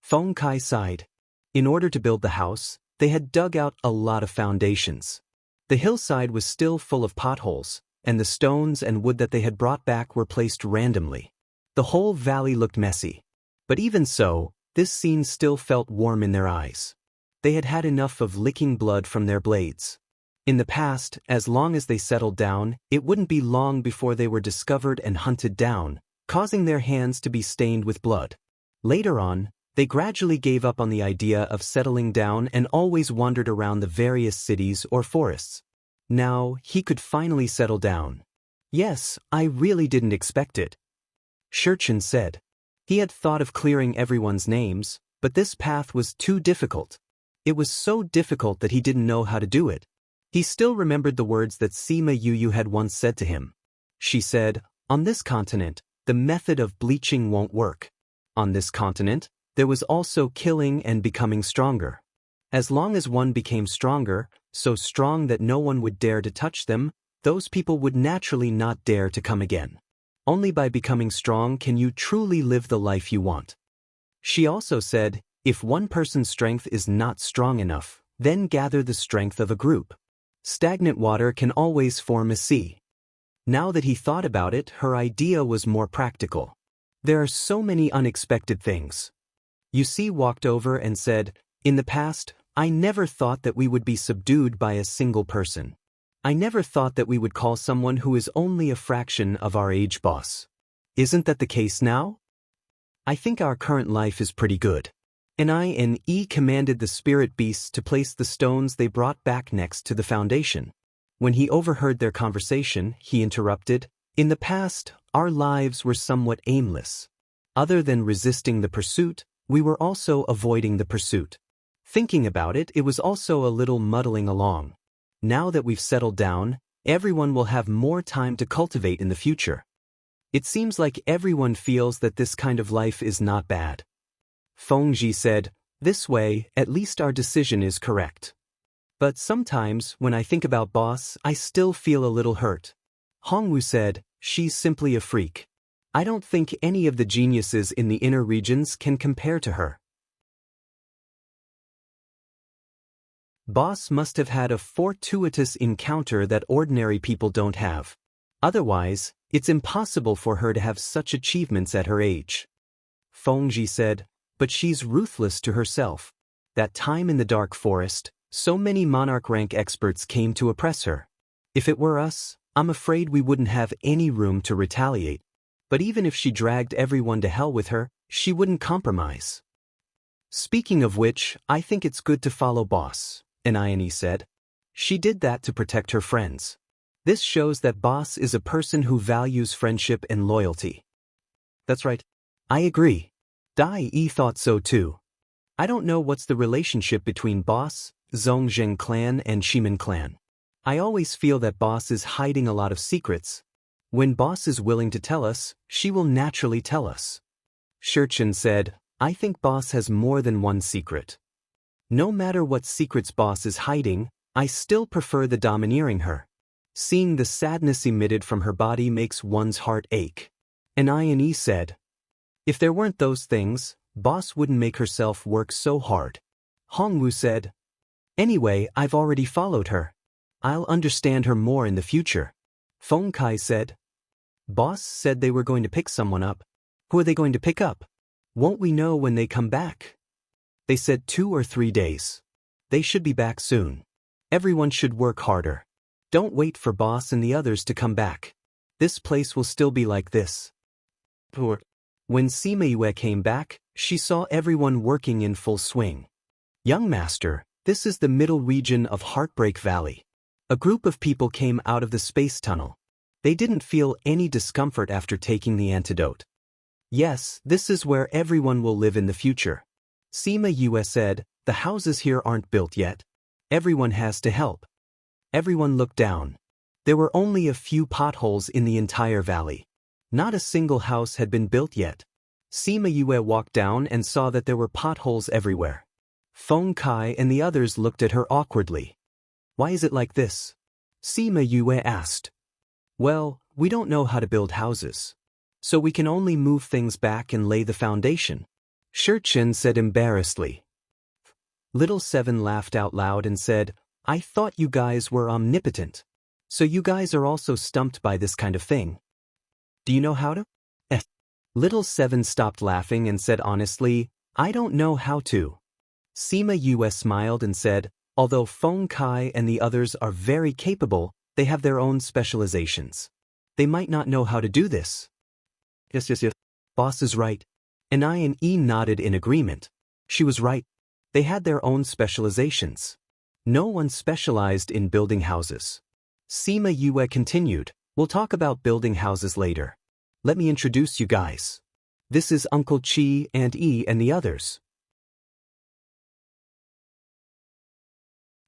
Feng Kai sighed. In order to build the house, they had dug out a lot of foundations. The hillside was still full of potholes, and the stones and wood that they had brought back were placed randomly. The whole valley looked messy. But even so, this scene still felt warm in their eyes. They had had enough of licking blood from their blades. In the past, as long as they settled down, it wouldn't be long before they were discovered and hunted down, causing their hands to be stained with blood. Later on, they gradually gave up on the idea of settling down and always wandered around the various cities or forests. Now, he could finally settle down. Yes, I really didn't expect it, Shi Chen said. He had thought of clearing everyone's names, but this path was too difficult. It was so difficult that he didn't know how to do it. He still remembered the words that Sima Yu had once said to him. She said, "On this continent, the method of bleaching won't work. On this continent, there was also killing and becoming stronger. As long as one became stronger, so strong that no one would dare to touch them, those people would naturally not dare to come again. Only by becoming strong can you truly live the life you want." She also said, if one person's strength is not strong enough, then gather the strength of a group. Stagnant water can always form a sea. Now that he thought about it, her idea was more practical. There are so many unexpected things. Yusi walked over and said, "In the past, I never thought that we would be subdued by a single person. I never thought that we would call someone who is only a fraction of our age boss. Isn't that the case now? I think our current life is pretty good." N.I.N.E. commanded the spirit beasts to place the stones they brought back next to the foundation. When he overheard their conversation, he interrupted, "In the past, our lives were somewhat aimless. Other than resisting the pursuit, we were also avoiding the pursuit. Thinking about it, it was also a little muddling along. Now that we've settled down, everyone will have more time to cultivate in the future. It seems like everyone feels that this kind of life is not bad." Feng Ji said, "This way, at least our decision is correct. But sometimes, when I think about boss, I still feel a little hurt." Hongwu said, "She's simply a freak. I don't think any of the geniuses in the inner regions can compare to her." Boss must have had a fortuitous encounter that ordinary people don't have. Otherwise, it's impossible for her to have such achievements at her age. Feng Ji said, "But she's ruthless to herself. That time in the dark forest, so many monarch rank experts came to oppress her. If it were us, I'm afraid we wouldn't have any room to retaliate. But even if she dragged everyone to hell with her, she wouldn't compromise." "Speaking of which, I think it's good to follow boss," N.I.N.E. said. "She did that to protect her friends. This shows that boss is a person who values friendship and loyalty." "That's right. I agree. Dai Yi thought so too. I don't know what's the relationship between boss, Zhongzheng clan and Shimen clan. I always feel that boss is hiding a lot of secrets. When boss is willing to tell us, she will naturally tell us." Shi Chen said, "I think boss has more than one secret. No matter what secrets boss is hiding, I still prefer the domineering her. Seeing the sadness emitted from her body makes one's heart ache." N.I.N.E. said, "If there weren't those things, boss wouldn't make herself work so hard." Hongwu said, "Anyway, I've already followed her. I'll understand her more in the future." Feng Kai said, "Boss said they were going to pick someone up. Who are they going to pick up? Won't we know when they come back?" "They said 2 or 3 days. They should be back soon. Everyone should work harder. Don't wait for boss and the others to come back. This place will still be like this." When Sima Yue came back, she saw everyone working in full swing. "Young master, this is the middle region of Heartbreak Valley." A group of people came out of the space tunnel. They didn't feel any discomfort after taking the antidote. "Yes, this is where everyone will live in the future." Sima Yue said, "The houses here aren't built yet. Everyone has to help." Everyone looked down. There were only a few potholes in the entire valley. Not a single house had been built yet. Sima Yue walked down and saw that there were potholes everywhere. Feng Kai and the others looked at her awkwardly. Why is it like this? Sima Yue asked. Well, we don't know how to build houses. So we can only move things back and lay the foundation. Chen said embarrassedly. Little Seven laughed out loud and said, I thought you guys were omnipotent. So you guys are also stumped by this kind of thing. Do you know how to? Little Seven stopped laughing and said honestly, I don't know how to. Sima Yue smiled and said, although Feng Kai and the others are very capable, they have their own specializations. They might not know how to do this. Yes. Boss is right. And I and E nodded in agreement. She was right. They had their own specializations. No one specialized in building houses. Sima Yue continued, we'll talk about building houses later. Let me introduce you guys. This is Uncle Chi and E and the others.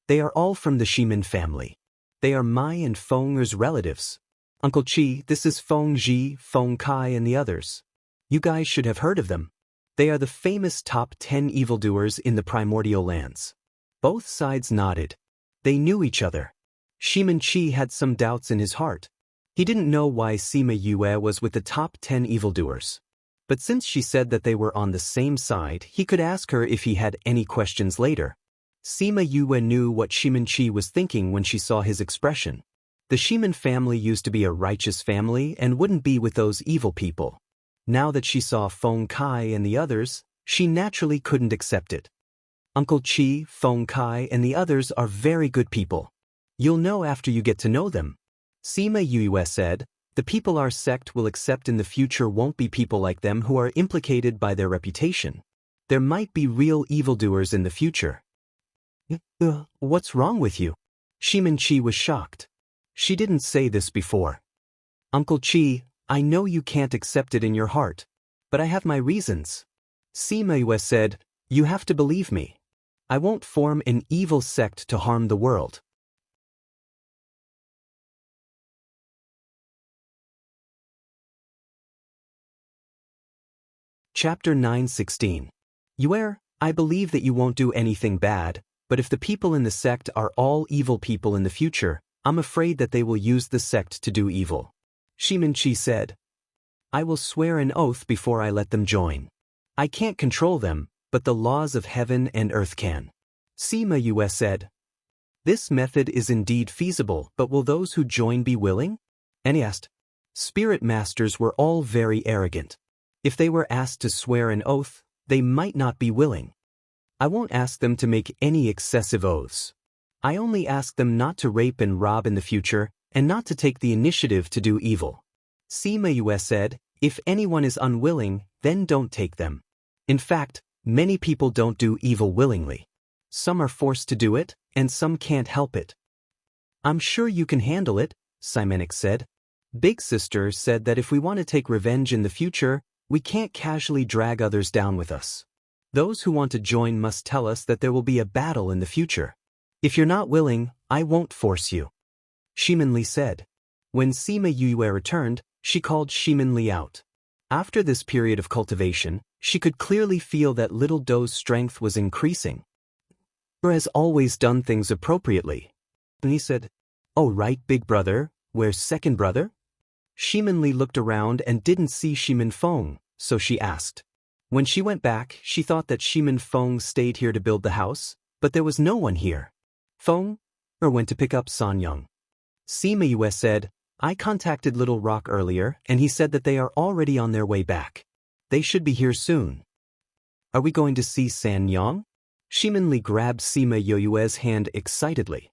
They are all from the Shimin family. They are Mai and Feng Er's relatives. Uncle Chi, this is Feng Ji, Feng Kai and the others. You guys should have heard of them. They are the famous top 10 evildoers in the primordial lands. Both sides nodded. They knew each other. Shimin Chi had some doubts in his heart. He didn't know why Sima Yue was with the top 10 evildoers. But since she said that they were on the same side, he could ask her if he had any questions later. Sima Yue knew what Shimin Chi was thinking when she saw his expression. The Shimin family used to be a righteous family and wouldn't be with those evil people. Now that she saw Feng Kai and the others, she naturally couldn't accept it. Uncle Chi, Feng Kai and the others are very good people. You'll know after you get to know them. Sima Yue said, the people our sect will accept in the future won't be people like them who are implicated by their reputation. There might be real evildoers in the future. What's wrong with you? Shimin Chi was shocked. She didn't say this before. Uncle Chi, I know you can't accept it in your heart, but I have my reasons. Sima Yue said, you have to believe me. I won't form an evil sect to harm the world. Chapter 9:16. Yue, I believe that you won't do anything bad, but if the people in the sect are all evil people in the future, I'm afraid that they will use the sect to do evil. Shimin Chi said, I will swear an oath before I let them join. I can't control them, but the laws of heaven and earth can. Sima Yue said, this method is indeed feasible, but will those who join be willing? And he asked. Spirit masters were all very arrogant. If they were asked to swear an oath, they might not be willing. I won't ask them to make any excessive oaths. I only ask them not to rape and rob in the future, and not to take the initiative to do evil. Sima Yue said, if anyone is unwilling, then don't take them. In fact, many people don't do evil willingly. Some are forced to do it, and some can't help it. I'm sure you can handle it, Simenik said. Big Sister said that if we want to take revenge in the future, we can't casually drag others down with us. Those who want to join must tell us that there will be a battle in the future. If you're not willing, I won't force you. Shimin Li said. When Sima Yue returned, she called Shimin Li out. After this period of cultivation, she could clearly feel that Little Do's strength was increasing. He has always done things appropriately. And he said, oh right, big brother, where's second brother? Shimin Li looked around and didn't see Shimin Feng, so she asked. When she went back, she thought that Shimin Feng stayed here to build the house, but there was no one here. Feng went to pick up San Young. Sima Yue said, I contacted Little Rock earlier and he said that they are already on their way back. They should be here soon. Are we going to see San Yang? Shimin Li grabbed Sima Yue's hand excitedly.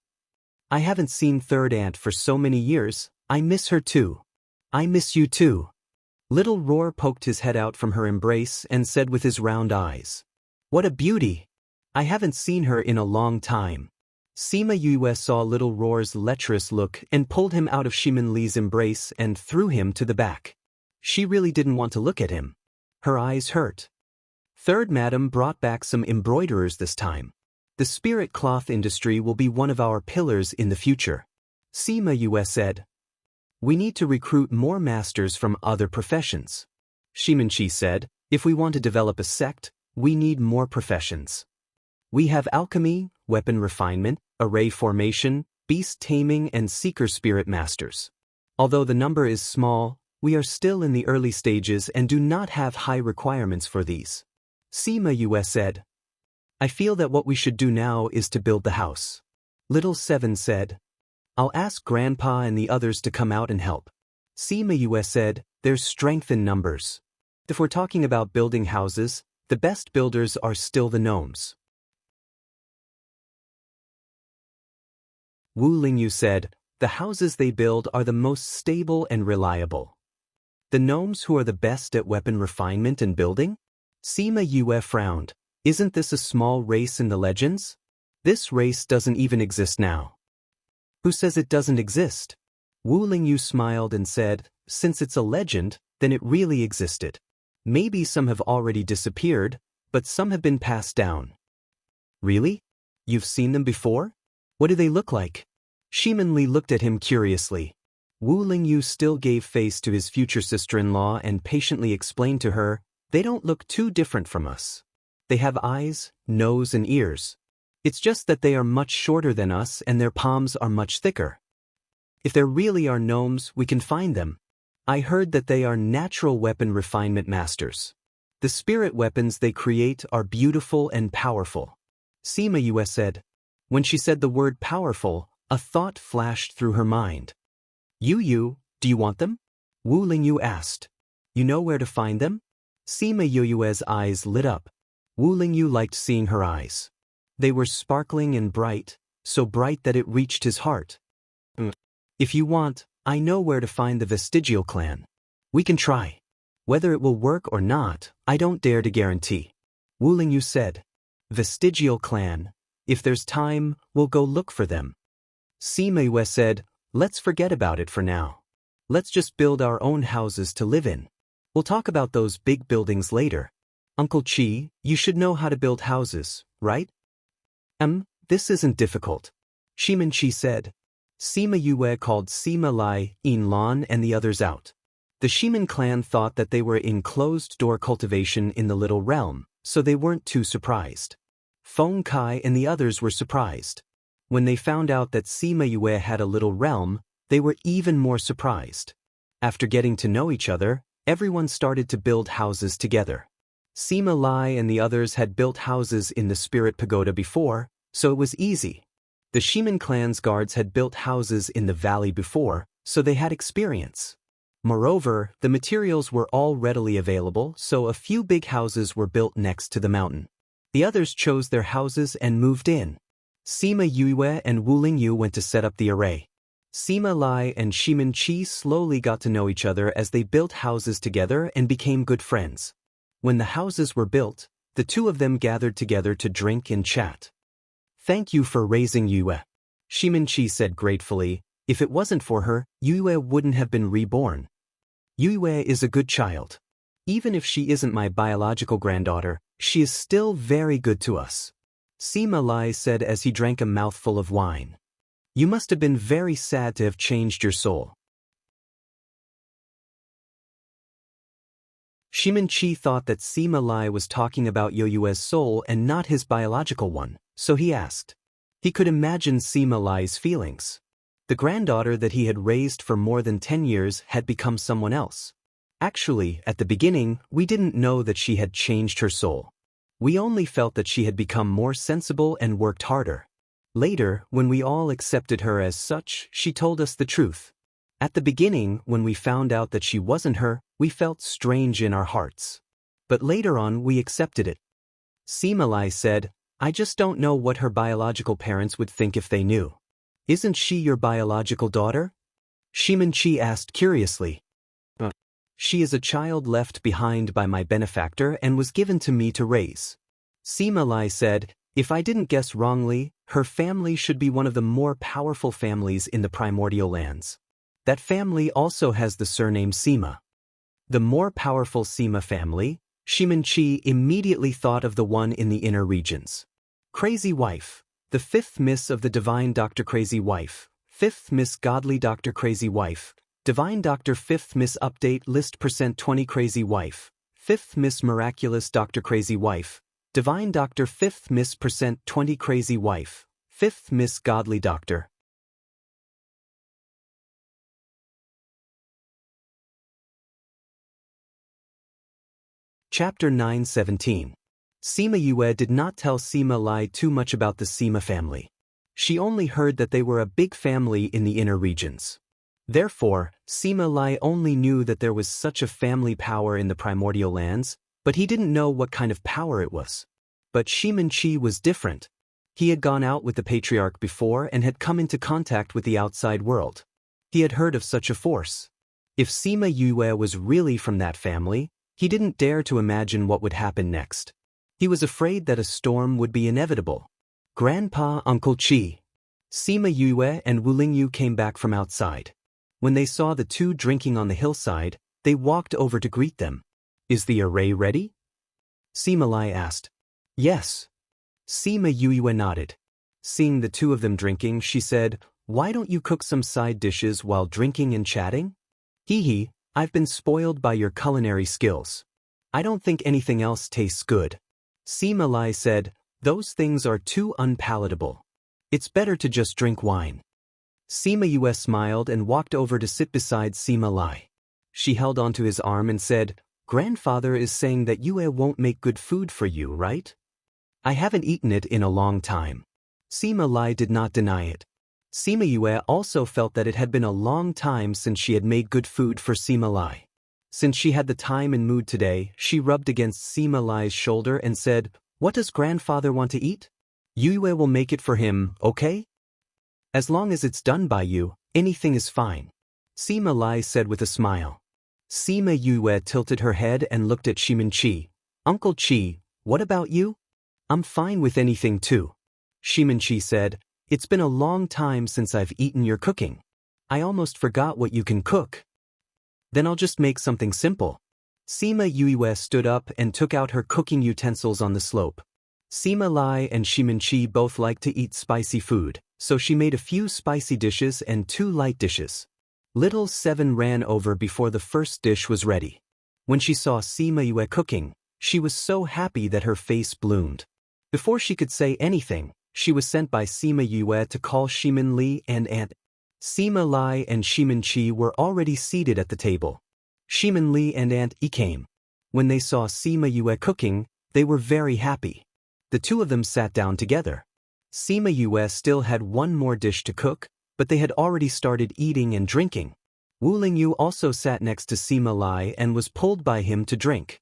I haven't seen Third Aunt for so many years, I miss her too. I miss you too. Little Roar poked his head out from her embrace and said with his round eyes, what a beauty! I haven't seen her in a long time. Sima Yue saw Little Roar's lecherous look and pulled him out of Shimin Li's embrace and threw him to the back. She really didn't want to look at him. Her eyes hurt. Third Madam brought back some embroiderers this time. The spirit cloth industry will be one of our pillars in the future. Sima Yue said, we need to recruit more masters from other professions. Shimin Chi said, if we want to develop a sect, we need more professions. We have alchemy, weapon refinement, array formation, beast taming and seeker spirit masters. Although the number is small, we are still in the early stages and do not have high requirements for these. Sima Yue said. I feel that what we should do now is to build the house. Little Seven said. I'll ask Grandpa and the others to come out and help. Sima Yue said, there's strength in numbers. If we're talking about building houses, the best builders are still the gnomes. Wu Lingyu said, the houses they build are the most stable and reliable. The gnomes who are the best at weapon refinement and building? Sima Yue frowned. Isn't this a small race in the legends? This race doesn't even exist now. Who says it doesn't exist? Wu Lingyu smiled and said, since it's a legend, then it really existed. Maybe some have already disappeared, but some have been passed down. Really? You've seen them before? What do they look like? Shimin Li looked at him curiously. Wu Lingyu still gave face to his future sister-in-law and patiently explained to her, they don't look too different from us. They have eyes, nose and ears. It's just that they are much shorter than us and their palms are much thicker. If there really are gnomes, we can find them. I heard that they are natural weapon refinement masters. The spirit weapons they create are beautiful and powerful. Sima Yue said. When she said the word powerful, a thought flashed through her mind. Yu, do you want them? Wu Lingyu asked. You know where to find them? Sima Yue's eyes lit up. Wu Lingyu liked seeing her eyes. They were sparkling and bright, so bright that it reached his heart. If you want, I know where to find the Vestigial clan. We can try. Whether it will work or not, I don't dare to guarantee. Wu Lingyu said. Vestigial clan. If there's time, we'll go look for them. Sima Yue said, let's forget about it for now. Let's just build our own houses to live in. We'll talk about those big buildings later. Uncle Chi, you should know how to build houses, right? This isn't difficult. Shimin Chi said. Sima Yue called Sima Lai, Yin Lan and the others out. The Shimin clan thought that they were in closed-door cultivation in the Little Realm, so they weren't too surprised. Feng Kai and the others were surprised. When they found out that Sima Yue had a little realm, they were even more surprised. After getting to know each other, everyone started to build houses together. Sima Lai and the others had built houses in the Spirit Pagoda before, so it was easy. The Shimin clan's guards had built houses in the valley before, so they had experience. Moreover, the materials were all readily available, so a few big houses were built next to the mountain. The others chose their houses and moved in. Sima Yue and Wu Lingyu went to set up the array. Sima Lai and Shimin Chi slowly got to know each other as they built houses together and became good friends. When the houses were built, the two of them gathered together to drink and chat. Thank you for raising Yue. Shimin Chi said gratefully, if it wasn't for her, Yue wouldn't have been reborn. Yue is a good child. Even if she isn't my biological granddaughter, she is still very good to us. Sima Lai said as he drank a mouthful of wine. You must have been very sad to have changed your soul. Shimin Chi thought that Sima Lai was talking about Yue's soul and not his biological one, so he asked. He could imagine Sima Lai's feelings. The granddaughter that he had raised for more than 10 years had become someone else. Actually, at the beginning, we didn't know that she had changed her soul. We only felt that she had become more sensible and worked harder. Later, when we all accepted her as such, she told us the truth. At the beginning, when we found out that she wasn't her, we felt strange in our hearts. But later on, we accepted it. Sima Lai said, I just don't know what her biological parents would think if they knew. Isn't she your biological daughter? Shimin Chi asked curiously. She is a child left behind by my benefactor and was given to me to raise. Sima Lai said, if I didn't guess wrongly, her family should be one of the more powerful families in the primordial lands. That family also has the surname Sima. The more powerful Sima family, Shimin Chi immediately thought of the one in the inner regions. Crazy Wife, the fifth miss of the Divine Dr. Crazy Wife, fifth miss Godly Dr. Crazy Wife, Divine Dr. Fifth Miss Update List %20 Crazy Wife, Fifth Miss Miraculous Dr. Crazy Wife, Divine Doctor 5th Miss Percent 20 Crazy Wife, 5th Miss Godly Doctor. Chapter 9:17. Sima Yue did not tell Sima Lai too much about the Sima family. She only heard that they were a big family in the inner regions. Therefore, Sima Lai only knew that there was such a family power in the primordial lands, but he didn't know what kind of power it was. But Shimin Chi was different. He had gone out with the patriarch before and had come into contact with the outside world. He had heard of such a force. If Sima Yue was really from that family, he didn't dare to imagine what would happen next. He was afraid that a storm would be inevitable. Grandpa Uncle Chi. Sima Yue and Wu Lingyu came back from outside. When they saw the two drinking on the hillside, they walked over to greet them. Is the array ready? Sima Lai asked. Yes. Sima Yue nodded. Seeing the two of them drinking, she said, Why don't you cook some side dishes while drinking and chatting? Hee, I've been spoiled by your culinary skills. I don't think anything else tastes good. Sima Lai said, Those things are too unpalatable. It's better to just drink wine. Sima Yue smiled and walked over to sit beside Sima Lai. She held onto his arm and said, Grandfather is saying that Yue won't make good food for you, right? I haven't eaten it in a long time. Sima Lai did not deny it. Sima Yue also felt that it had been a long time since she had made good food for Sima Lai. Since she had the time and mood today, she rubbed against Sima Lai's shoulder and said, What does grandfather want to eat? Yue will make it for him, okay? As long as it's done by you, anything is fine. Sima Lai said with a smile. Sima Yue tilted her head and looked at Shimin Chi. Uncle Chi, what about you? I'm fine with anything too. Shimin Chi said, It's been a long time since I've eaten your cooking. I almost forgot what you can cook. Then I'll just make something simple. Sima Yue stood up and took out her cooking utensils on the slope. Sima Lai and Shimin Chi both like to eat spicy food, so she made a few spicy dishes and 2 light dishes. Little Seven ran over before the first dish was ready. When she saw Sima Yue cooking, she was so happy that her face bloomed. Before she could say anything, she was sent by Sima Yue to call Shimin Li and Aunt. Sima Lai and Shimin Chi were already seated at the table. Shimin Li and Aunt E came. When they saw Sima Yue cooking, they were very happy. The two of them sat down together. Sima Yue still had one more dish to cook, but they had already started eating and drinking. Wu Lingyu also sat next to Sima Lai and was pulled by him to drink.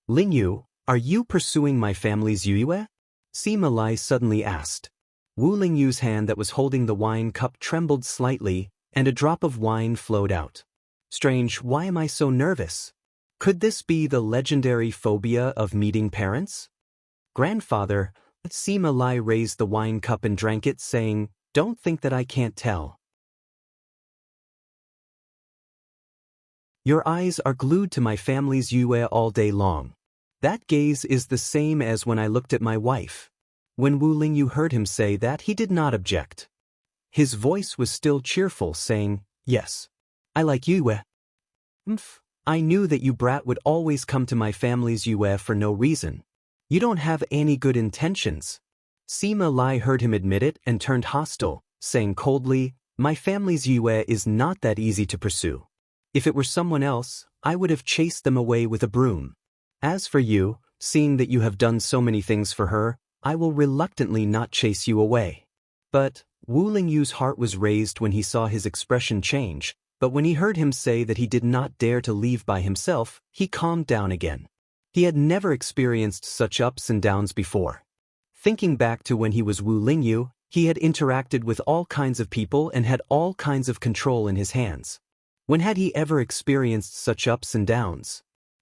Lingyu, are you pursuing my family's Yue? Sima Lai suddenly asked. Wu Lingyu's hand that was holding the wine cup trembled slightly, and a drop of wine flowed out. Strange, why am I so nervous? Could this be the legendary phobia of meeting parents? Grandfather, Sima Lai raised the wine cup and drank it, saying, Don't think that I can't tell. Your eyes are glued to my family's Yue all day long. That gaze is the same as when I looked at my wife. When Wu Lingyu heard him say that, he did not object. His voice was still cheerful, saying, Yes. I like Yue. I knew that you brat would always come to my family's Yue for no reason. You don't have any good intentions. Sima Lai heard him admit it and turned hostile, saying coldly, My family's Yue is not that easy to pursue. If it were someone else, I would have chased them away with a broom. As for you, seeing that you have done so many things for her, I will reluctantly not chase you away. But Wu Lingyu's heart was raised when he saw his expression change, but when he heard him say that he did not dare to leave by himself, he calmed down again. He had never experienced such ups and downs before. Thinking back to when he was Wu Lingyu, he had interacted with all kinds of people and had all kinds of control in his hands. When had he ever experienced such ups and downs?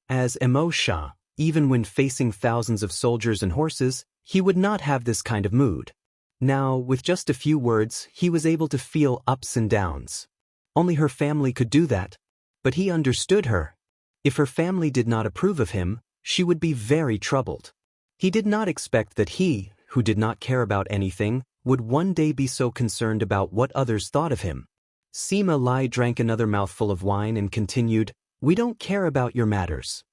As Emo Sha, even when facing thousands of soldiers and horses, he would not have this kind of mood. Now, with just a few words, he was able to feel ups and downs. Only her family could do that. But he understood her. If her family did not approve of him, she would be very troubled. He did not expect that he, who did not care about anything, would one day be so concerned about what others thought of him. Sima Lai drank another mouthful of wine and continued, We don't care about your matters.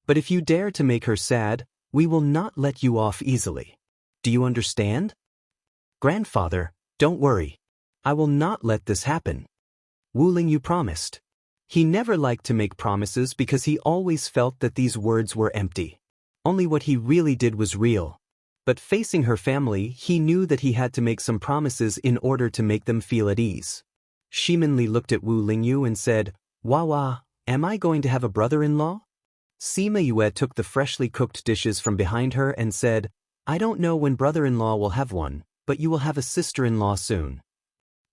But if you dare to make her sad, We will not let you off easily. Do you understand? Grandfather, don't worry. I will not let this happen. Wu Lingyu promised. He never liked to make promises because he always felt that these words were empty. Only what he really did was real. But facing her family, he knew that he had to make some promises in order to make them feel at ease. Shi Minli looked at Wu Lingyu and said, Wah, am I going to have a brother-in-law? Sima Yue took the freshly cooked dishes from behind her and said, I don't know when brother-in-law will have one, but you will have a sister-in-law soon.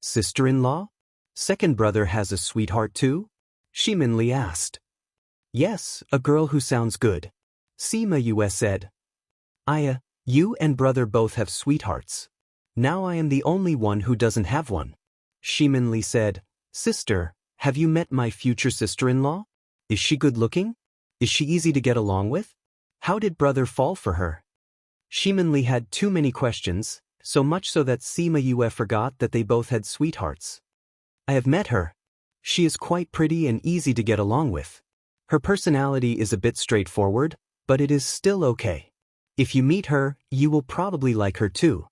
Sister-in-law? Second brother has a sweetheart too? Shi Minli asked. Yes, a girl who sounds good. Sima Yue said. You and brother both have sweethearts. Now I am the only one who doesn't have one. Shi Minli said, Sister, have you met my future sister-in-law? Is she good-looking? Is she easy to get along with? How did brother fall for her? Shi Minli had too many questions, so much so that Sima Yue forgot that they both had sweethearts. I have met her. She is quite pretty and easy to get along with. Her personality is a bit straightforward, but it is still okay. If you meet her, you will probably like her too.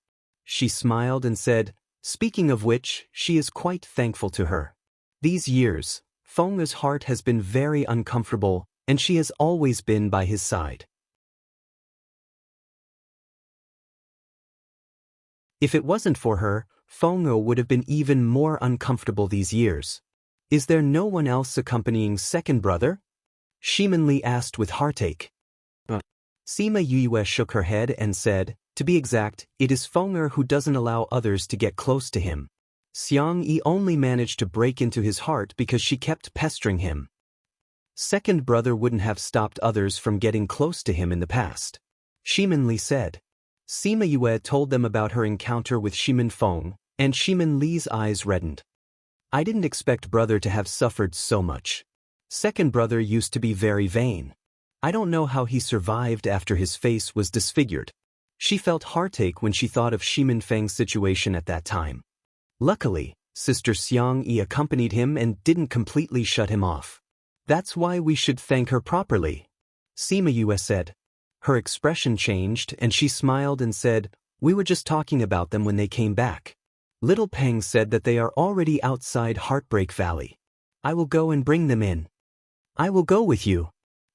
She smiled and said, Speaking of which, she is quite thankful to her. These years, Feng's heart has been very uncomfortable, and she has always been by his side. If it wasn't for her, Feng would have been even more uncomfortable these years. Is there no one else accompanying second brother? Shi Minli asked with heartache. Sima Yue shook her head and said, To be exact, it is Feng who doesn't allow others to get close to him. Xiang Yi only managed to break into his heart because she kept pestering him. Second brother wouldn't have stopped others from getting close to him in the past. Shi Minli said. Sima Yue told them about her encounter with Shimin Feng, and Shimin Li's eyes reddened. I didn't expect brother to have suffered so much. Second brother used to be very vain. I don't know how he survived after his face was disfigured. She felt heartache when she thought of Shimin Feng's situation at that time. Luckily, Sister Xiang Yi accompanied him and didn't completely shut him off. That's why we should thank her properly. Sima Yue said. Her expression changed and she smiled and said, We were just talking about them when they came back. Little Peng said that they are already outside Heartbreak Valley. I will go and bring them in. I will go with you.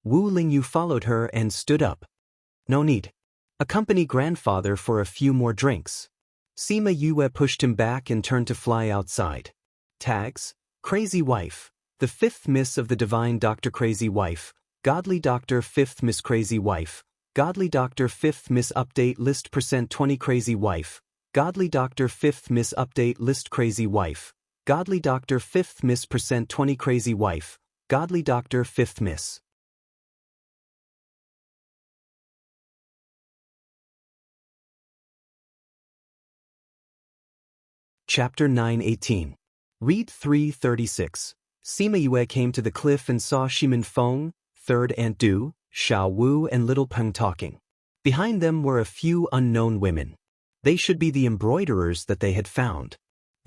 Wu Lingyu followed her and stood up. No need. Accompany grandfather for a few more drinks. Sima Yue pushed him back and turned to fly outside. Tags, Crazy Wife, the 5th Miss of the Divine Dr. Crazy Wife, Godly Doctor 5th Miss Crazy Wife, Godly Doctor 5th Miss Update List %20 Crazy Wife, Godly Doctor 5th Miss Update List Crazy Wife, Godly Doctor 5th Miss %20 Crazy Wife, Godly Doctor 5th Miss. Chapter 9:18. Read 336. Sima Yue came to the cliff and saw Shimin Feng, Third Aunt Du, Xiao Wu and Little Peng talking. Behind them were a few unknown women. They should be the embroiderers that they had found.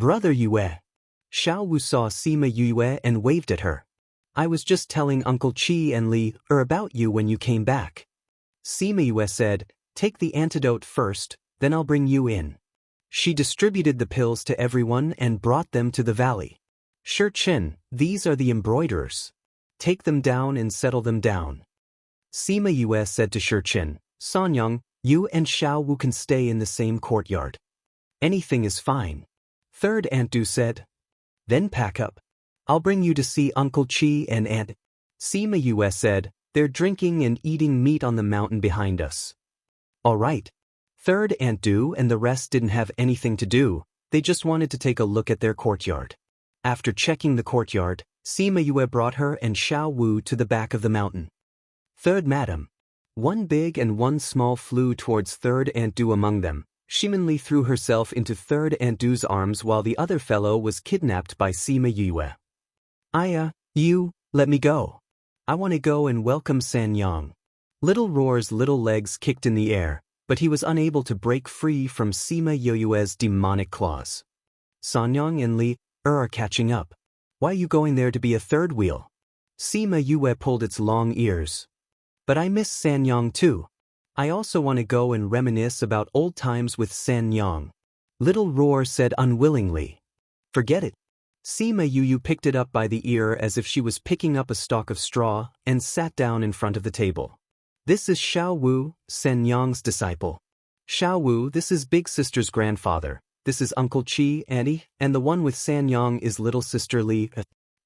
Brother Yue. Xiao Wu saw Sima Yue and waved at her. I was just telling Uncle Qi and Li about you when you came back. Sima Yue said, Take the antidote first, then I'll bring you in. She distributed the pills to everyone and brought them to the valley. Shi Chen, these are the embroiderers. Take them down and settle them down. Sima Yue said to Shi Chen, Sanyang, you and Xiao Wu can stay in the same courtyard. Anything is fine. Third Aunt Du said. Then pack up. I'll bring you to see Uncle Qi and Aunt. Sima Yue said, They're drinking and eating meat on the mountain behind us. All right. Third Aunt Du and the rest didn't have anything to do, they just wanted to take a look at their courtyard. After checking the courtyard, Sima Yue brought her and Xiao Wu to the back of the mountain. Third Madam. One big and one small flew towards Third Aunt Du among them. Shimin Li threw herself into Third Aunt Du's arms while the other fellow was kidnapped by Sima Yue. You, let me go. I want to go and welcome Sanyang. Little Roar's little legs kicked in the air, but he was unable to break free from Sima Yue's demonic claws. Sanyang and Li are catching up. Why are you going there to be a third wheel? Sima Yue pulled its long ears. But I miss Sanyang too. I also want to go and reminisce about old times with San Yang. Little Roar said unwillingly. Forget it. Sima Yu picked it up by the ear as if she was picking up a stalk of straw and sat down in front of the table. This is Xiao Wu, San Yang's disciple. Xiao Wu, this is big sister's grandfather. This is Uncle Chi, Annie, and the one with San Yang is little sister Li.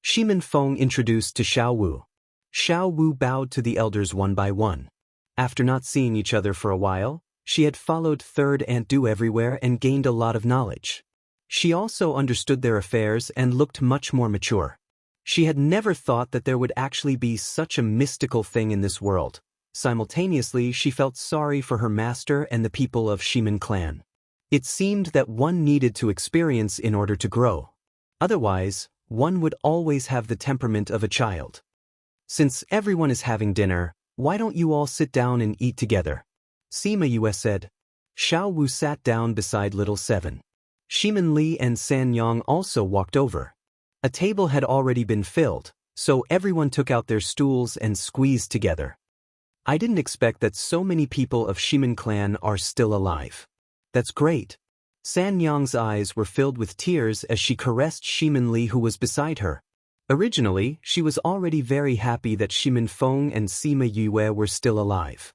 Shimin Feng introduced to Xiao Wu. Xiao Wu bowed to the elders one by one. After not seeing each other for a while, she had followed Third Aunt Du everywhere and gained a lot of knowledge. She also understood their affairs and looked much more mature. She had never thought that there would actually be such a mystical thing in this world. Simultaneously, she felt sorry for her master and the people of Shimin clan. It seemed that one needed to experience in order to grow. Otherwise, one would always have the temperament of a child. Since everyone is having dinner, why don't you all sit down and eat together? Sima Yue said. Xiao Wu sat down beside little Seven. Shimin Li and San Yang also walked over. A table had already been filled, so everyone took out their stools and squeezed together. I didn't expect that so many people of Shimin clan are still alive. That's great. San Yang's eyes were filled with tears as she caressed Shimin Li who was beside her. Originally, she was already very happy that Shimin Feng and Sima Yue were still alive.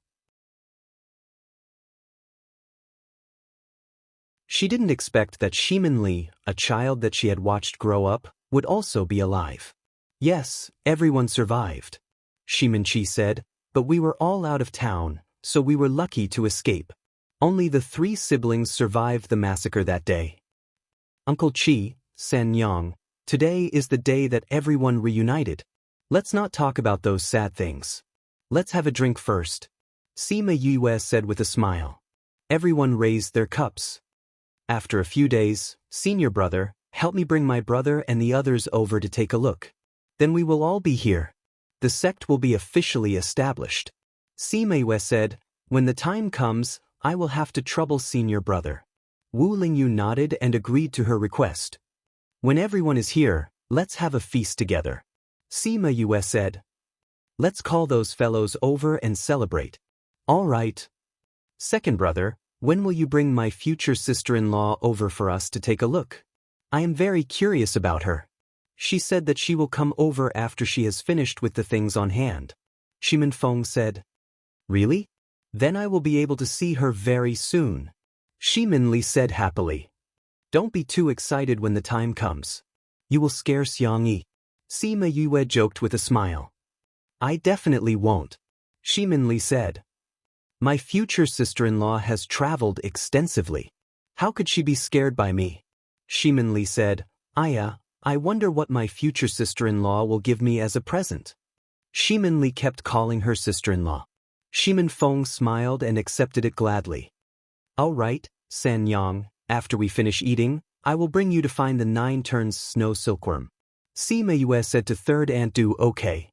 She didn't expect that Shimin Li, a child that she had watched grow up, would also be alive. Yes, everyone survived. Shimin Chi said, but we were all out of town, so we were lucky to escape. Only the 3 siblings survived the massacre that day. Uncle Chi, San Yang, today is the day that everyone reunited. Let's not talk about those sad things. Let's have a drink first. Sima Yue said with a smile. Everyone raised their cups. After a few days, senior brother, help me bring my brother and the others over to take a look. Then we will all be here. The sect will be officially established. Sima Yue said, when the time comes, I will have to trouble senior brother. Wu Lingyu nodded and agreed to her request. When everyone is here, let's have a feast together. Sima Yue said. Let's call those fellows over and celebrate. All right. Second brother, when will you bring my future sister-in-law over for us to take a look? I am very curious about her. She said that she will come over after she has finished with the things on hand. Shimin Feng said. Really? Then I will be able to see her very soon. Shimin Li said happily. Don't be too excited when the time comes. You will scare Xiang Yi. Sima Yue joked with a smile. I definitely won't. Shimin Li said. My future sister-in-law has traveled extensively. How could she be scared by me? Shimin Li said, I wonder what my future sister-in-law will give me as a present. Shimin Li kept calling her sister-in-law. Shimin Feng smiled and accepted it gladly. All right, San Yang, after we finish eating, I will bring you to find the 9 turns snow silkworm. Sima Yue said to Third Aunt Du okay.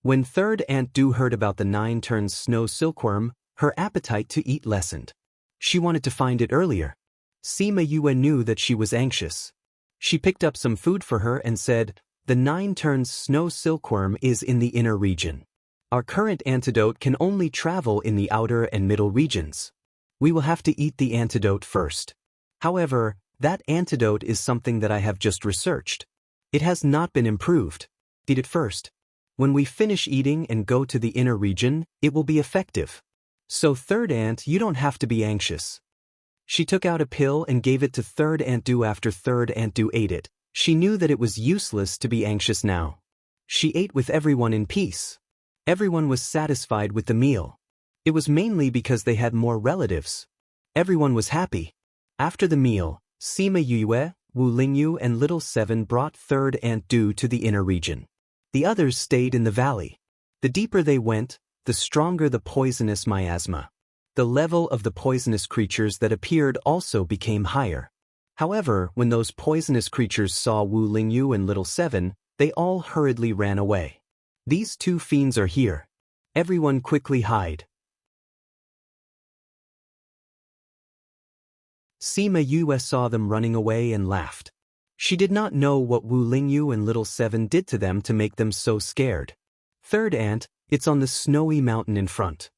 When Third Aunt Du heard about the 9 turns snow silkworm, her appetite to eat lessened. She wanted to find it earlier. Sima Yue knew that she was anxious. She picked up some food for her and said, the 9 turns snow silkworm is in the inner region. Our current antidote can only travel in the outer and middle regions. We will have to eat the antidote first. However, that antidote is something that I have just researched. It has not been improved. Eat it first. When we finish eating and go to the inner region, it will be effective. So Third Aunt, you don't have to be anxious. She took out a pill and gave it to Third Aunt Du after Third Aunt Du ate it. She knew that it was useless to be anxious now. She ate with everyone in peace. Everyone was satisfied with the meal. It was mainly because they had more relatives. Everyone was happy. After the meal, Sima Yue, Wu Lingyu and Little Seven brought Third Aunt Du to the inner region. The others stayed in the valley. The deeper they went, the stronger the poisonous miasma. The level of the poisonous creatures that appeared also became higher. However, when those poisonous creatures saw Wu Lingyu and Little Seven, they all hurriedly ran away. These 2 fiends are here. Everyone quickly hide. Sima Yue saw them running away and laughed. She did not know what Wu Lingyu and Little Seven did to them to make them so scared. Third Aunt, it's on the snowy mountain in front.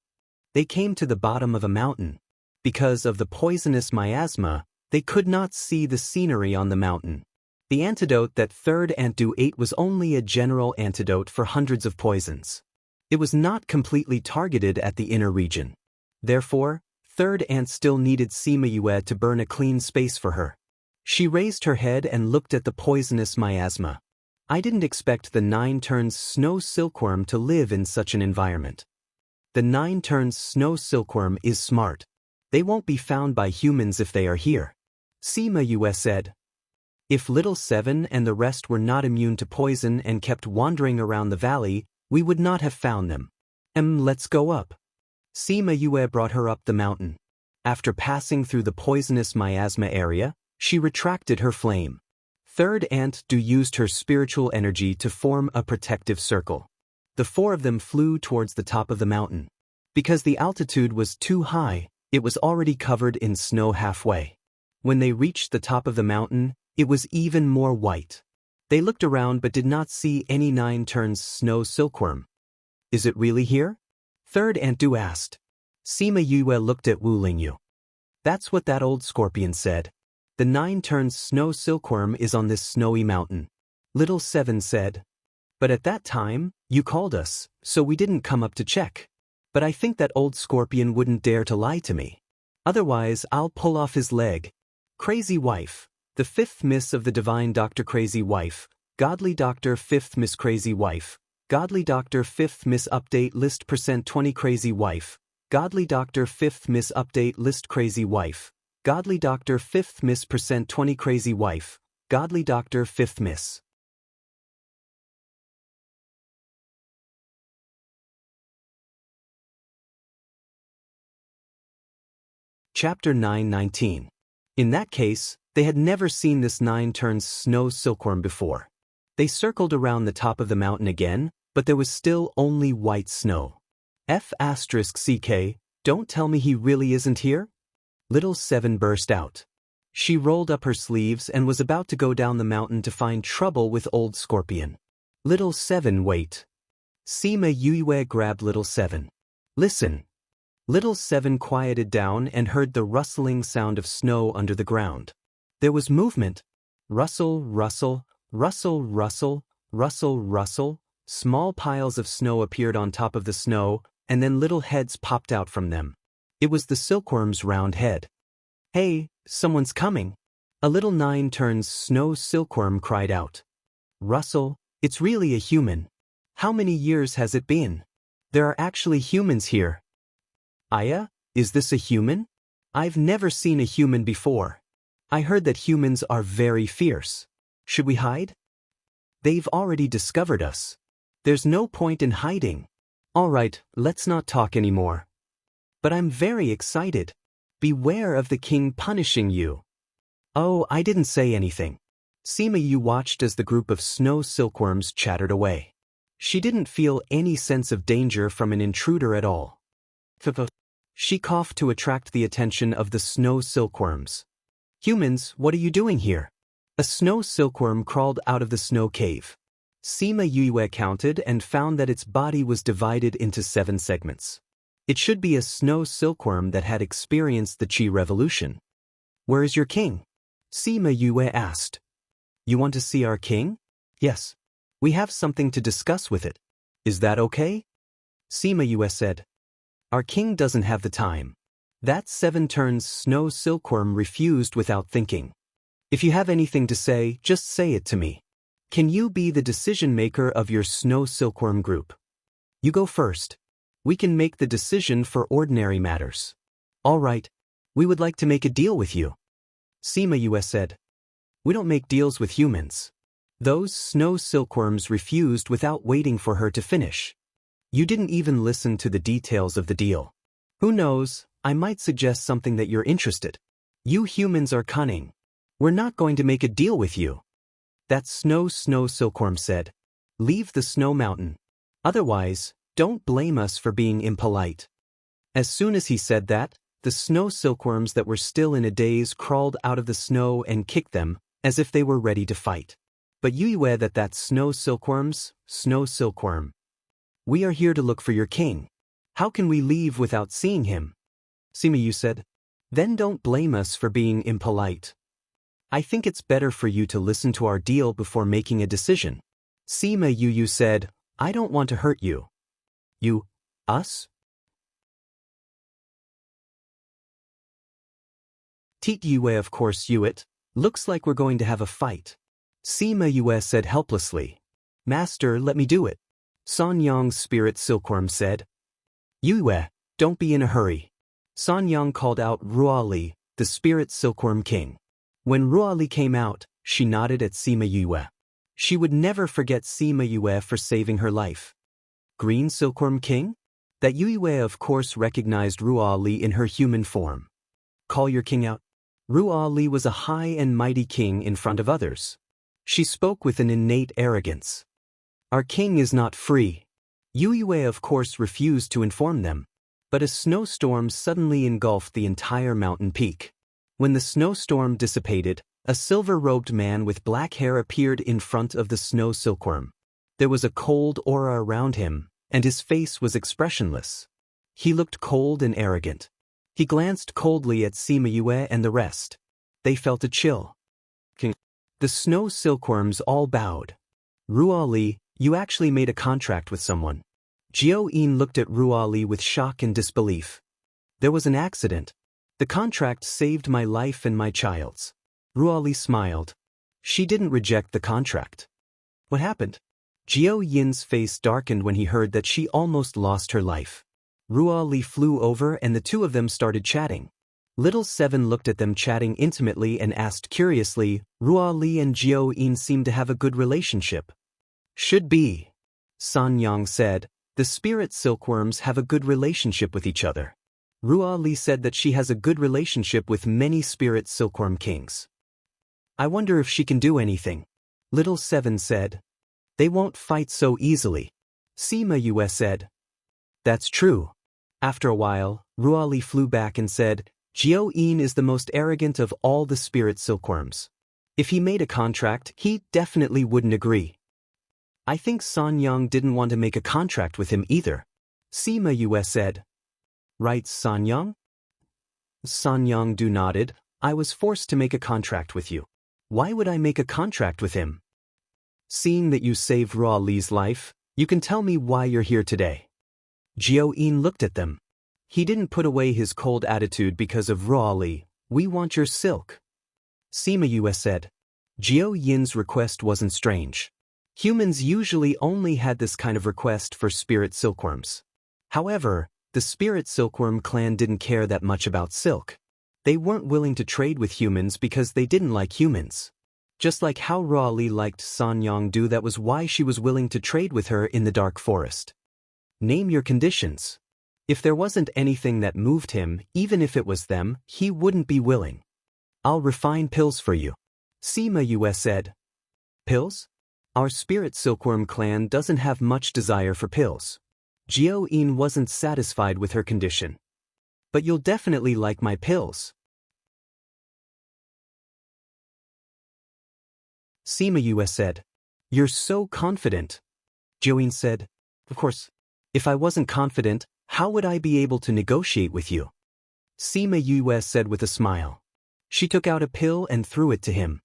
They came to the bottom of a mountain. Because of the poisonous miasma, they could not see the scenery on the mountain. The antidote that third ant ate was only a general antidote for hundreds of poisons. It was not completely targeted at the inner region. Therefore, third ant still needed Sima Yue to burn a clean space for her. She raised her head and looked at the poisonous miasma. I didn't expect the 9 turns snow silkworm to live in such an environment. The 9 turns snow silkworm is smart. They won't be found by humans if they are here. Sima Yue said. If Little 7 and the rest were not immune to poison and kept wandering around the valley, we would not have found them. Let's go up. Sima Yue brought her up the mountain. After passing through the poisonous miasma area, she retracted her flame. Third ant used her spiritual energy to form a protective circle. The 4 of them flew towards the top of the mountain. Because the altitude was too high, it was already covered in snow halfway. When they reached the top of the mountain, it was even more white. They looked around but did not see any 9 turns snow silkworm. Is it really here? Third ant asked. Sima Yue looked at Wu Lingyu. That's what that old scorpion said. The 9 turns snow silkworm is on this snowy mountain. Little 7 said. But at that time, you called us, so we didn't come up to check. But I think that old scorpion wouldn't dare to lie to me. Otherwise, I'll pull off his leg. Crazy wife. The 5th miss of the divine Dr. Crazy Wife. Godly Doctor 5th Miss Crazy Wife. Godly Doctor 5th Miss Update List %20 Crazy Wife. Godly Doctor 5th Miss Update List Crazy Wife. Godly Doctor 5th Miss %20 Crazy Wife. Godly Doctor 5th Miss. Chapter 9:19. In that case, they had never seen this 9 turns snow silkworm before. They circled around the top of the mountain again, but there was still only white snow. F***CK, don't tell me he really isn't here? Little 7 burst out. She rolled up her sleeves and was about to go down the mountain to find trouble with old scorpion. Little 7, wait. Sima Yue grabbed Little 7. Listen. Little 7 quieted down and heard the rustling sound of snow under the ground. There was movement. Rustle, rustle, rustle, rustle, rustle, rustle. Small piles of snow appeared on top of the snow, and then little heads popped out from them. It was the silkworm's round head. Hey, someone's coming. A little 9 turns snow silkworm cried out. Russell, it's really a human. How many years has it been? There are actually humans here. Aya, is this a human? I've never seen a human before. I heard that humans are very fierce. Should we hide? They've already discovered us. There's no point in hiding. All right, let's not talk anymore. But I'm very excited. Beware of the king punishing you. Oh, I didn't say anything. Sima Yu watched as the group of snow silkworms chattered away. She didn't feel any sense of danger from an intruder at all. She coughed to attract the attention of the snow silkworms. Humans, what are you doing here? A snow silkworm crawled out of the snow cave. Sima Yue counted and found that its body was divided into 7 segments. It should be a snow silkworm that had experienced the Qi revolution. Where is your king? Sima Yue asked. You want to see our king? Yes. We have something to discuss with it. Is that okay? Sima Yue said. Our king doesn't have the time. That 7 turns snow silkworm refused without thinking. If you have anything to say, just say it to me. Can you be the decision maker of your snow silkworm group? You go first. We can make the decision for ordinary matters. All right. We would like to make a deal with you. Sima Yue said. We don't make deals with humans. Those snow silkworms refused without waiting for her to finish. You didn't even listen to the details of the deal. Who knows, I might suggest something that you're interested. You humans are cunning. We're not going to make a deal with you. That snow silkworm said. Leave the snow mountain. Otherwise, don't blame us for being impolite. As soon as he said that, the snow silkworms that were still in a daze crawled out of the snow and kicked them, as if they were ready to fight. But Yue that snow silkworm. We are here to look for your king. How can we leave without seeing him? Sima Yu said. Then don't blame us for being impolite. I think it's better for you to listen to our deal before making a decision. Sima Yu said, I don't want to hurt you. You, us? Teet Yue, of course, Yuet. Looks like we're going to have a fight. Sima Yue said helplessly. Master, let me do it. San Yang's spirit silkworm said. Yue, don't be in a hurry. San Yang called out Ruali, the spirit silkworm king. When Ruali came out, she nodded at Sima Yue. She would never forget Sima Yue for saving her life. Green silkworm king? That Yue of course recognized Ruali in her human form. Call your king out. Ruali was a high and mighty king in front of others. She spoke with an innate arrogance. Our king is not free. Yue of course refused to inform them. But a snowstorm suddenly engulfed the entire mountain peak. When the snowstorm dissipated, a silver-robed man with black hair appeared in front of the snow silkworm. There was a cold aura around him, and his face was expressionless. He looked cold and arrogant. He glanced coldly at Sima Yue and the rest. They felt a chill. King. The snow silkworms all bowed. Ruali, you actually made a contract with someone. Jiao Yin looked at Ruali with shock and disbelief. There was an accident. The contract saved my life and my child's. Ruali smiled. She didn't reject the contract. What happened? Jiao Yin's face darkened when he heard that she almost lost her life. Ruali flew over and the two of them started chatting. Little Seven looked at them chatting intimately and asked curiously, Ruali and Jiao Yin seem to have a good relationship. Should be. San Yang said, the spirit silkworms have a good relationship with each other. Ruali said that she has a good relationship with many spirit silkworm kings. I wonder if she can do anything. Little Seven said. They won't fight so easily. Sima Yue said. That's true. After a while, Ruali flew back and said, Jiao Yin is the most arrogant of all the spirit silkworms. If he made a contract, he definitely wouldn't agree. I think San Yang didn't want to make a contract with him either. Sima Yue said. Right, San Yang? San Yang nodded. I was forced to make a contract with you. Why would I make a contract with him? Seeing that you saved Ruali's life, you can tell me why you're here today. Jiao Yin looked at them. He didn't put away his cold attitude because of Ruali. We want your silk. Sima Yue said. Jiao Yin's request wasn't strange. Humans usually only had this kind of request for spirit silkworms. However, the spirit silkworm clan didn't care that much about silk. They weren't willing to trade with humans because they didn't like humans. Just like how Ruali liked San Yang, that was why she was willing to trade with her in the dark forest. Name your conditions. If there wasn't anything that moved him, even if it was them, he wouldn't be willing. I'll refine pills for you. Sima Yue said. Pills? Our spirit silkworm clan doesn't have much desire for pills. Jiao Yin wasn't satisfied with her condition. But you'll definitely like my pills. Sima Yue said. You're so confident. Jiao Yin said. Of course. If I wasn't confident, how would I be able to negotiate with you? Sima Yue said with a smile. She took out a pill and threw it to him.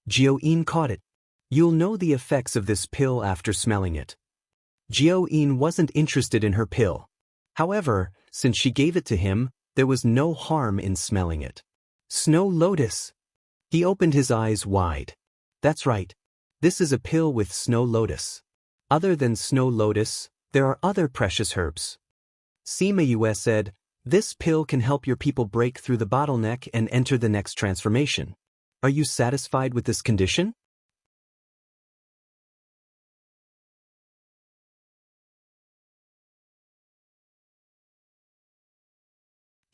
Jiao Yin caught it. You'll know the effects of this pill after smelling it. Jiao Yin wasn't interested in her pill. However, since she gave it to him, there was no harm in smelling it. Snow lotus. He opened his eyes wide. That's right. This is a pill with snow lotus. Other than snow lotus, there are other precious herbs. Sima Yue said, this pill can help your people break through the bottleneck and enter the next transformation. Are you satisfied with this condition?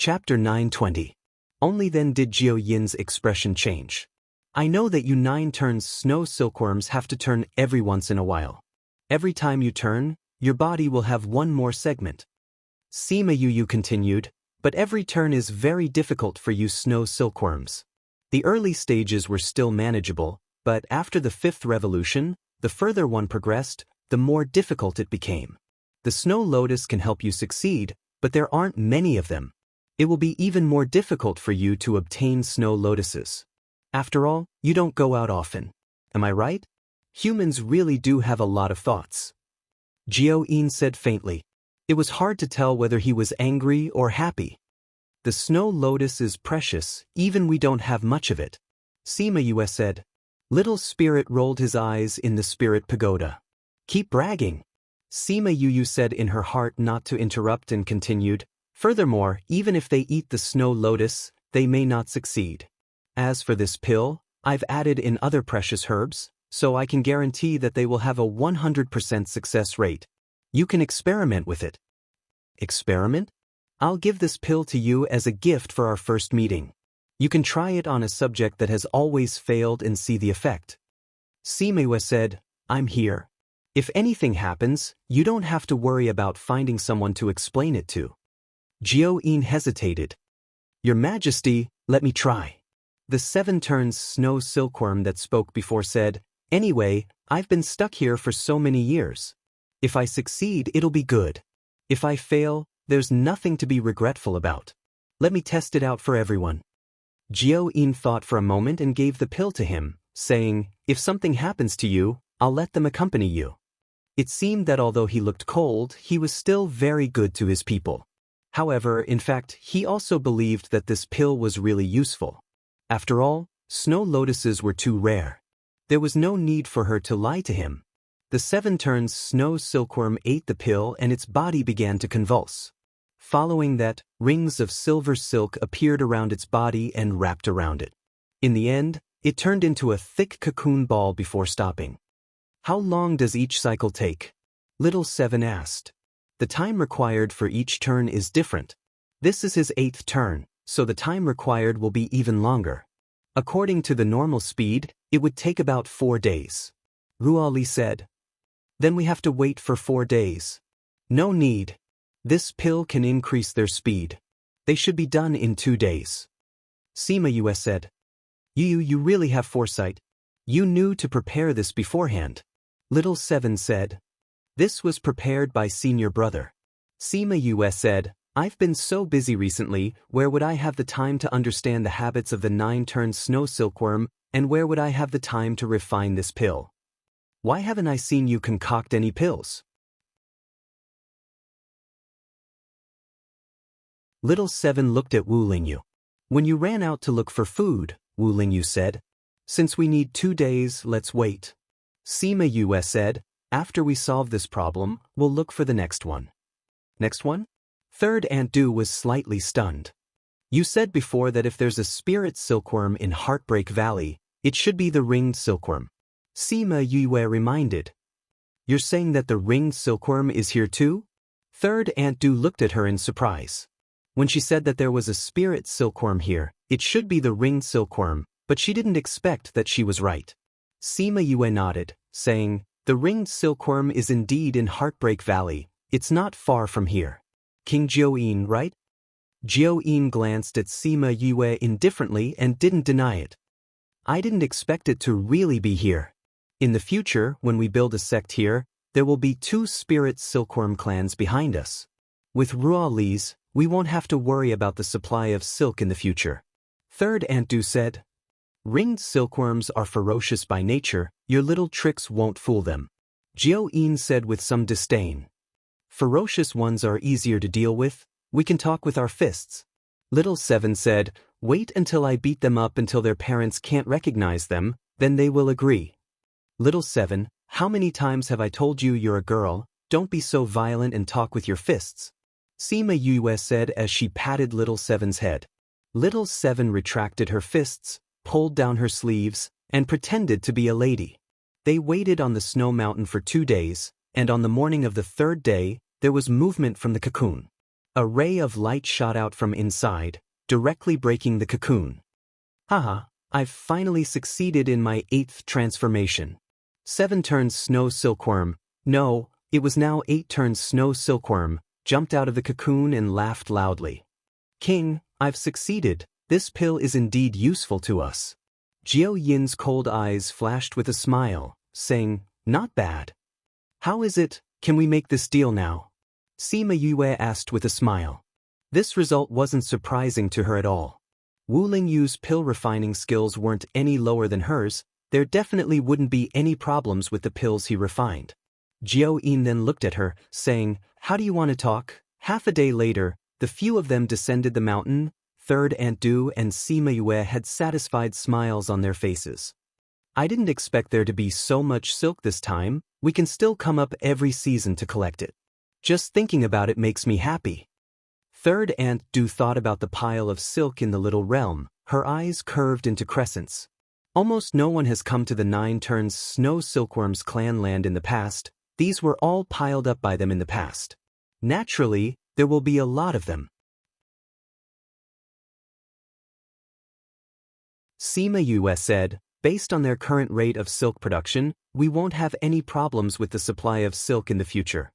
Chapter 920. Only then did Jiao Yin's expression change. I know that you 9 turns snow silkworms have to turn every once in a while. Every time you turn, your body will have one more segment. Sima Yu continued, but every turn is very difficult for you snow silkworms. The early stages were still manageable, but after the 5th revolution, the further one progressed, the more difficult it became. The snow lotus can help you succeed, but there aren't many of them. It will be even more difficult for you to obtain snow lotuses. After all, you don't go out often. Am I right? Humans really do have a lot of thoughts. Jiao-yin said faintly. It was hard to tell whether he was angry or happy. The snow lotus is precious, even we don't have much of it. Sima Yue said. Little Spirit rolled his eyes in the spirit pagoda. Keep bragging. Sima Yu said in her heart not to interrupt and continued. Furthermore, even if they eat the snow lotus, they may not succeed. As for this pill, I've added in other precious herbs, so I can guarantee that they will have a 100% success rate. You can experiment with it. Experiment? I'll give this pill to you as a gift for our first meeting. You can try it on a subject that has always failed and see the effect. Sima Yue said, I'm here. If anything happens, you don't have to worry about finding someone to explain it to. Jiao-yin hesitated. Your Majesty, let me try. The 7 turns snow silkworm that spoke before said, Anyway, I've been stuck here for so many years. If I succeed, it'll be good. If I fail, there's nothing to be regretful about. Let me test it out for everyone. Jiao-yin thought for a moment and gave the pill to him, saying, If something happens to you, I'll let them accompany you. It seemed that although he looked cold, he was still very good to his people. However, in fact, he also believed that this pill was really useful. After all, snow lotuses were too rare. There was no need for her to lie to him. The 7 turns snow silkworm ate the pill and its body began to convulse. Following that, rings of silver silk appeared around its body and wrapped around it. In the end, it turned into a thick cocoon ball before stopping. How long does each cycle take? Little 7 asked. The time required for each turn is different. This is his 8th turn, so the time required will be even longer. According to the normal speed, it would take about 4 days. Ruali said. Then we have to wait for 4 days. No need. This pill can increase their speed. They should be done in 2 days. Sima Yue said. You really have foresight. You knew to prepare this beforehand. Little 7 said. This was prepared by senior brother. Sima Yue said, I've been so busy recently, where would I have the time to understand the habits of the 9-turned snow silkworm, and where would I have the time to refine this pill? Why haven't I seen you concoct any pills? Little 7 looked at Wu Lingyu. When you ran out to look for food, Wu Lingyu said. Since we need 2 days, let's wait. Sima Yue said, after we solve this problem, we'll look for the next one. Next one? Third Aunt Du was slightly stunned. You said before that if there's a spirit silkworm in Heartbreak Valley, it should be the ringed silkworm. Sima Yue reminded. You're saying that the ringed silkworm is here too? Third Aunt Du looked at her in surprise. When she said that there was a spirit silkworm here, it should be the ringed silkworm, but she didn't expect that she was right. Sima Yue nodded, saying, The ringed silkworm is indeed in Heartbreak Valley. It's not far from here. King Jiao-yin, right? Jiao-yin glanced at Sima Yue indifferently and didn't deny it. I didn't expect it to really be here. In the future, when we build a sect here, there will be 2 spirit silkworm clans behind us. With Ruali's, we won't have to worry about the supply of silk in the future. Third Aunt Du said. Ringed silkworms are ferocious by nature, your little tricks won't fool them. Jiao-yin said with some disdain. Ferocious ones are easier to deal with, we can talk with our fists. Little 7 said, wait until I beat them up until their parents can't recognize them, then they will agree. Little 7, how many times have I told you you're a girl, don't be so violent and talk with your fists. Sima Yue said as she patted Little 7's head. Little 7 retracted her fists, pulled down her sleeves, and pretended to be a lady. They waited on the snow mountain for 2 days, and on the morning of the 3rd day, there was movement from the cocoon. A ray of light shot out from inside, directly breaking the cocoon. Haha, I've finally succeeded in my 8th transformation. 7 turns snow silkworm, no, it was now 8 turns snow silkworm, jumped out of the cocoon and laughed loudly. King, I've succeeded, this pill is indeed useful to us. Jiao-yin's cold eyes flashed with a smile, saying, not bad. How is it, can we make this deal now? Sima Yue asked with a smile. This result wasn't surprising to her at all. Wu Lingyu's pill refining skills weren't any lower than hers. There definitely wouldn't be any problems with the pills he refined. Jiao Yin then looked at her, saying, "How do you want to talk?" Half a day later, the few of them descended the mountain. Third Aunt Du and Sima Yue had satisfied smiles on their faces. I didn't expect there to be so much silk this time. We can still come up every season to collect it. Just thinking about it makes me happy. Third Aunt Du thought about the pile of silk in the little realm, her eyes curved into crescents. Almost no one has come to the Nine Turns Snow Silkworms clan land in the past. These were all piled up by them in the past. Naturally, there will be a lot of them. Sima Yue said, based on their current rate of silk production, we won't have any problems with the supply of silk in the future.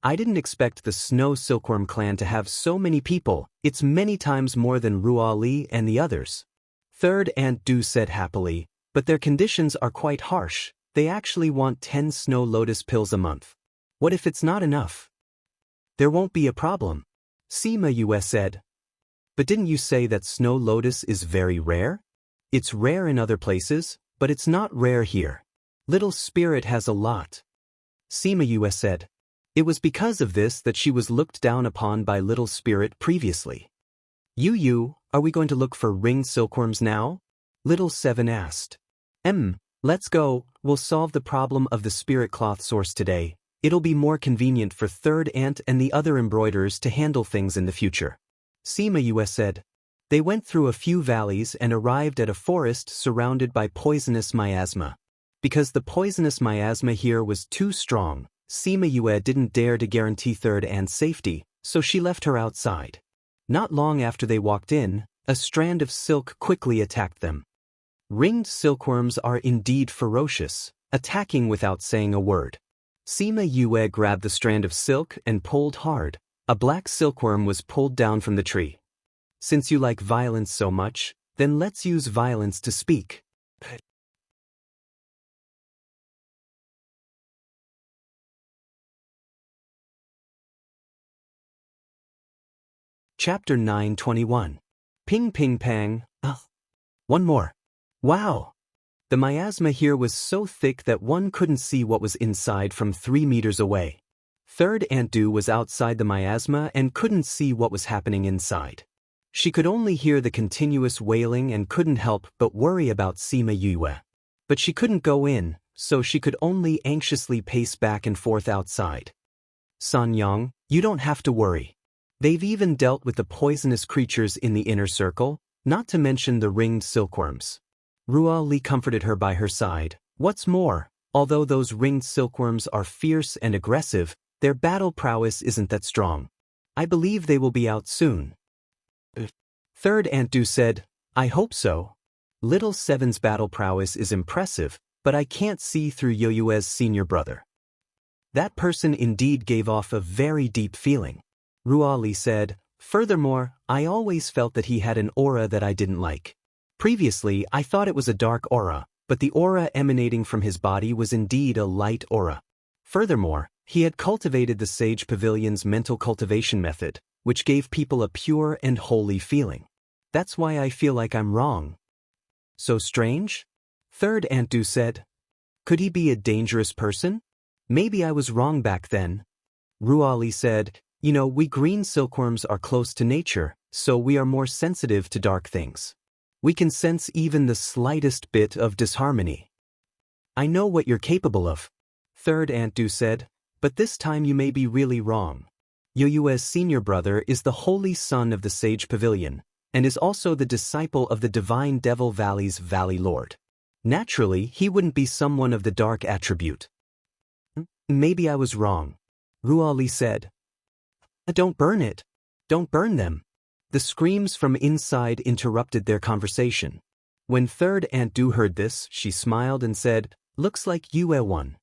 I didn't expect the Snow Silkworm clan to have so many people. It's many times more than Ruali and the others. Third Aunt Du said happily, but their conditions are quite harsh. They actually want 10 snow lotus pills a month. What if it's not enough? There won't be a problem. Sima Yue said. But didn't you say that snow lotus is very rare? It's rare in other places, but it's not rare here. Little Spirit has a lot. Sima Yue said. It was because of this that she was looked down upon by Little Spirit previously. Yu, are we going to look for ringed silkworms now? Little Seven asked. Let's go. We'll solve the problem of the spirit cloth source today. It'll be more convenient for Third Aunt and the other embroiderers to handle things in the future. Sima Yue said. They went through a few valleys and arrived at a forest surrounded by poisonous miasma. Because the poisonous miasma here was too strong, Sima Yue didn't dare to guarantee Third Aunt's safety, so she left her outside. Not long after they walked in, a strand of silk quickly attacked them. Ringed silkworms are indeed ferocious, attacking without saying a word. Sima Yue grabbed the strand of silk and pulled hard. A black silkworm was pulled down from the tree. Since you like violence so much, then let's use violence to speak. Chapter 921. Ping Ping Pang. One more. Wow! The miasma here was so thick that one couldn't see what was inside from 3 meters away. Third Aunt Du was outside the miasma and couldn't see what was happening inside. She could only hear the continuous wailing and couldn't help but worry about Sima Yue. But she couldn't go in, so she could only anxiously pace back and forth outside. San Yang, you don't have to worry. They've even dealt with the poisonous creatures in the inner circle, not to mention the ringed silkworms. Ruali comforted her by her side. What's more, although those ringed silkworms are fierce and aggressive, their battle prowess isn't that strong. I believe they will be out soon. Third Aunt Du said, I hope so. Little Seven's battle prowess is impressive, but I can't see through Yoyue's senior brother. That person indeed gave off a very deep feeling. Ruali said, furthermore, I always felt that he had an aura that I didn't like. Previously, I thought it was a dark aura, but the aura emanating from his body was indeed a light aura. Furthermore, he had cultivated the Sage Pavilion's mental cultivation method, which gave people a pure and holy feeling. That's why I feel like I'm wrong. So strange? Third Aunt Du said. Could he be a dangerous person? Maybe I was wrong back then. Ruali said, you know, we green silkworms are close to nature, so we are more sensitive to dark things. We can sense even the slightest bit of disharmony. I know what you're capable of. Third Aunt Du said, but this time you may be really wrong. Yoyue's senior brother is the holy son of the Sage Pavilion, and is also the disciple of the Divine Devil Valley's Valley Lord. Naturally, he wouldn't be someone of the dark attribute. Maybe I was wrong. Ruali said. Don't burn it. Don't burn them. The screams from inside interrupted their conversation. When Third Aunt Du heard this, she smiled and said, looks like Yue won.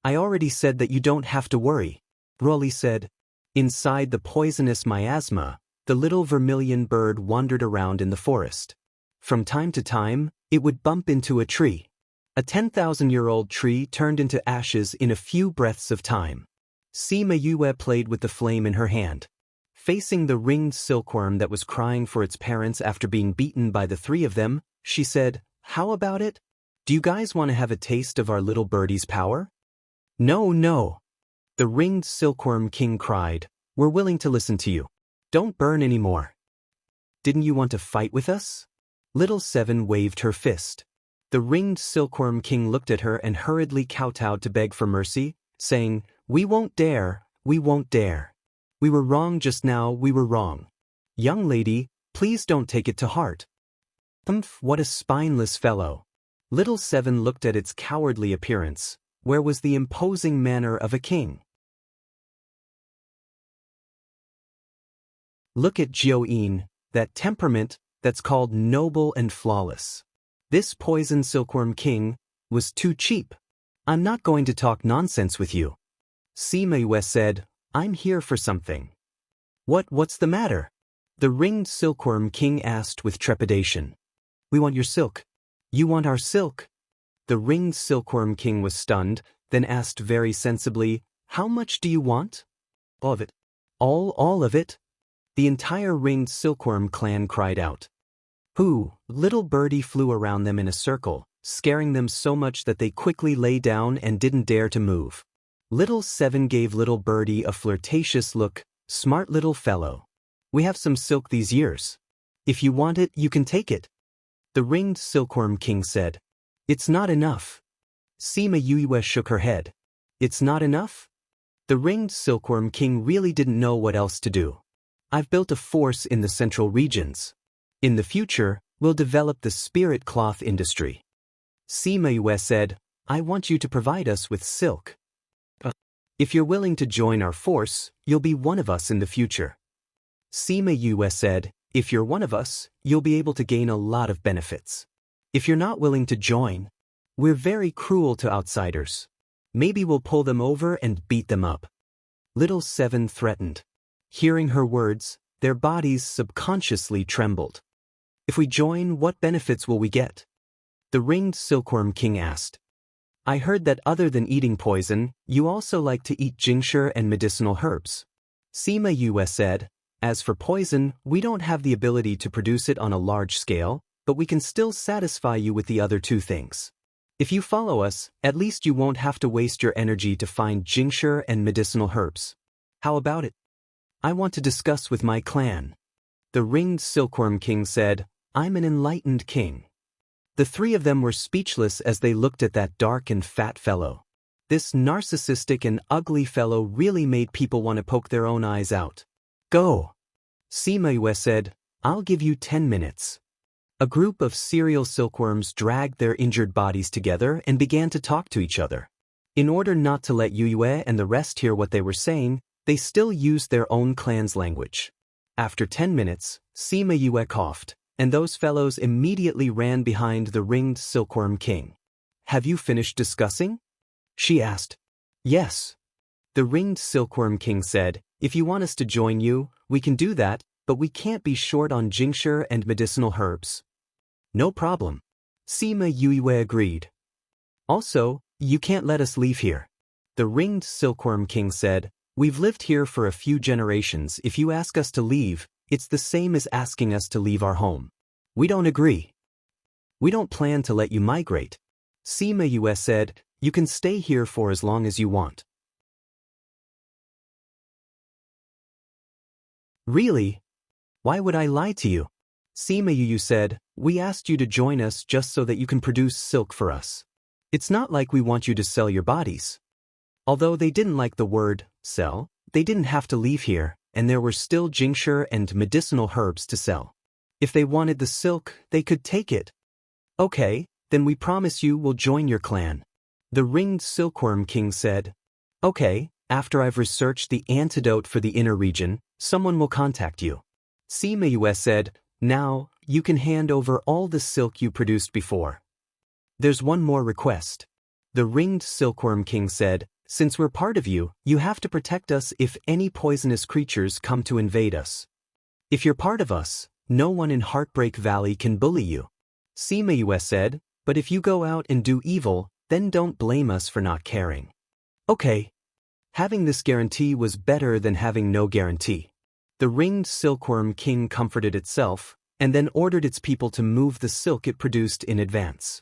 I already said that you don't have to worry. Ruali said. Inside the poisonous miasma, the little vermilion bird wandered around in the forest. From time to time, it would bump into a tree. A 10,000-year-old tree turned into ashes in a few breaths of time. Sima Yue played with the flame in her hand. Facing the ringed silkworm that was crying for its parents after being beaten by the three of them, she said, "How about it? Do you guys want to have a taste of our little birdie's power?" "No, no," the ringed silkworm king cried. "We're willing to listen to you. Don't burn anymore." "Didn't you want to fight with us?" Little Seven waved her fist. The ringed silkworm king looked at her and hurriedly kowtowed to beg for mercy, saying, "We won't dare, we won't dare. We were wrong just now, we were wrong. Young lady, please don't take it to heart." What a spineless fellow. Little Seven looked at its cowardly appearance. Where was the imposing manner of a king? Look at Jiao-yin, that temperament that's called noble and flawless. This poison silkworm king was too cheap. "I'm not going to talk nonsense with you." Sima Yue said, "I'm here for something." What's the matter?" the ringed silkworm king asked with trepidation. "We want your silk." "You want our silk?" The ringed silkworm king was stunned, then asked very sensibly, "How much do you want?" "All of it." All of it?" The entire ringed silkworm clan cried out. Little birdie flew around them in a circle, scaring them so much that they quickly lay down and didn't dare to move. Little Seven gave little birdie a flirtatious look. "Smart little fellow. We have some silk these years. If you want it, you can take it." The ringed silkworm king said. "It's not enough." Sima Yue shook her head. "It's not enough?" The ringed silkworm king really didn't know what else to do. "I've built a force in the central regions. In the future, we'll develop the spirit cloth industry." Sima Yue said, "I want you to provide us with silk. If you're willing to join our force, you'll be one of us in the future." Sima Yue said, "If you're one of us, you'll be able to gain a lot of benefits. If you're not willing to join, we're very cruel to outsiders. Maybe we'll pull them over and beat them up." Little Seven threatened. Hearing her words, their bodies subconsciously trembled. "If we join, what benefits will we get?" the ringed silkworm king asked. "I heard that other than eating poison, you also like to eat tincture and medicinal herbs." Sima Yue said, "As for poison, we don't have the ability to produce it on a large scale, but we can still satisfy you with the other two things. If you follow us, at least you won't have to waste your energy to find tincture and medicinal herbs. How about it?" "I want to discuss with my clan." The ringed silkworm king said, "I'm an enlightened king." The three of them were speechless as they looked at that dark and fat fellow. This narcissistic and ugly fellow really made people want to poke their own eyes out. "Go." Sima Yue said, "I'll give you 10 minutes. A group of serial silkworms dragged their injured bodies together and began to talk to each other. In order not to let Yue and the rest hear what they were saying, they still used their own clan's language. After 10 minutes, Sima Yue coughed, and those fellows immediately ran behind the ringed silkworm king. "Have you finished discussing?" she asked. "Yes." The ringed silkworm king said, "If you want us to join you, we can do that, but we can't be short on tincture and medicinal herbs." "No problem." Sima Yue agreed. "Also, you can't let us leave here." The ringed silkworm king said, "We've lived here for a few generations. If you ask us to leave, it's the same as asking us to leave our home. We don't agree. We don't plan to let you migrate." Sima Yue said, "You can stay here for as long as you want." "Really? Why would I lie to you?" Sima Yue said, "We asked you to join us just so that you can produce silk for us. It's not like we want you to sell your bodies." Although they didn't like the word sell, they didn't have to leave here, and there were still tincture and medicinal herbs to sell. If they wanted the silk, they could take it. "Okay, then we promise you we'll join your clan." The ringed silkworm king said, "Okay, after I've researched the antidote for the inner region, someone will contact you." Sima Yue said, "Now, you can hand over all the silk you produced before. There's one more request." The ringed silkworm king said, "Since we're part of you, you have to protect us if any poisonous creatures come to invade us. If you're part of us, no one in Heartbreak Valley can bully you." Sima Yue said, "But if you go out and do evil, then don't blame us for not caring." "Okay." Having this guarantee was better than having no guarantee. The ringed silkworm king comforted itself, and then ordered its people to move the silk it produced in advance.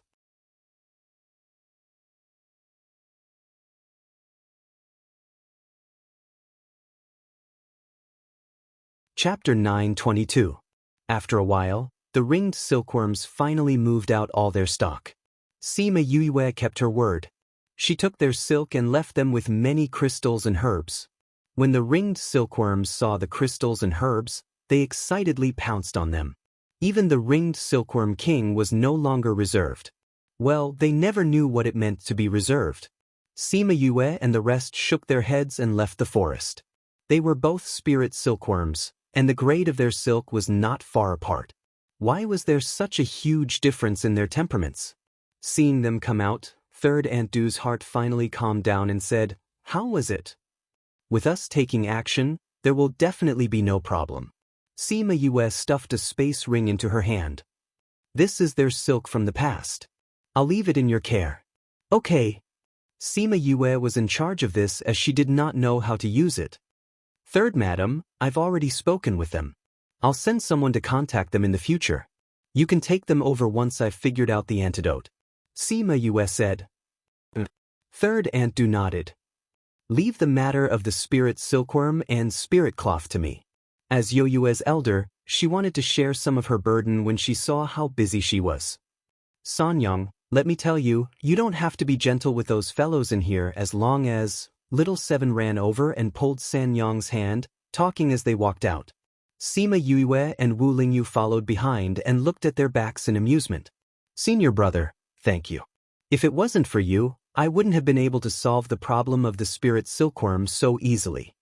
Chapter 9:22. After a while, the ringed silkworms finally moved out all their stock. Sima Yue kept her word. She took their silk and left them with many crystals and herbs. When the ringed silkworms saw the crystals and herbs, they excitedly pounced on them. Even the ringed silkworm king was no longer reserved. Well, they never knew what it meant to be reserved. Sima Yue and the rest shook their heads and left the forest. They were both spirit silkworms, and the grade of their silk was not far apart. Why was there such a huge difference in their temperaments? Seeing them come out, Third Aunt Du's heart finally calmed down and said, "How was it? With us taking action, there will definitely be no problem." Sima Yue stuffed a space ring into her hand. "This is their silk from the past. I'll leave it in your care." "Okay." Sima Yue was in charge of this as she did not know how to use it. "Third Madam, I've already spoken with them. I'll send someone to contact them in the future. You can take them over once I've figured out the antidote," Sima Yue said. Third Aunt Du nodded. "Leave the matter of the spirit silkworm and spirit cloth to me." As Yo Yue's elder, she wanted to share some of her burden when she saw how busy she was. "Sanyang, let me tell you, you don't have to be gentle with those fellows in here as long as..." Little Seven ran over and pulled Sanyang's hand, talking as they walked out. Sima Yue and Wu Lingyu followed behind and looked at their backs in amusement. "Senior brother, thank you. If it wasn't for you, I wouldn't have been able to solve the problem of the spirit silkworm so easily,"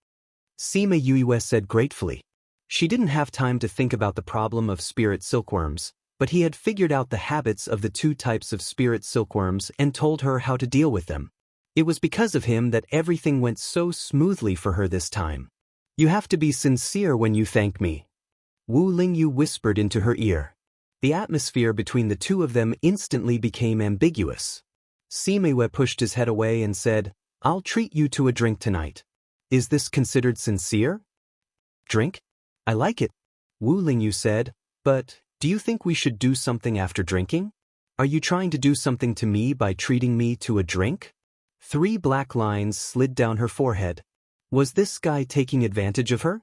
Sima Yue said gratefully. She didn't have time to think about the problem of spirit silkworms, but he had figured out the habits of the two types of spirit silkworms and told her how to deal with them. It was because of him that everything went so smoothly for her this time. "You have to be sincere when you thank me," Wu Lingyu whispered into her ear. The atmosphere between the two of them instantly became ambiguous. Sima Yue pushed his head away and said, "I'll treat you to a drink tonight. Is this considered sincere?" "Drink? I like it," Wu Lingyu said, "but do you think we should do something after drinking? Are you trying to do something to me by treating me to a drink?" 3 black lines slid down her forehead. Was this guy taking advantage of her?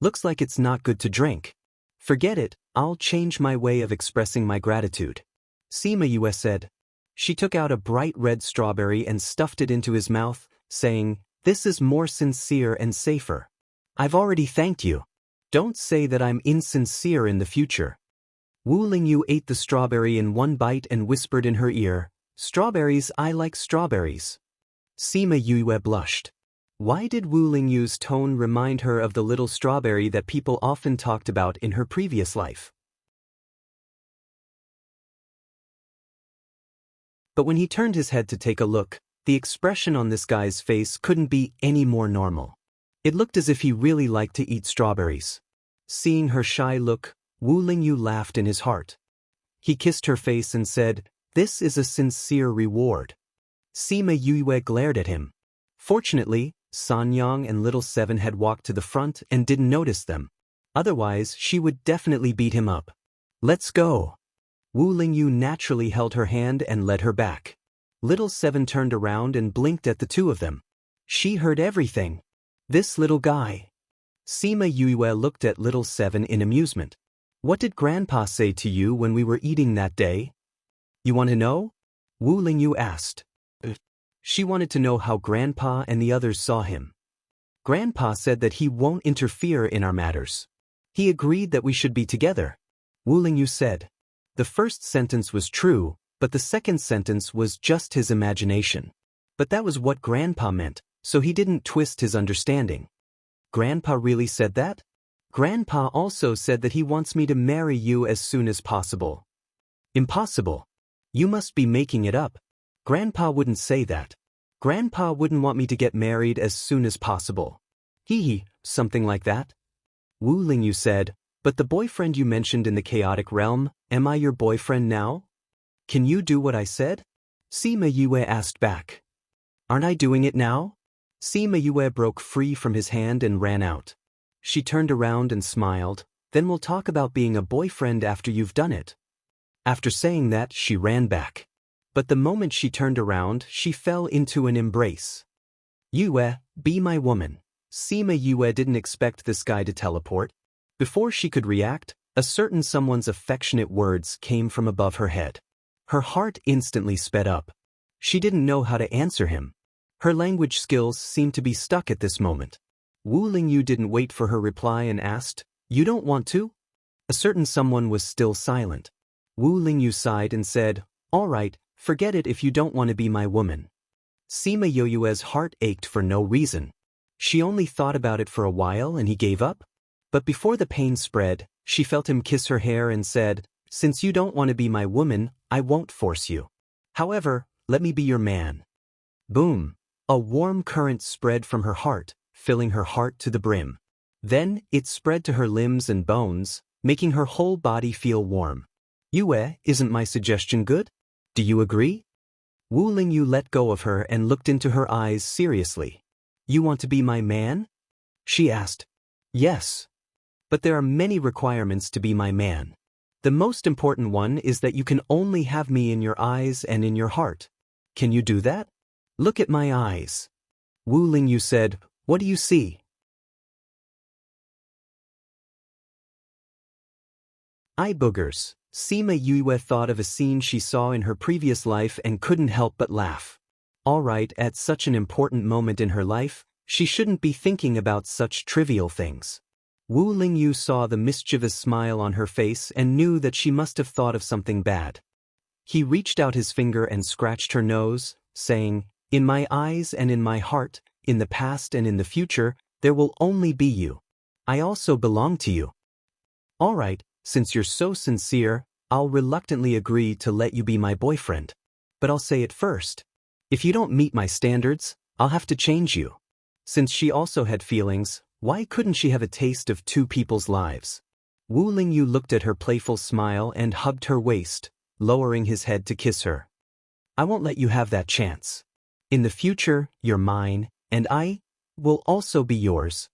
"Looks like it's not good to drink." "Forget it, I'll change my way of expressing my gratitude," Sima Yue said. She took out a bright red strawberry and stuffed it into his mouth, saying, "This is more sincere and safer. I've already thanked you. Don't say that I'm insincere in the future." Wu Lingyu ate the strawberry in one bite and whispered in her ear, "Strawberries, I like strawberries." Sima Yue blushed. Why did Wu Lingyu's tone remind her of the little strawberry that people often talked about in her previous life? But when he turned his head to take a look, the expression on this guy's face couldn't be any more normal. It looked as if he really liked to eat strawberries. Seeing her shy look, Wu Lingyu laughed in his heart. He kissed her face and said, "This is a sincere reward." Sima Yue glared at him. Fortunately, Sanyang and Little Seven had walked to the front and didn't notice them. Otherwise, she would definitely beat him up. "Let's go." Wu Lingyu naturally held her hand and led her back. Little Seven turned around and blinked at the two of them. She heard everything. This little guy. Sima Yue looked at Little Seven in amusement. "What did Grandpa say to you when we were eating that day?" "You want to know?" Wu Lingyu asked. She wanted to know how Grandpa and the others saw him. "Grandpa said that he won't interfere in our matters. He agreed that we should be together," Wu Lingyu said. The first sentence was true, but the second sentence was just his imagination. But that was what Grandpa meant, so he didn't twist his understanding. "Grandpa really said that?" "Grandpa also said that he wants me to marry you as soon as possible." "Impossible. You must be making it up. Grandpa wouldn't say that. Grandpa wouldn't want me to get married as soon as possible." "Hee, something like that," Wu Lingyu said, "but the boyfriend you mentioned in the chaotic realm, am I your boyfriend now? Can you do what I said?" Sima Yue asked back. "Aren't I doing it now?" Sima Yue broke free from his hand and ran out. She turned around and smiled, then we'll talk about being a boyfriend after you've done it. After saying that, she ran back. But the moment she turned around, she fell into an embrace. Yue, be my woman. Sima Yue didn't expect this guy to teleport. Before she could react, a certain someone's affectionate words came from above her head. Her heart instantly sped up. She didn't know how to answer him. Her language skills seemed to be stuck at this moment. Wu Lingyu didn't wait for her reply and asked, "You don't want to?" A certain someone was still silent. Wu Lingyu sighed and said, "All right, forget it if you don't want to be my woman." Sima Yue's heart ached for no reason. She only thought about it for a while and he gave up. But before the pain spread, she felt him kiss her hair and said, "Since you don't want to be my woman, I won't force you. However, let me be your man." Boom! A warm current spread from her heart, filling her heart to the brim. Then, it spread to her limbs and bones, making her whole body feel warm. "Yue, isn't my suggestion good? Do you agree?" Wu Lingyu let go of her and looked into her eyes seriously. "You want to be my man?" she asked. "Yes. But there are many requirements to be my man. The most important one is that you can only have me in your eyes and in your heart. Can you do that? Look at my eyes." Wu Lingyu said, "What do you see?" Eye boogers. Sima Yue thought of a scene she saw in her previous life and couldn't help but laugh. All right, at such an important moment in her life, she shouldn't be thinking about such trivial things. Wu Lingyu saw the mischievous smile on her face and knew that she must have thought of something bad. He reached out his finger and scratched her nose, saying, "In my eyes and in my heart, in the past and in the future, there will only be you. I also belong to you. All right, since you're so sincere, I'll reluctantly agree to let you be my boyfriend. But I'll say it first. If you don't meet my standards, I'll have to change you." Since she also had feelings, why couldn't she have a taste of two people's lives? Wu Lingyu looked at her playful smile and hugged her waist, lowering his head to kiss her. "I won't let you have that chance. In the future, you're mine, and I will also be yours."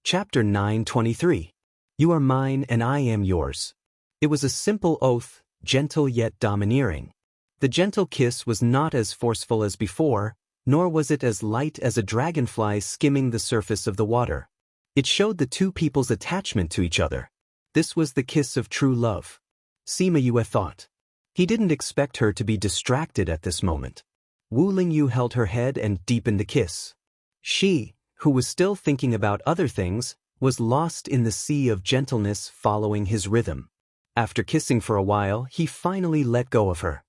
Chapter 923. You are mine and I am yours. It was a simple oath, gentle yet domineering. The gentle kiss was not as forceful as before, nor was it as light as a dragonfly skimming the surface of the water. It showed the two people's attachment to each other. This was the kiss of true love. Sima Yue thought. He didn't expect her to be distracted at this moment. Wu Lingyu held her head and deepened the kiss. She, who was still thinking about other things, was lost in the sea of gentleness following his rhythm. After kissing for a while, he finally let go of her.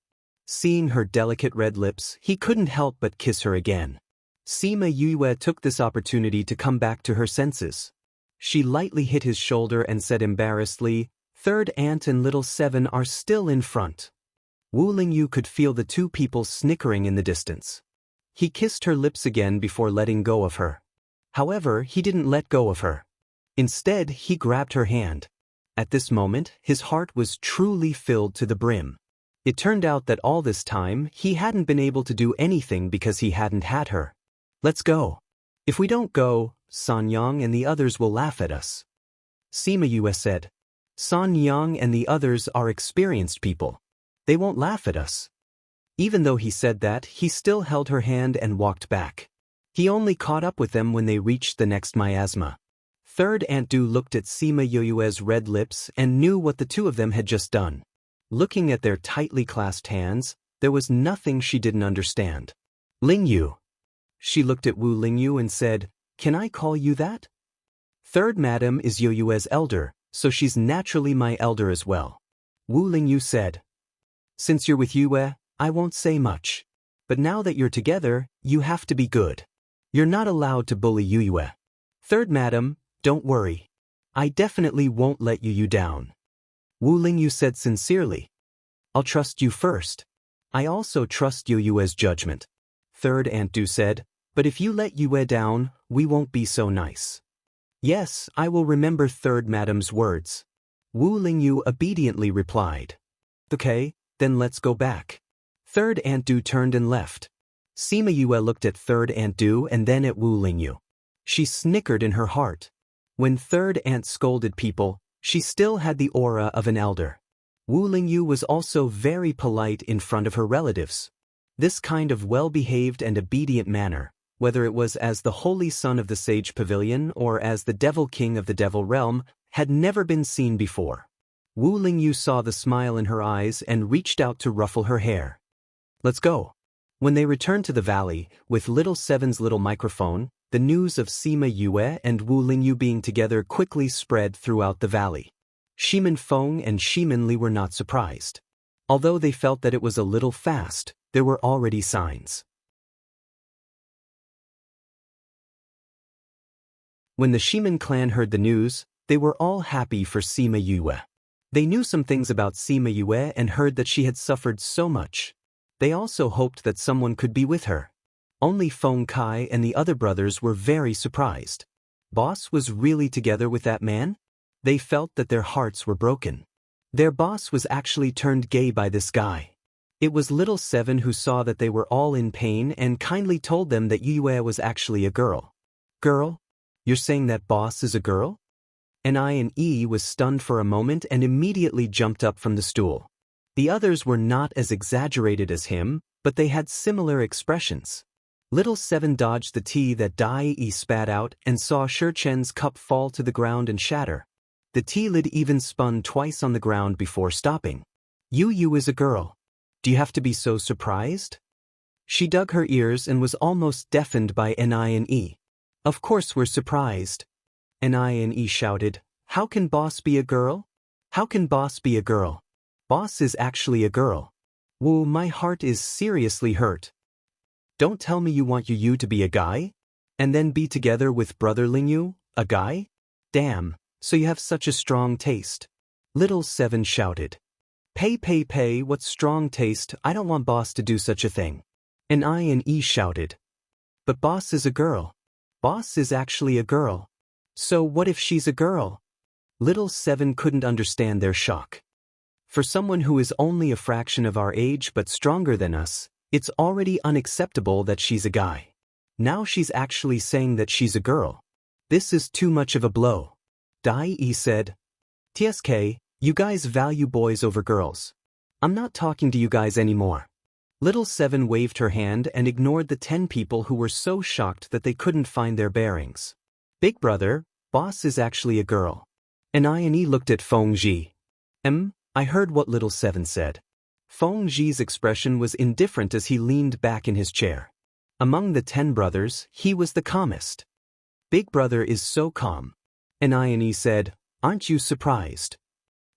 Seeing her delicate red lips, he couldn't help but kiss her again. Sima Yue took this opportunity to come back to her senses. She lightly hit his shoulder and said embarrassedly, "Third Aunt and Little Seven are still in front." Wu Lingyu could feel the two people snickering in the distance. He kissed her lips again before letting go of her. However, he didn't let go of her. Instead, he grabbed her hand. At this moment, his heart was truly filled to the brim. It turned out that all this time, he hadn't been able to do anything because he hadn't had her. "Let's go. If we don't go, San Yang and the others will laugh at us." Sima Yue said. "San Yang and the others are experienced people. They won't laugh at us." Even though he said that, he still held her hand and walked back. He only caught up with them when they reached the next miasma. Third Aunt Du looked at Sima Yue's red lips and knew what the two of them had just done. Looking at their tightly clasped hands, there was nothing she didn't understand. "Lingyu." She looked at Wu Lingyu and said, "Can I call you that?" Third Madam is Yue's elder, so she's naturally my elder as well. Wu Lingyu said. "Since you're with Yue, I won't say much. But now that you're together, you have to be good. You're not allowed to bully Yue. Third Madam, don't worry. I definitely won't let you down." Wu Lingyu said sincerely. "I'll trust you first. I also trust Yue's judgment." Third Aunt Du said, "But if you let Yue down, we won't be so nice." "Yes, I will remember Third Madam's words." Wu Lingyu obediently replied. Okay, then let's go back. Third Aunt Du turned and left. Sima Yue looked at Third Aunt Du and then at Wu Lingyu. She snickered in her heart. When Third Aunt scolded people, she still had the aura of an elder. Wu Lingyu was also very polite in front of her relatives. This kind of well-behaved and obedient manner, whether it was as the holy son of the sage pavilion or as the devil king of the devil realm, had never been seen before. Wu Lingyu saw the smile in her eyes and reached out to ruffle her hair. Let's go. When they returned to the valley, with Little Seven's little microphone, the news of Sima Yue and Wu Lingyu being together quickly spread throughout the valley. Shimin Feng and Shimin Li were not surprised. Although they felt that it was a little fast, there were already signs. When the Shimin clan heard the news, they were all happy for Sima Yue. They knew some things about Sima Yue and heard that she had suffered so much. They also hoped that someone could be with her. Only Feng Kai and the other brothers were very surprised. Boss was really together with that man? They felt that their hearts were broken. Their boss was actually turned gay by this guy. It was Little Seven who saw that they were all in pain and kindly told them that Yue was actually a girl. Girl? You're saying that boss is a girl? N.I.N.E. was stunned for a moment and immediately jumped up from the stool. The others were not as exaggerated as him, but they had similar expressions. Little Seven dodged the tea that Dai-E spat out and saw Shichen's cup fall to the ground and shatter. The tea lid even spun twice on the ground before stopping. Yu is a girl. Do you have to be so surprised? She dug her ears and was almost deafened by N.I.N.E. Of course we're surprised. N.I.N.E. shouted, How can boss be a girl? How can boss be a girl? Boss is actually a girl. Woo, my heart is seriously hurt. Don't tell me you want Yu to be a guy? And then be together with brother Lingyu, a guy? Damn, so you have such a strong taste. Little Seven shouted. Pay, what strong taste, I don't want boss to do such a thing. N.I.N.E. shouted. But boss is a girl. Boss is actually a girl. So what if she's a girl? Little Seven couldn't understand their shock. For someone who is only a fraction of our age but stronger than us, it's already unacceptable that she's a guy. Now she's actually saying that she's a girl. This is too much of a blow. Dai-E said, TSK, you guys value boys over girls. I'm not talking to you guys anymore. Little Seven waved her hand and ignored the 10 people who were so shocked that they couldn't find their bearings. Big brother, boss is actually a girl. N.I.N.E. looked at Feng Ji. I heard what Little Seven said. Feng Ji's expression was indifferent as he leaned back in his chair. Among the 10 brothers, he was the calmest. Big brother is so calm. N.I.N.E. said, Aren't you surprised?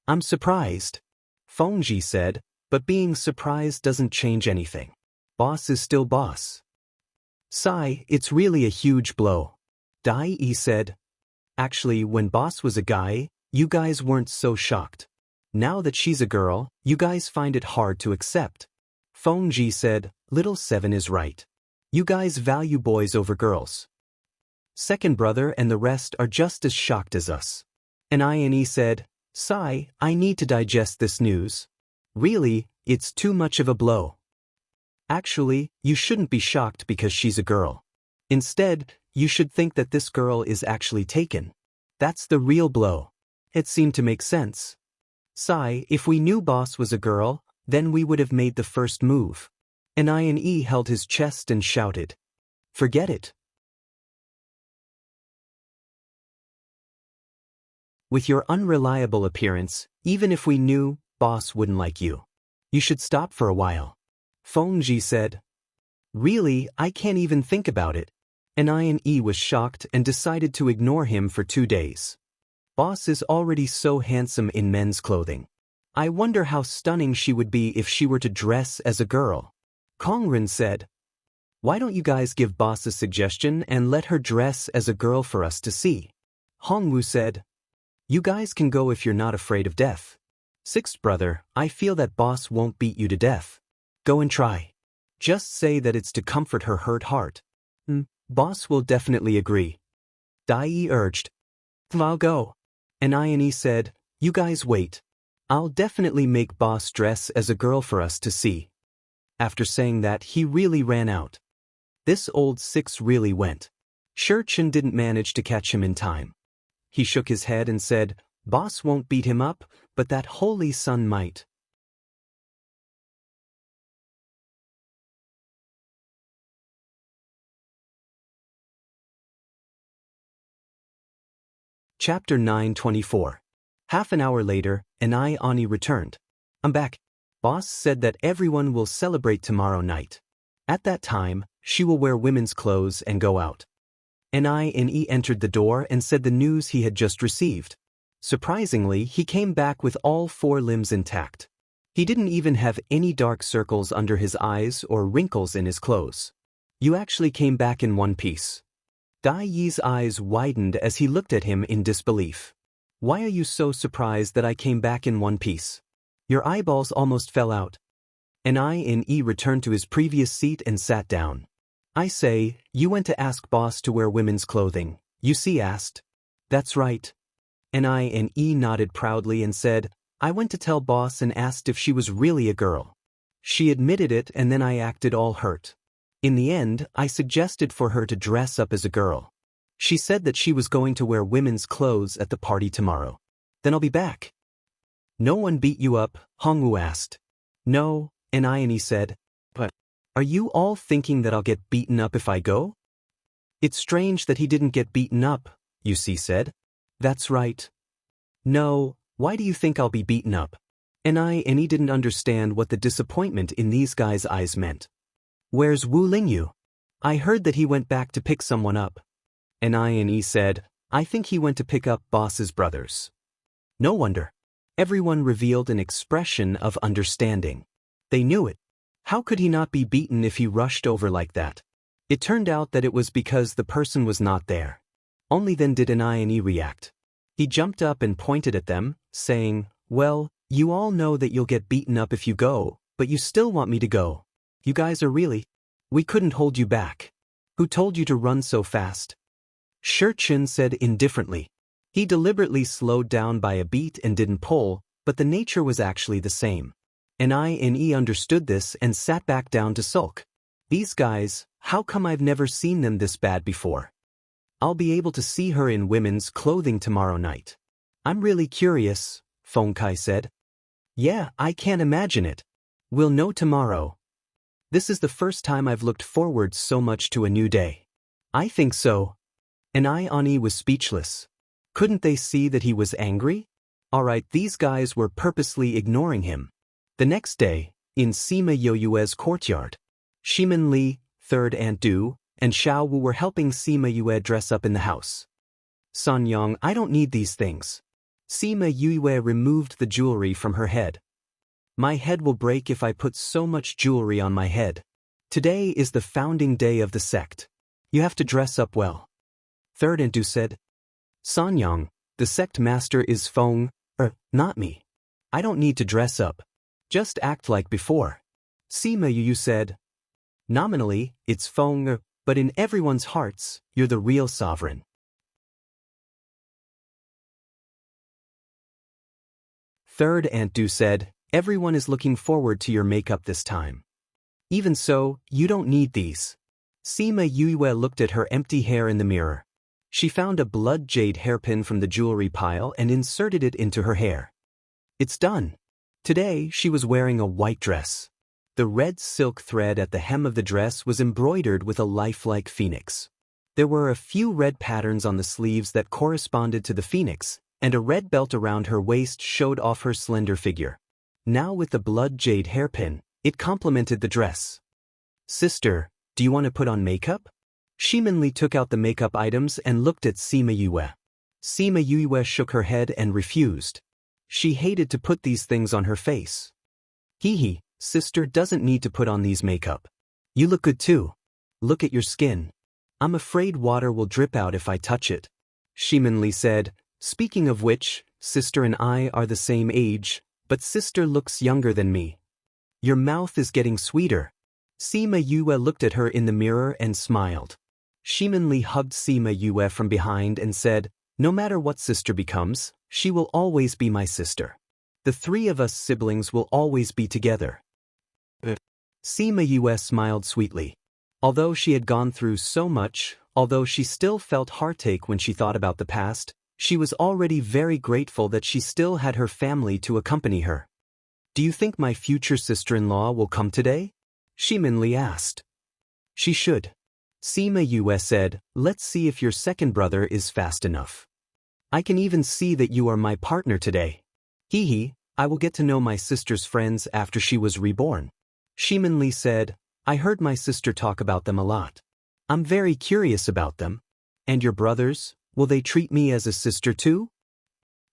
I'm surprised. Feng Ji said, but being surprised doesn't change anything. Boss is still boss. Sigh, it's really a huge blow. Dai-E said, Actually, when boss was a guy, you guys weren't so shocked. Now that she's a girl, you guys find it hard to accept. Feng Ji said, Little Seven is right. You guys value boys over girls. Second brother and the rest are just as shocked as us. N.I.N.E. said, Sigh, I need to digest this news. Really, it's too much of a blow. Actually, you shouldn't be shocked because she's a girl. Instead, you should think that this girl is actually taken. That's the real blow. It seemed to make sense. Sigh, if we knew boss was a girl, then we would have made the first move. N.I.N.E. held his chest and shouted. Forget it. With your unreliable appearance, even if we knew, boss wouldn't like you. You should stop for a while. Feng Ji said. Really, I can't even think about it. N.I.N.E. was shocked and decided to ignore him for 2 days. Boss is already so handsome in men's clothing. I wonder how stunning she would be if she were to dress as a girl. Kongren said. Why don't you guys give boss a suggestion and let her dress as a girl for us to see? Hongwu said. You guys can go if you're not afraid of death. Sixth brother, I feel that boss won't beat you to death. Go and try. Just say that it's to comfort her hurt heart. Boss will definitely agree. Dai urged. I'll go. N.I.N.E. said, You guys wait. I'll definitely make boss dress as a girl for us to see. After saying that, he really ran out. This old six really went. Shurchin didn't manage to catch him in time. He shook his head and said, "Boss won't beat him up, but that holy sun might." Chapter 9:24. Half an hour later, Ani returned. "I'm back. Boss said that everyone will celebrate tomorrow night. At that time, she will wear women's clothes and go out." Ani entered the door and said the news he had just received. Surprisingly, he came back with all four limbs intact. He didn't even have any dark circles under his eyes or wrinkles in his clothes. "You actually came back in one piece." Dai Yi's eyes widened as he looked at him in disbelief. "Why are you so surprised that I came back in one piece? Your eyeballs almost fell out." Ani returned to his previous seat and sat down. "I say, you went to ask boss to wear women's clothing, you see asked." "That's right." Ani nodded proudly and said, "I went to tell boss and asked if she was really a girl. She admitted it and then I acted all hurt. In the end, I suggested for her to dress up as a girl. She said that she was going to wear women's clothes at the party tomorrow. Then I'll be back." "No one beat you up?" Hongwoo asked. "No," Ani said. "But are you all thinking that I'll get beaten up if I go?" "It's strange that he didn't get beaten up," Yusi said. "That's right." "No, why do you think I'll be beaten up?" Ani didn't understand what the disappointment in these guys' eyes meant. "Where's Wu Lingyu? I heard that he went back to pick someone up." Ani said, "I think he went to pick up boss's brothers." No wonder. Everyone revealed an expression of understanding. They knew it. How could he not be beaten if he rushed over like that? It turned out that it was because the person was not there. Only then did Ani react. He jumped up and pointed at them, saying, "Well, you all know that you'll get beaten up if you go, but you still want me to go. You guys are really... We couldn't hold you back. Who told you to run so fast?" Shurchin said indifferently. He deliberately slowed down by a beat and didn't pull, but the nature was actually the same. Ani understood this and sat back down to sulk. These guys, how come I've never seen them this bad before? I'll be able to see her in women's clothing tomorrow night. I'm really curious, Fengkai said. Yeah, I can't imagine it. We'll know tomorrow. This is the first time I've looked forward so much to a new day. I think so. Ani was speechless. Couldn't they see that he was angry? Alright, these guys were purposely ignoring him. The next day, in Sima Yoyue's courtyard, Shimin Li, Third Aunt Du, and Xiao Wu were helping Sima Yue dress up in the house. "San Yang, I don't need these things." Sima Yue removed the jewelry from her head. "My head will break if I put so much jewelry on my head. Today is the founding day of the sect. You have to dress up well." Third Aunt Du said, "San Yang, the sect master is Feng, not me. I don't need to dress up. Just act like before." Sima Yu said, "Nominally, it's Feng, but in everyone's hearts, you're the real sovereign." Third Aunt Du said, "Everyone is looking forward to your makeup this time. Even so, you don't need these." Sima Yue looked at her empty hair in the mirror. She found a blood jade hairpin from the jewelry pile and inserted it into her hair. It's done. Today, she was wearing a white dress. The red silk thread at the hem of the dress was embroidered with a lifelike phoenix. There were a few red patterns on the sleeves that corresponded to the phoenix, and a red belt around her waist showed off her slender figure. Now with the blood jade hairpin, it complemented the dress. "Sister, do you want to put on makeup?" Shimin Li took out the makeup items and looked at Sima Yue. Sima Yue shook her head and refused. She hated to put these things on her face. "Hee, sister doesn't need to put on these makeup. You look good too. Look at your skin. I'm afraid water will drip out if I touch it." Shimin Li said, "Speaking of which, sister and I are the same age, but sister looks younger than me. Your mouth is getting sweeter." Sima Yue looked at her in the mirror and smiled. Shimin Li hugged Sima Yue from behind and said, No matter what sister becomes, she will always be my sister. The three of us siblings will always be together. Sima Yue smiled sweetly. Although she had gone through so much, although she still felt heartache when she thought about the past, she was already very grateful that she still had her family to accompany her. Do you think my future sister-in-law will come today? Shimin asked. She should. Sima Yue said, let's see if your second brother is fast enough. I can even see that you are my partner today. Hee, I will get to know my sister's friends after she was reborn. Shimin said, I heard my sister talk about them a lot. I'm very curious about them. And your brothers, will they treat me as a sister too?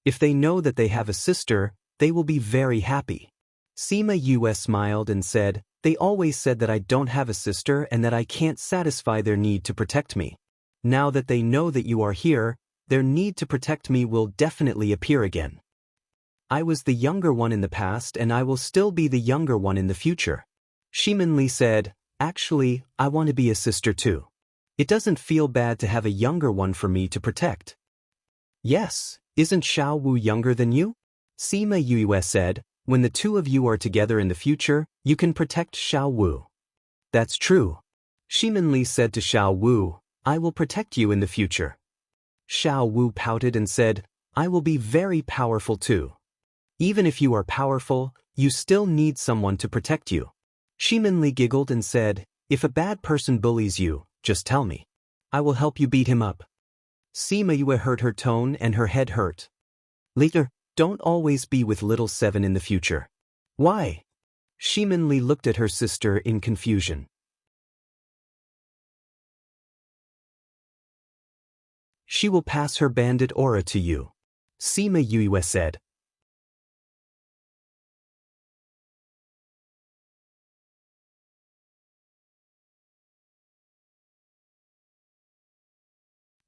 If they know that they have a sister, they will be very happy. Sima Yue smiled and said, they always said that I don't have a sister and that I can't satisfy their need to protect me. Now that they know that you are here, their need to protect me will definitely appear again. I was the younger one in the past and I will still be the younger one in the future. Shimin said, actually, I want to be a sister too. It doesn't feel bad to have a younger one for me to protect. Yes, isn't Xiao Wu younger than you? Sima Yue said, when the two of you are together in the future, you can protect Xiao Wu. That's true. Shimin said to Xiao Wu, I will protect you in the future. Xiao Wu pouted and said, I will be very powerful too. Even if you are powerful, you still need someone to protect you. Shimin giggled and said, if a bad person bullies you, just tell me. I will help you beat him up. Sima Yue heard her tone and her head hurt. Later, don't always be with little Seven in the future. Why? Shimin looked at her sister in confusion. She will pass her bandit aura to you. Sima Yue said.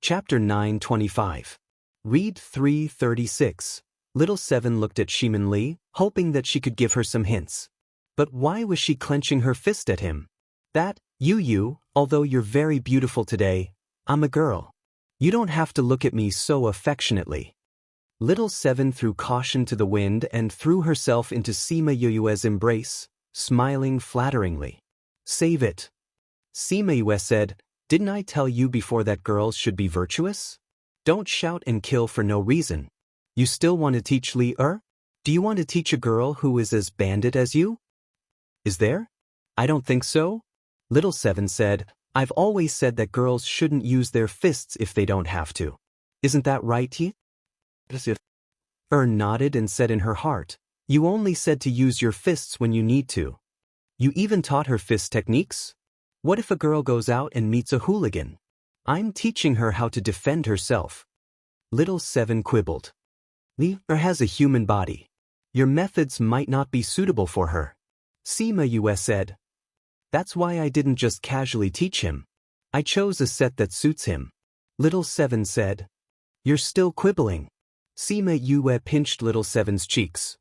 Chapter 925. Read 336. Little Seven looked at Shimin, hoping that she could give her some hints. But why was she clenching her fist at him? That, you, although you're very beautiful today, I'm a girl. You don't have to look at me so affectionately. Little Seven threw caution to the wind and threw herself into Sima Yue's embrace, smiling flatteringly. Save it. Sima Yue said, didn't I tell you before that girls should be virtuous? Don't shout and kill for no reason. You still want to teach Li Er? Do you want to teach a girl who is as bandit as you? Is there? I don't think so. Little Seven said, I've always said that girls shouldn't use their fists if they don't have to. Isn't that right, Ti? Nodded and said in her heart, you only said to use your fists when you need to. You even taught her fist techniques? What if a girl goes out and meets a hooligan? I'm teaching her how to defend herself. Little Seven quibbled. Li Er has a human body. Your methods might not be suitable for her. Sima Yue said. That's why I didn't just casually teach him. I chose a set that suits him. Little Seven said. You're still quibbling. Sima Yue pinched Little Seven's cheeks.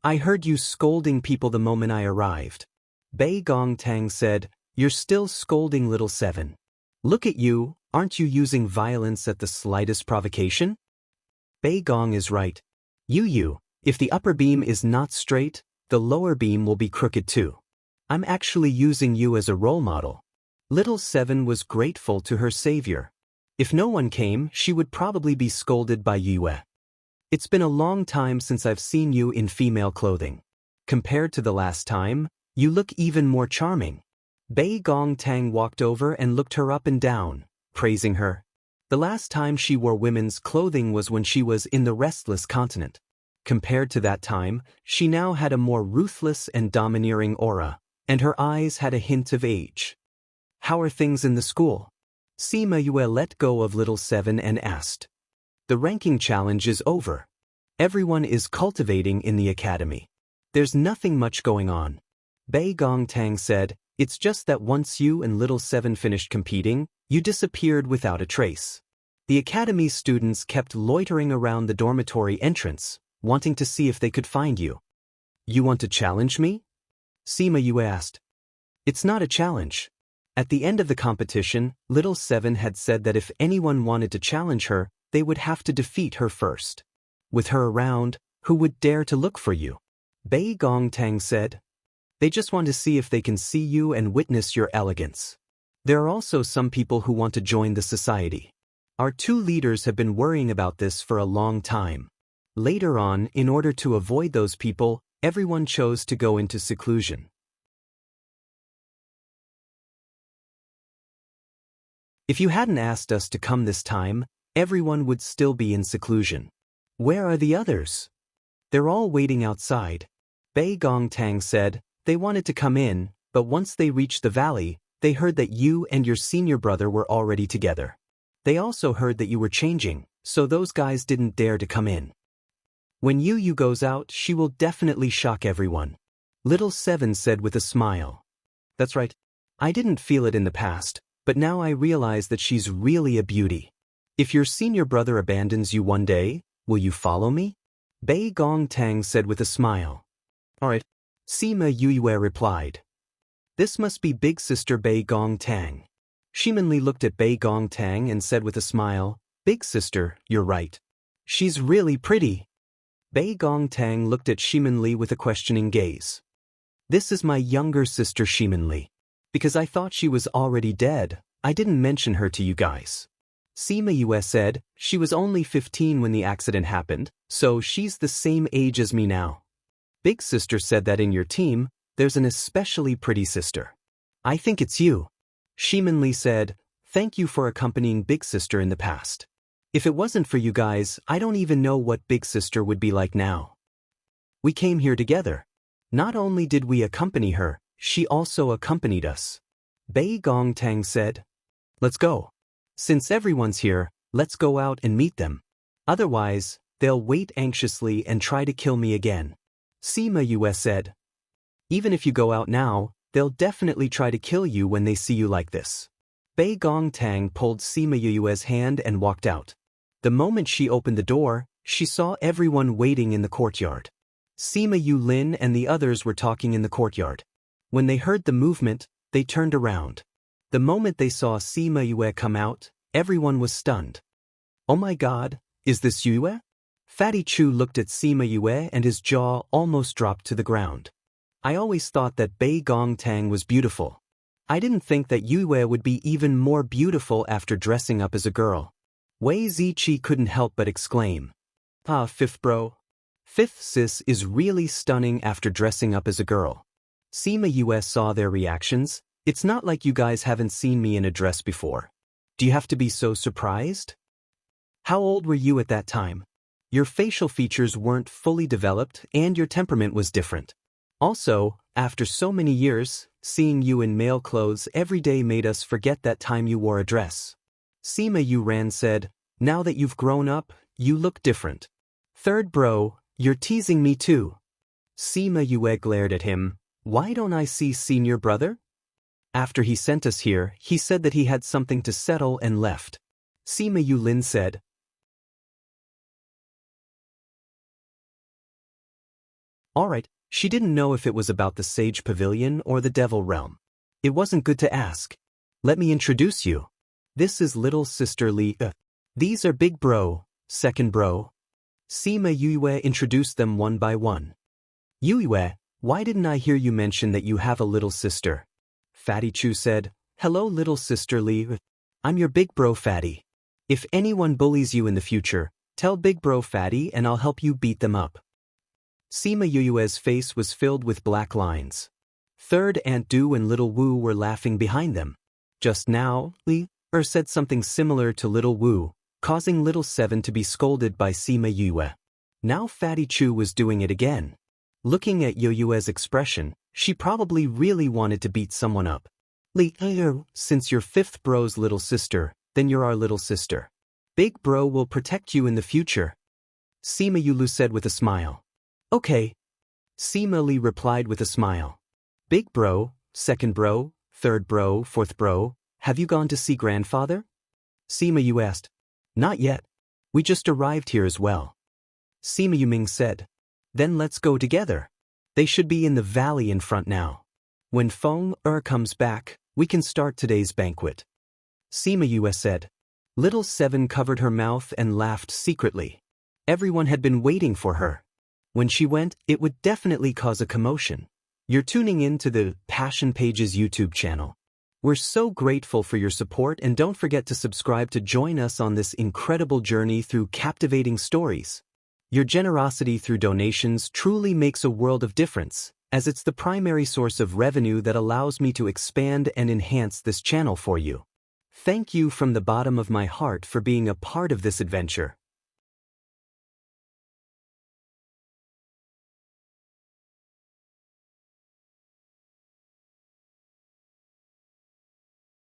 I heard you scolding people the moment I arrived. Bei Gong Tang said, you're still scolding Little Seven. Look at you, aren't you using violence at the slightest provocation? Bei Gong is right. You, if the upper beam is not straight, the lower beam will be crooked too. I'm actually using you as a role model. Little Seven was grateful to her savior. If no one came, she would probably be scolded by Yue. It's been a long time since I've seen you in female clothing. Compared to the last time, you look even more charming. Bei Gong Tang walked over and looked her up and down, praising her. The last time she wore women's clothing was when she was in the restless continent. Compared to that time, she now had a more ruthless and domineering aura, and her eyes had a hint of age. How are things in the school? Sima Yue let go of Little Seven and asked. The ranking challenge is over. Everyone is cultivating in the academy. There's nothing much going on. Bei Gong Tang said, it's just that once you and Little Seven finished competing, you disappeared without a trace. The academy's students kept loitering around the dormitory entrance, wanting to see if they could find you. You want to challenge me? Sima Yue asked. It's not a challenge. At the end of the competition, Little Seven had said that if anyone wanted to challenge her, they would have to defeat her first. With her around, who would dare to look for you? Bei Gongtang said. They just want to see if they can see you and witness your elegance. There are also some people who want to join the society. Our two leaders have been worrying about this for a long time. Later on, in order to avoid those people, everyone chose to go into seclusion. If you hadn't asked us to come this time, everyone would still be in seclusion. Where are the others? They're all waiting outside. Bei Gongtang said. They wanted to come in, but once they reached the valley, they heard that you and your senior brother were already together. They also heard that you were changing, so those guys didn't dare to come in. When Yu goes out, she will definitely shock everyone. Little Seven said with a smile. That's right. I didn't feel it in the past, but now I realize that she's really a beauty. If your senior brother abandons you one day, will you follow me? Bei Gongtang said with a smile. All right. Sima Yue replied. This must be big sister Bei Gongtang. Shimonli looked at Bei Gongtang and said with a smile, Big sister, you're right. She's really pretty. Bei Gongtang looked at Shimonli with a questioning gaze. This is my younger sister Shimonli. Because I thought she was already dead, I didn't mention her to you guys. Sima Yue said, she was only 15 when the accident happened, so she's the same age as me now. Big sister said that in your team, there's an especially pretty sister. I think it's you. Shimonli said, thank you for accompanying Big Sister in the past. If it wasn't for you guys, I don't even know what Big Sister would be like now. We came here together. Not only did we accompany her, she also accompanied us. Bei Gongtang said, let's go. Since everyone's here, let's go out and meet them. Otherwise, they'll wait anxiously and try to kill me again. Sima Yue said, even if you go out now, they'll definitely try to kill you when they see you like this. Bei Gongtang pulled Sima Yue's hand and walked out. The moment she opened the door, she saw everyone waiting in the courtyard. Sima Yulin and the others were talking in the courtyard. When they heard the movement, they turned around. The moment they saw Sima Yue come out, everyone was stunned. Oh my god, is this Yue? Fatty Chu looked at Sima Yue and his jaw almost dropped to the ground. I always thought that Bei Gongtang was beautiful. I didn't think that Yue would be even more beautiful after dressing up as a girl. Wei Ziqi couldn't help but exclaim. Ah, fifth bro. Fifth sis is really stunning after dressing up as a girl. Sima Yue saw their reactions. It's not like you guys haven't seen me in a dress before. Do you have to be so surprised? How old were you at that time? Your facial features weren't fully developed and your temperament was different. Also, after so many years, seeing you in male clothes every day made us forget that time you wore a dress. Sima Yuran said, now that you've grown up, you look different. Third bro, you're teasing me too. Sima Yue glared at him. Why don't I see senior brother? After he sent us here, he said that he had something to settle and left. Sima Yulin said. Alright, she didn't know if it was about the Sage Pavilion or the Devil Realm. It wasn't good to ask. Let me introduce you. This is little sister Li. These are big bro, second bro. Sima Yue introduced them one by one. Yue, why didn't I hear you mention that you have a little sister? Fatty Chu said, hello little sister Li. I'm your big bro Fatty. If anyone bullies you in the future, tell big bro Fatty and I'll help you beat them up. Sima Yue's face was filled with black lines. Third Aunt Du and Little Wu were laughing behind them. Just now, Li said something similar to Little Wu, causing Little Seven to be scolded by Sima Yue. Now Fatty Chu was doing it again. Looking at Yue's expression, she probably really wanted to beat someone up. Li, since you're fifth bro's little sister, then you're our little sister. Big bro will protect you in the future. Sima Yulu said with a smile. Okay. Sima Li replied with a smile. Big bro, second bro, third bro, fourth bro, have you gone to see grandfather? Sima Yu asked. Not yet. We just arrived here as well. Sima Yuming said. Then let's go together. They should be in the valley in front now. When Feng comes back, we can start today's banquet. Sima Yue said. Little Seven covered her mouth and laughed secretly. Everyone had been waiting for her. When she went, it would definitely cause a commotion. You're tuning in to the Passion Pages YouTube channel. We're so grateful for your support, and don't forget to subscribe to join us on this incredible journey through captivating stories. Your generosity through donations truly makes a world of difference, as it's the primary source of revenue that allows me to expand and enhance this channel for you. Thank you from the bottom of my heart for being a part of this adventure.